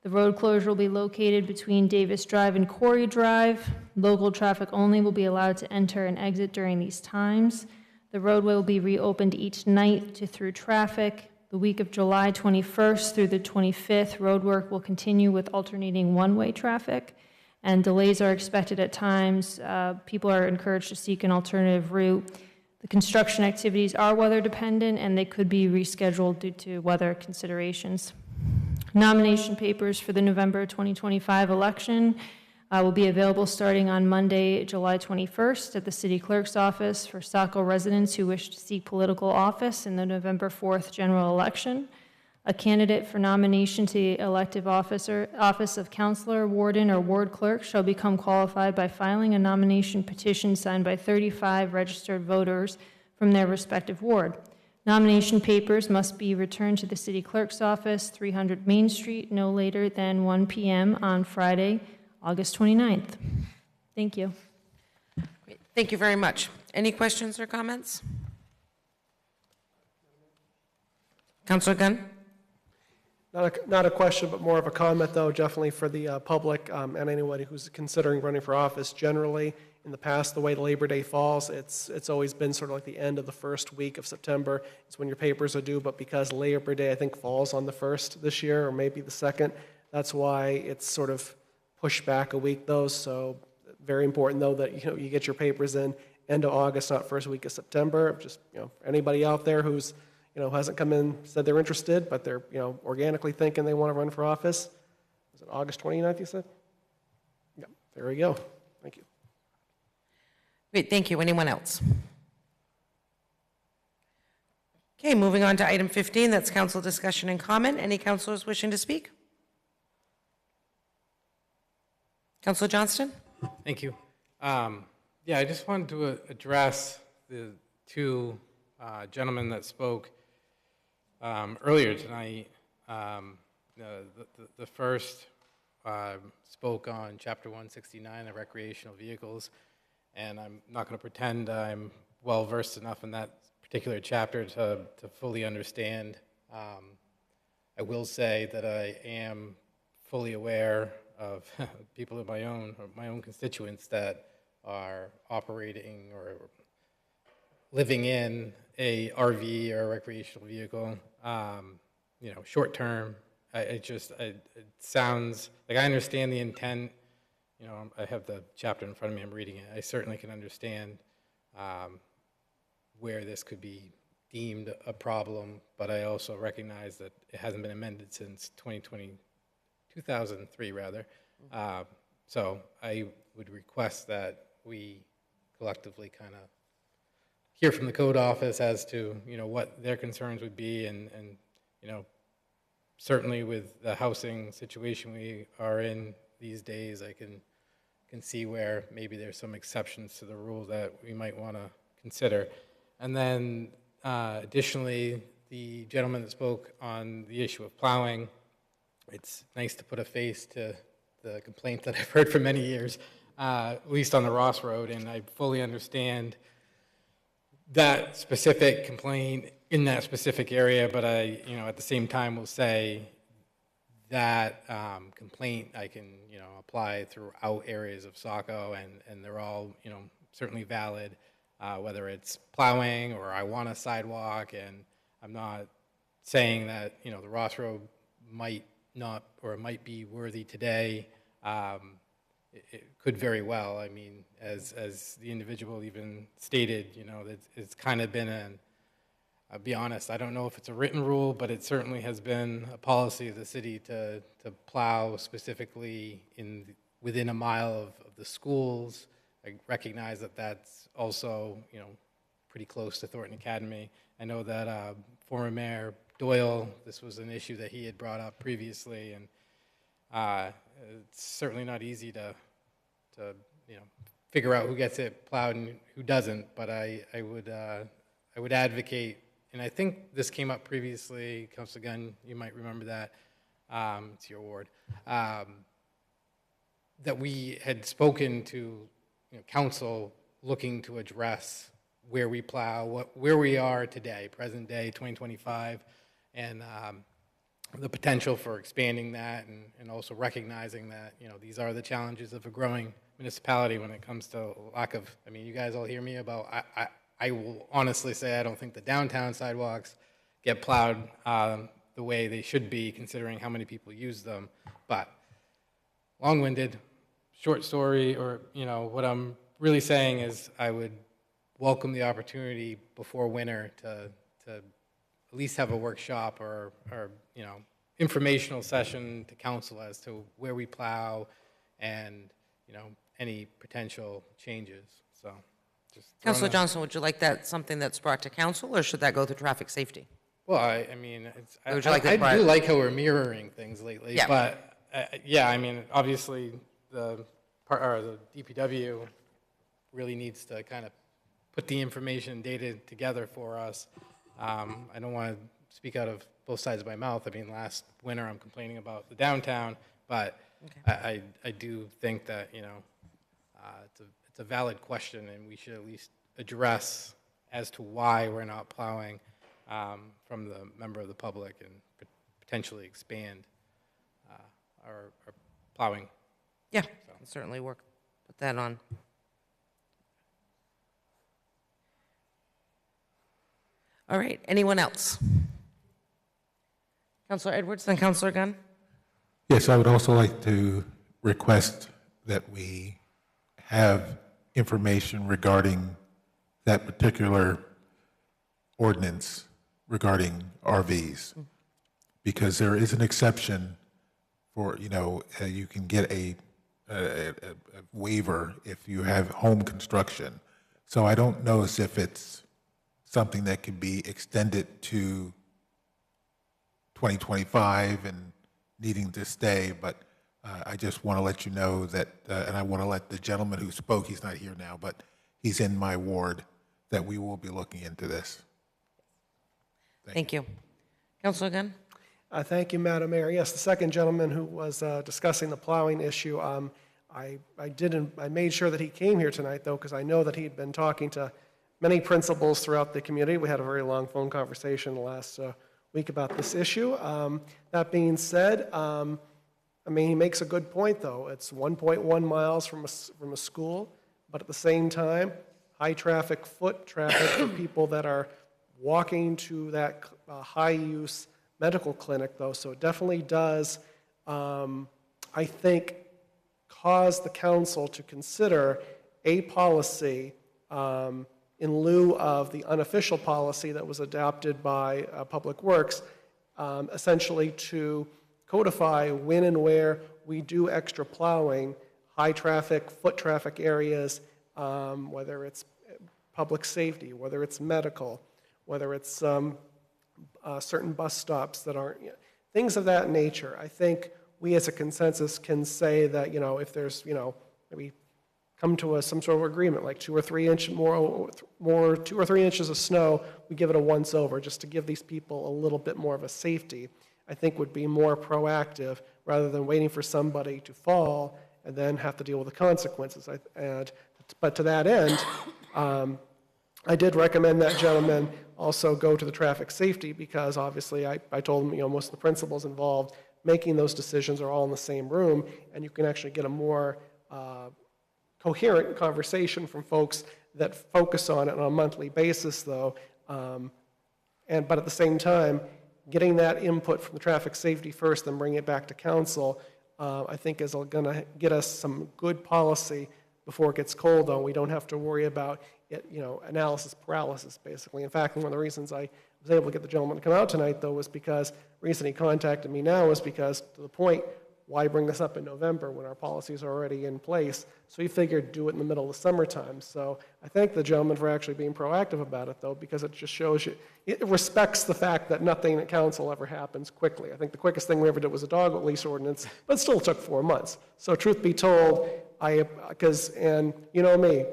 The road closure will be located between Davis Drive and Corey Drive. Local traffic only will be allowed to enter and exit during these times. The roadway will be reopened each night to through traffic. The week of July 21st through the 25th, roadwork will continue with alternating one-way traffic, and delays are expected at times. People are encouraged to seek an alternative route. The construction activities are weather dependent, and they could be rescheduled due to weather considerations. Nomination papers for the November 2025 election will be available starting on Monday, July 21st at the City Clerk's office for Saco residents who wish to seek political office in the November 4th general election. A candidate for nomination to the elective office of councilor, warden, or ward clerk shall become qualified by filing a nomination petition signed by 35 registered voters from their respective ward. Nomination papers must be returned to the City Clerk's office, 300 Main Street, no later than 1 p.m. on Friday, August 29th. Thank you. Great. Thank you very much. Any questions or comments? Councilor Gunn? Not a question, but more of a comment, though, definitely for the public and anybody who's considering running for office. Generally, in the past, the way Labor Day falls, it's always been sort of like the end of the first week of September. It's when your papers are due, but because Labor Day, I think, falls on the 1st this year, or maybe the 2nd, that's why it's sort of pushed back a week, though. So very important, though, that you get your papers in end of August, not first week of September. Just anybody out there who's hasn't come in, said they're interested, but they're, organically thinking they want to run for office. Is it August 29th, you said? Yeah, there we go. Thank you. Great, thank you. Anyone else? Okay, moving on to item 15, that's council discussion and comment. Any councilors wishing to speak? Councilor Johnston? Thank you. Yeah, I just wanted to address the two gentlemen that spoke earlier tonight. The first spoke on Chapter 169 of recreational vehicles, and I'm not going to pretend I'm well versed enough in that particular chapter to fully understand. I will say that I am fully aware of people of my own constituents that are operating or living in a RV or a recreational vehicle, short term. It sounds like I understand the intent. I have the chapter in front of me, I'm reading it. I certainly can understand where this could be deemed a problem, but I also recognize that it hasn't been amended since 2003 rather. So I would request that we collectively kind of hear from the code office as to what their concerns would be, and certainly with the housing situation we are in these days, I can see where maybe there's some exceptions to the rule that we might want to consider. And then additionally, the gentleman that spoke on the issue of plowing, it's nice to put a face to the complaint that I've heard for many years, at least on the Ross Road, and I fully understand that specific complaint in that specific area, but I, at the same time will say that complaint I can, apply throughout areas of Saco, and they're all, certainly valid. whether it's plowing or I want a sidewalk, and I'm not saying that, you know, the Ross Road might not, or it might be worthy today. It could very well. I mean, as the individual even stated, you know, it's kind of been I'll be honest, I don't know if it's a written rule, but it certainly has been a policy of the city to plow specifically within a mile of the schools. I recognize that that's also, you know, pretty close to Thornton Academy. I know that former Mayor Doyle, this was an issue that he had brought up previously, and it's certainly not easy to you know, figure out who gets it plowed and who doesn't. But I would advocate, and I think this came up previously, Councilor Gunn, you might remember that. It's your ward. That we had spoken to, you know, council looking to address where we plow, where we are today, present day, 2025, and the potential for expanding that, and also recognizing that, you know, these are the challenges of a growing municipality when it comes to lack of, I mean, you guys all hear me about, I will honestly say I don't think the downtown sidewalks get plowed the way they should be, considering how many people use them. But long-winded, short story, or, you know, what I'm really saying is I would welcome the opportunity before winter to at least have a workshop or you know, informational session to council as to where we plow and, you know, any potential changes. So, just Councilor Johnson, would you like that something that's brought to council, or should that go through traffic safety? Well, I mean, Or would you like I that do like how we're mirroring things lately. Yeah. But yeah, I mean, obviously the DPW really needs to kind of put the information and data together for us. I don't want to speak out of both sides of my mouth. I mean, last winter I'm complaining about the downtown, but okay. I do think that, you know, it's a valid question, and we should at least address as to why we're not plowing from the member of the public, and potentially expand our plowing. Yeah, so. Can certainly work. Put that on. All right, anyone else? Councilor Edwards, then Councilor Gunn. Yes, I would also like to request that we have information regarding that particular ordinance regarding RVs, because there is an exception for, you know, you can get a waiver if you have home construction. So I don't know as if it's something that can be extended to 2025 and needing to stay, but I just want to let you know that, and I want to let the gentleman who spoke, he's not here now, but he's in my ward, that we will be looking into this. Thank you. Councilor Gunn? Thank you, Madam Mayor. Yes, the second gentleman who was discussing the plowing issue, I made sure that he came here tonight, though, because I know that he'd been talking to many principals throughout the community. We had a very long phone conversation last week about this issue. That being said, I mean, he makes a good point, though. It's 1.1 miles from a school, but at the same time, high traffic, foot traffic for people that are walking to that high-use medical clinic, though. So it definitely does, I think, cause the council to consider a policy in lieu of the unofficial policy that was adopted by Public Works, essentially to codify when and where we do extra plowing, high traffic, foot traffic areas, whether it's public safety, whether it's medical, whether it's certain bus stops that aren't, things of that nature. I think we as a consensus can say that, you know, if there's, you know, maybe come to some sort of agreement, like 2 or 3 inches of snow, we give it a once over, just to give these people a little bit more of a safety, I think would be more proactive rather than waiting for somebody to fall and then have to deal with the consequences. But to that end, I did recommend that gentleman also go to the traffic safety, because obviously I told him, you know, most of the principals involved making those decisions are all in the same room, and you can actually get a more coherent conversation from folks that focus on it on a monthly basis, though. But at the same time, getting that input from the traffic safety first, then bring it back to council, I think is going to get us some good policy before it gets cold, though. We don't have to worry about it, analysis paralysis, basically. In fact, one of the reasons I was able to get the gentleman to come out tonight, though, was because the reason he contacted me now was because, to the point, why bring this up in November when our policies are already in place? So he figured do it in the middle of the summertime. So I thank the gentleman for actually being proactive about it, though, because it just shows you, it respects the fact that nothing at council ever happens quickly. I think the quickest thing we ever did was a dog release ordinance, but it still took 4 months. So truth be told, and you know me,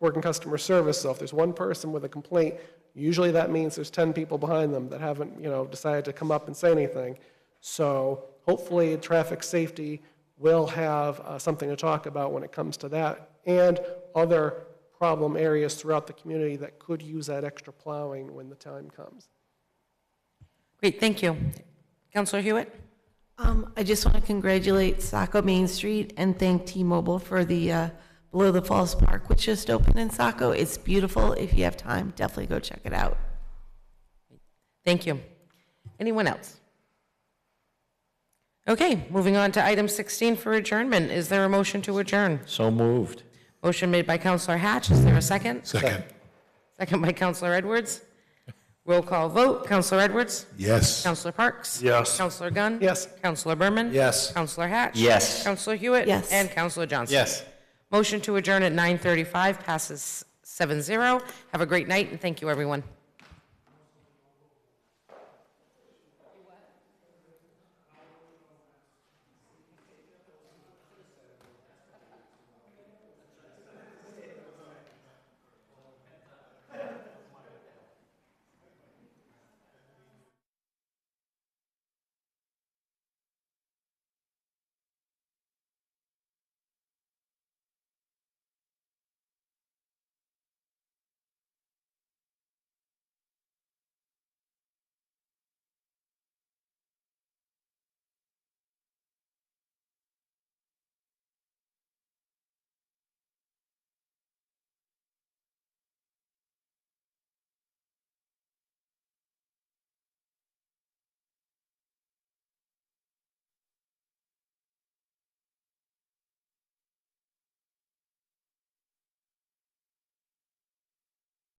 working customer service, so if there's one person with a complaint, usually that means there's 10 people behind them that haven't, decided to come up and say anything. So hopefully traffic safety will have something to talk about when it comes to that and other problem areas throughout the community that could use that extra plowing when the time comes. Great, thank you. Councilor Hewitt? I just want to congratulate Saco Main Street and thank T-Mobile for the Below the Falls Park, which just opened in Saco. It's beautiful. If you have time, definitely go check it out. Thank you. Anyone else? Okay, moving on to item 16 for adjournment. Is there a motion to adjourn? So moved. Motion made by Councilor Hatch. Is there a second? Second. Second by Councilor Edwards. Roll call vote. Councilor Edwards? Yes. Councilor Parks? Yes. Councilor Gunn? Yes. Councilor Berman? Yes. Councilor Hatch? Yes. Councilor Hewitt? Yes. And Councilor Johnson? Yes. Motion to adjourn at 9:35 passes 7-0. Have a great night, and thank you, everyone.